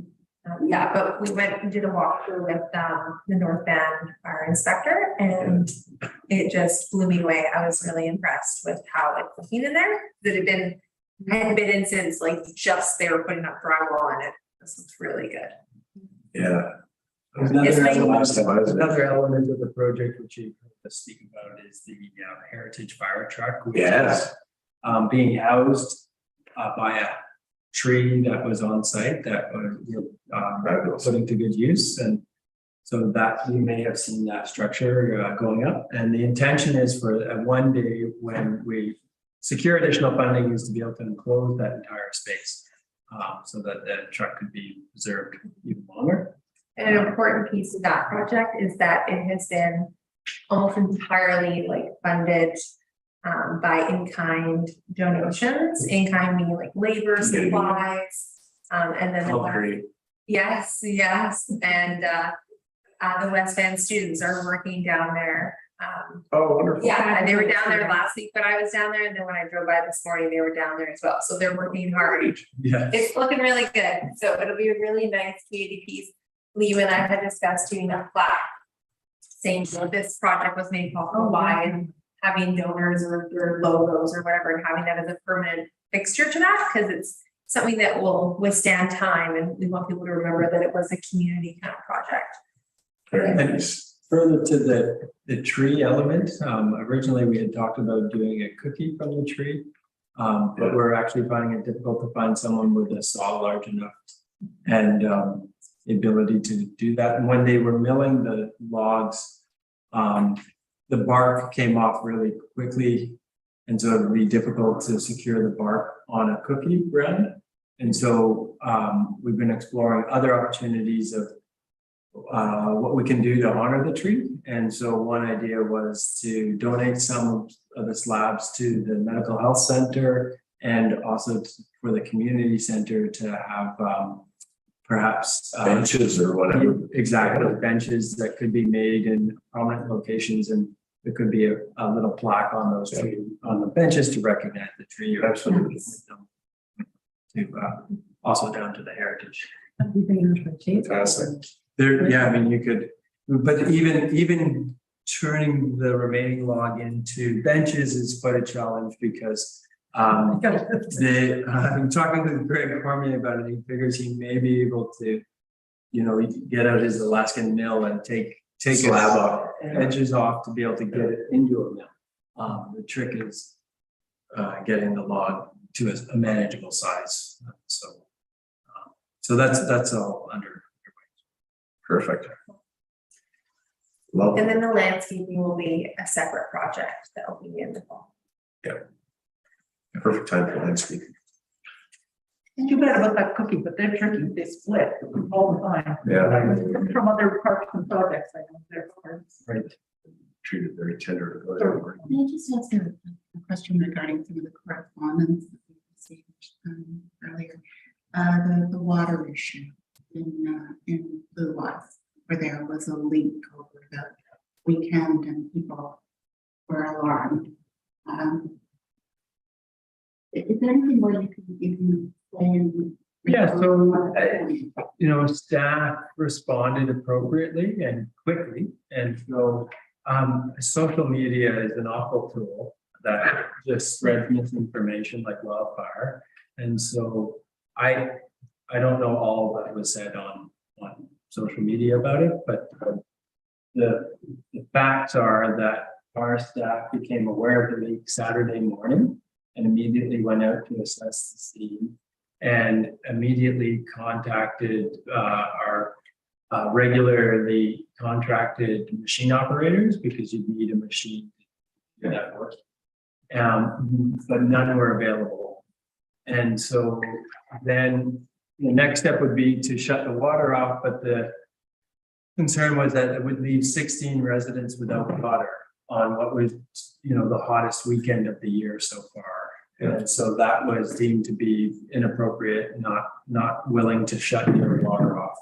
Yeah, but we went and did a walkthrough with the North Band fire inspector, and it just blew me away. I was really impressed with how it's looking in there. I hadn't been in since like just they were putting up drywall in it. This looks really good. Yeah. It's Another element of the project which you heard us speak about is the heritage fire truck. Which Yes. is, being housed by a tree that was on site that we're putting to good use, and so that you may have seen that structure going up. And the intention is for one day when we secure additional funding is to be able to enclose that entire space, so that the truck could be preserved even longer. And an important piece of that project is that it has been almost entirely like funded by in-kind donations. In-kind meaning like labor, supplies, and then yes, and the West Bend students are working down there. Oh, wonderful. Yeah, and they were down there last week, but I was down there, and then when I drove by this morning, they were down there as well. So they're working hard. Yeah. It's looking really good. So it'll be a really nice community piece. Lee and I had discussed doing a plaque saying that this project was made possible by and having donors or logos or whatever, and having that as a permanent fixture to that, because it's something that will withstand time, and we want people to remember that it was a community kind of project. Very And nice. further to the tree element, originally we had talked about doing a cookie from the tree. But we're actually finding it difficult to find someone with a saw large enough and the ability to do that. And when they were milling the logs, the bark came off really quickly. And so it would be difficult to secure the bark on a cookie ground. And so we've been exploring other opportunities of what we can do to honor the tree. And so one idea was to donate some of the slabs to the mental health center, and also for the community center to have perhaps Benches or whatever. Exactly, benches that could be made in prominent locations, and there could be a little plaque on those on the benches to recognize the tree. Absolutely. To also down to the heritage. Fantastic. There, yeah, I mean, you could, but even turning the remaining log into benches is quite a challenge, because I'm talking to Greg Cormier about it. He figures he may be able to, get out his Alaskan mill and take Slab off. edges off to be able to get it into a mill. The trick is getting the log to a manageable size. So that's all under. Perfect. Love And it. then the landscaping will be a separate project that will be in the fall. Perfect time for landscaping. Too bad about that cookie, but they're tricky, they split all the time. Yeah. From other parks and projects, I know they're hard. Right. Treated very tender. Can I just ask a question regarding some of the correspondence that we received earlier? The water issue in BYLAWS, where there was a leak over the weekend and people were alarmed. Is there anything where you can say? Yeah, so, staff responded appropriately and quickly. And so social media is an awful tool that just spreads misinformation like wildfire. And so I don't know all that was said on social media about it, but the facts are that our staff became aware of the leak Saturday morning and immediately went out to assess the scene, and immediately contacted our regularly contracted machine operators, because you need a machine to do that work. But none were available. And so then the next step would be to shut the water off, but the concern was that it would leave 16 residents without water on what was, the hottest weekend of the year so far. And so that was deemed to be inappropriate, not willing to shut your water off.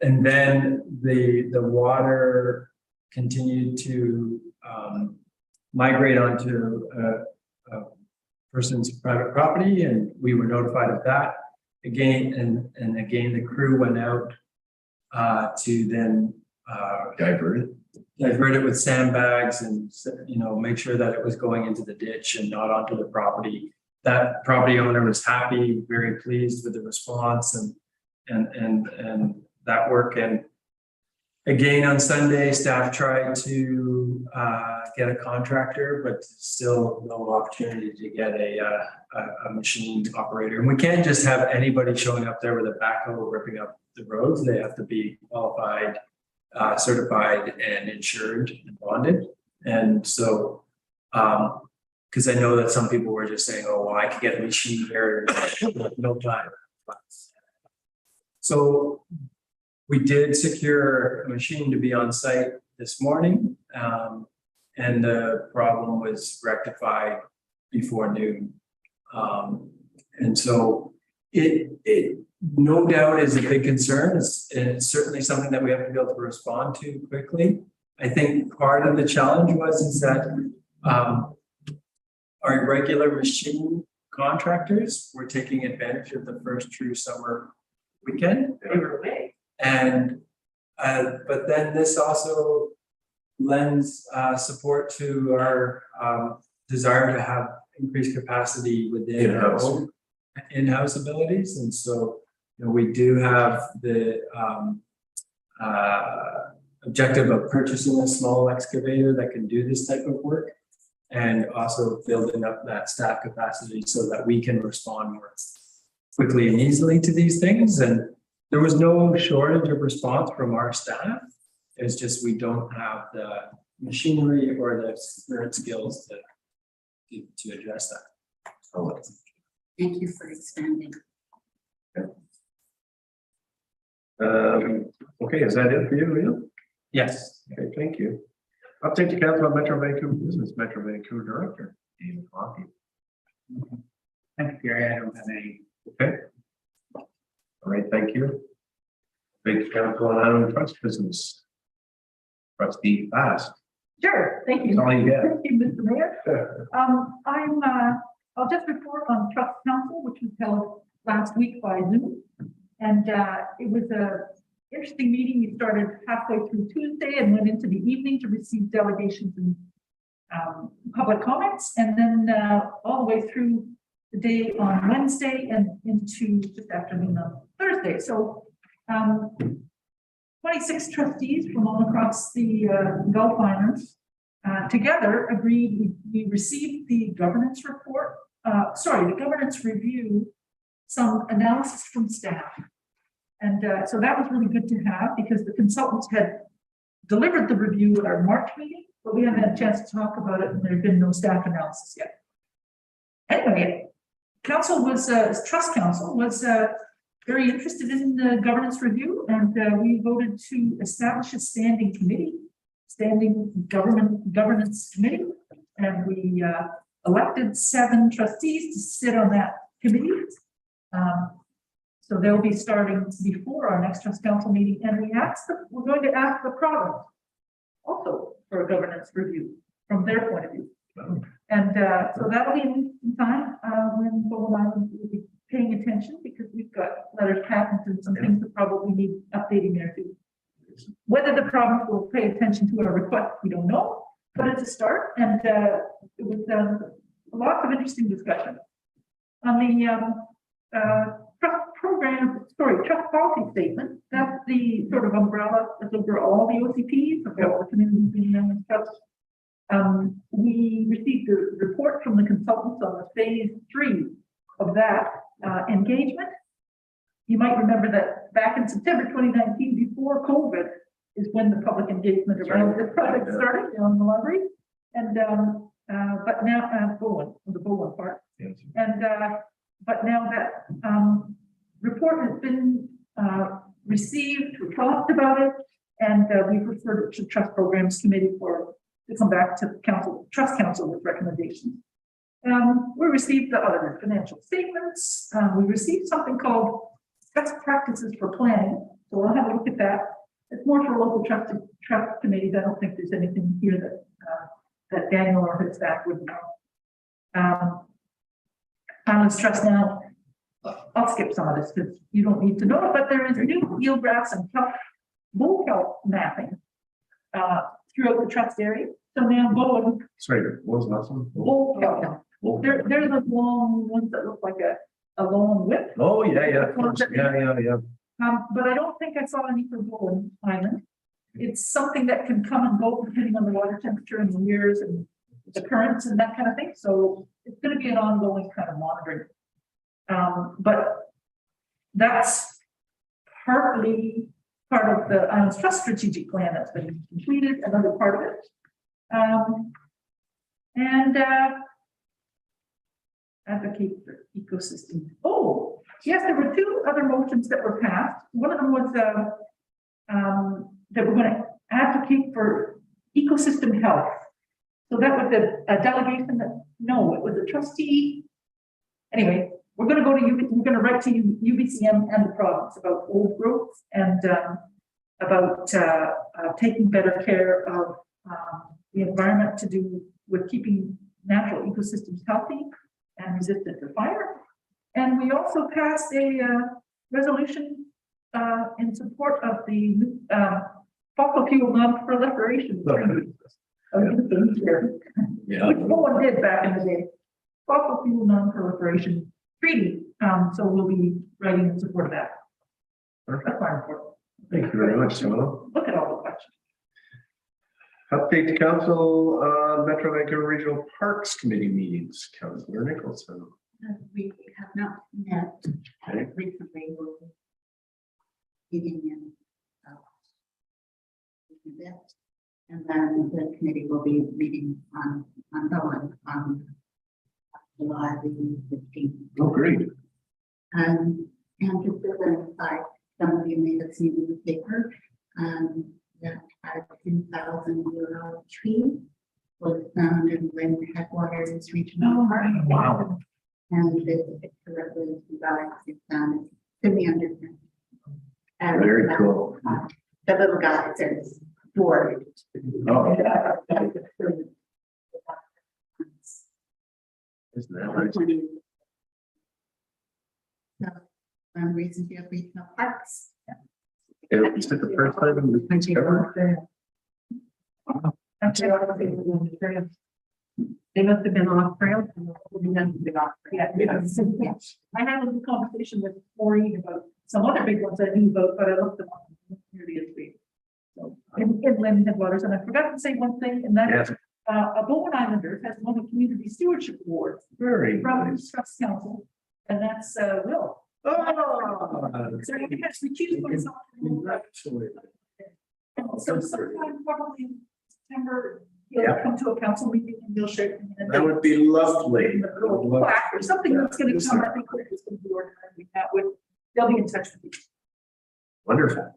And then the water continued to migrate onto a person's private property, and we were notified of that again. And again, the crew went out to then divert it with sandbags and, make sure that it was going into the ditch and not onto the property. That property owner was happy, very pleased with the response and that work. And again, on Sunday, staff tried to get a contractor, but still no opportunity to get a machine operator. And we can't just have anybody showing up there with a backhoe ripping up the roads. They have to be qualified, certified and insured and bonded. And so, because I know that some people were just saying, oh, well, I could get a machine here, no time. So we did secure a machine to be on site this morning, and the problem was rectified before noon. And so it no doubt is a big concern. It's certainly something that we have to be able to respond to quickly. I think part of the challenge is that our regular machine contractors were taking advantage of the first true summer weekend. They were away. And but then this also lends support to our desire to have increased capacity within our own in-house abilities. And so, we do have the objective of purchasing a small excavator that can do this type of work, and also building up that staff capacity so that we can respond more quickly and easily to these things. And there was no shortage of response from our staff. It's just we don't have the machinery or the current skills to address that. So, Thank you for expanding. Okay, is that it for you, Rita? yes. Okay, thank you. Update to council on Metro Vancouver Business, Metro Vancouver Director, David Coffey. Thank you, Gary. I don't have any. Okay. All right, thank you. Thank you, council on Island Trust Business. Trustee Fast. Sure, thank That's you. all you get. Thank you, Mr. Mayor. I'll just report on Trust Council, which was held last week by Zoom. And it was a interesting meeting. We started halfway through Tuesday and went into the evening to receive delegations and public comments, and then all the way through the day on Wednesday and into just afternoon on Thursday. So 26 trustees from all across the Gulf Islands together agreed. We received the governance report, the governance review, some analysis from staff. And so that was really good to have, because the consultants had delivered the review at our March meeting, but we haven't had a chance to talk about it, and there had been no staff analysis yet. Anyway, Trust Council was very interested in the governance review, and we voted to establish a standing governance committee, and we elected 7 trustees to sit on that committee. So they'll be starting before our next Trust Council meeting, and we're going to ask the province also for a governance review from their point of view. And so that'll be in time when Bowen Island will be paying attention, because we've got letters patent and some things that probably need updating there too. Whether the province will pay attention to our request, we don't know, but it's a start, and it was lots of interesting discussion on the trust policy statement. That's the sort of umbrella that's over all the OCPs, of all the communities in trust. We received a report from the consultants on the phase 3 of that engagement. You might remember that back in September 2019, before COVID, is when the public engagement around this project started on the library. And but now, Bowen, the Bowen part. Yes. And, but now that, report has been, received, we talked about it, and, we've referred it to Trust Programs Committee to come back to council, Trust Council with recommendations. We received the audited financial statements. We received something called best practices for planning. So I'll have a look at that. It's more for local trust committees. I don't think there's anything here that, that Daniel or his staff would know. Highlands Trust now, I'll skip some of this because you don't need to know it, but there is new eelgrass and bull kelp mapping throughout the trust area. So now Bowen, Sorry, what was the last one? bull kelp. They're the long ones that look like a long whip. Oh, yeah, of course. Yeah. But I don't think I saw any for Bowen Island. It's something that can come and go depending on the water temperature and the years and the currents and that kind of thing. So it's going to be an ongoing kind of monitoring. But that's partly part of the Islands Trust strategic plan that's been completed, another part of it. Advocate for ecosystem. Oh, yes, there were two other motions that were passed. One of them was that we're going to advocate for ecosystem health. So that was a delegation that, no, it was a trustee. Anyway, we're going to go to we're going to write to UBCM and the province about old growth and about taking better care of the environment to do with keeping natural ecosystems healthy and resistant to fire. And we also passed a resolution in support of the fossil fuel non-proliferation. Yeah. Which no one did back in the day. Fossil fuel non-proliferation treaty. So we'll be writing in support of that. That's our important. Thank you very much, Simona. Look at all the questions. Update to council, Metro Vancouver Regional Parks Committee meetings, Councillor Nicholson. We have not met Okay. recently. We're meeting in a bit. And then the committee will be meeting on Bowen on July the 15th. Oh, great. And just as an aside, some of you may have seen in the paper, that our 2,000 euro tree was found in Lynn Headwaters Regional Park. Wow. And this picture of the guy is found in the underground. And, Very cool. The little guy says, board. Oh, isn't that right? So, reason to have regional parks. Is it the first time in the things ever? Actually, they must have been off trail. Yeah. I had a little conversation with Maureen about some other big ones I knew about, but I looked them up nearly this week. So in Lynn Headwaters, and I forgot to say one thing, and that Yes, a Bowen Islander has won a community stewardship award very from the nice. Trust Council, and that's Will. Oh, So I guess we choose myself. congratulations. So sometime probably in September, you'll Yeah. come to a council meeting and you'll share. That would be lovely. A little plaque or something that's gonna come, I think it's gonna be organized, we have with, they'll be in touch with you. Wonderful.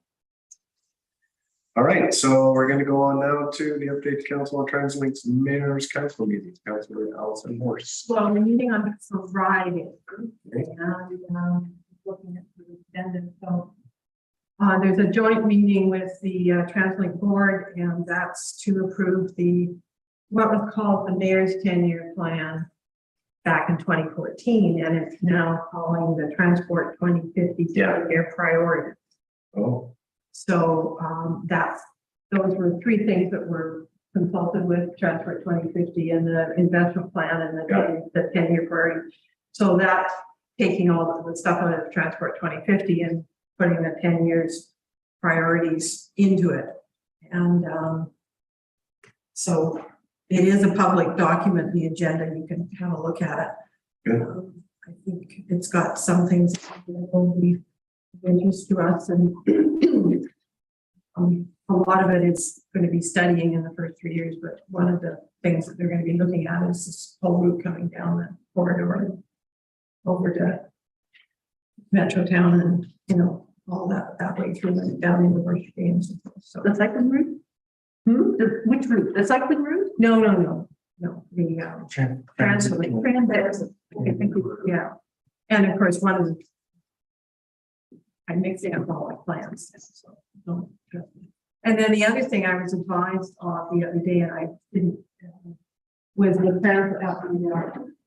All right, so we're going to go on now to the update to council on Translink's mayor's council meetings. Councilor Allison Morse. Well, we're meeting on Friday. Okay. And looking at the agenda, so there's a joint meeting with the TransLink board, and that's to approve what was called the mayor's 10-year plan back in 2014, and it's now calling the Transport 2050 10-year priority. Oh, So those were three things that were consulted with Transport 2050 and the investment plan and the 10-year priority. So that's taking all of the stuff out of Transport 2050 and putting the 10 years priorities into it. And so it is a public document, the agenda, you can have a look at it. good. I think it's got some things that will be of interest to us, and a lot of it is going to be studying in the first 3 years, but one of the things that they're gonna be looking at is this whole route coming down the corridor over to Metro Town and, you know, all that way through and down into Bush Games. So The cycling route? Which route? The cycling route? no, the Transit. Okay, thank you. yeah. And of course, one of the I'm mixing up all my plans, so don't trust me. And then the other thing I was advised of the other day, and I didn't, was the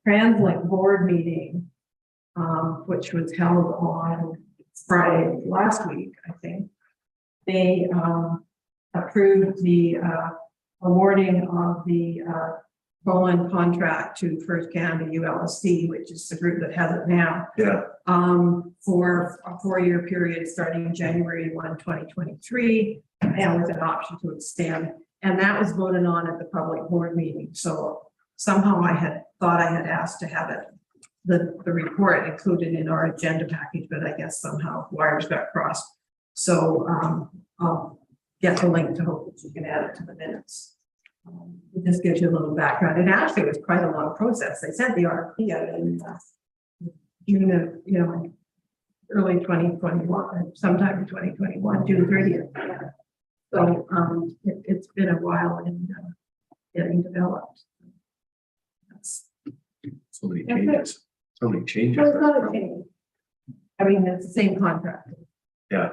Translink board meeting, which was held on Friday last week, I think. They approved the awarding of the Bowen contract to First Canada ULSD, which is the group that has it now. Yeah. For a 4-year period starting January 1, 2023, and with an option to extend. And that was voted on at the public board meeting. So somehow I had thought I had asked to have it, the report included in our agenda package, but I guess somehow wires got crossed. So I'll get the link to hope that you can add it to the minutes. It just gives you a little background. It actually was quite a long process. They sent the RFP out in June of, you know, early 2021, sometime in 2021, June 30th. So it's been a while in getting developed. So many changes, so many changes. Well, it's not a change. I mean, it's the same contract. Yeah.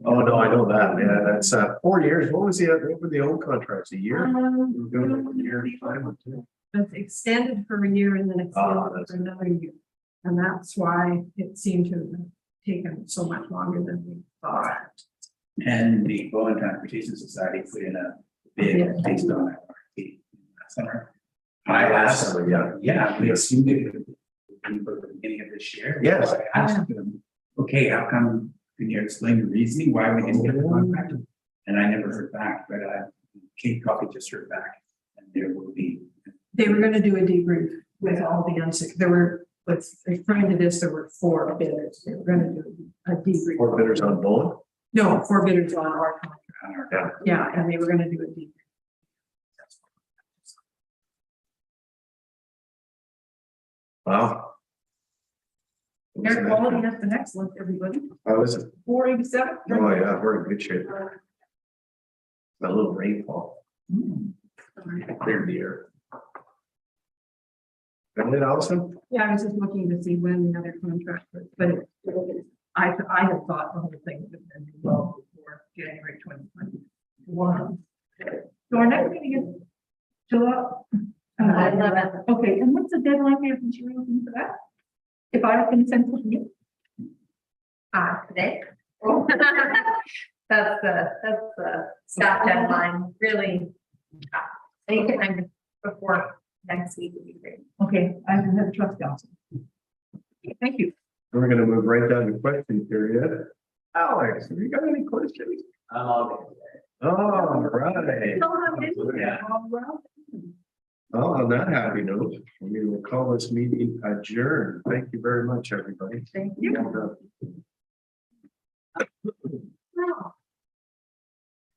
Oh, no, I know that. Yeah, that's 4 years. What were the old contracts? A year? We were doing it for a year, time or two. It's extended for a year and then extended that's- for another year. And that's why it seemed to have taken so much longer than we thought. And the Bowen Transportation Society put in a bid based on that RFP last summer. I asked, yeah, we assumed it would be for the beginning of this year. Yes. So I asked them, okay, how come, can you explain the reasoning why we didn't get the contract? And I never heard back, but Kate Coffey just heard back, and there will be. They were gonna do a debrief with all the there were, according to this, there were 4 bidders. They were gonna do a debrief. 4 bidders on Bowen? No, 4 bidders on our contract. Yeah. Yeah, and they were gonna do a debrief. Wow. Air quality has been excellent, everybody. How is it? 487. Oh, yeah, we're in good shape. A little rainfall. Cleared the air. Got it, Allison? Yeah, I was just looking to see when the other contract was, but I had thought the whole thing would have been well before January 2021. So our next meeting is July. 11th. Okay, and what's the deadline we have materials in for that? If I can send something in? Today. That's the staff deadline, really. Anytime before next week would be great. Okay, I have a trust council. Thank you. We're gonna move right down to question period. Alex, have you got any questions? Oh, right. Yeah. Well, on that happy note, we will call this meeting adjourned. Thank you very much, everybody. Thank you. Well done.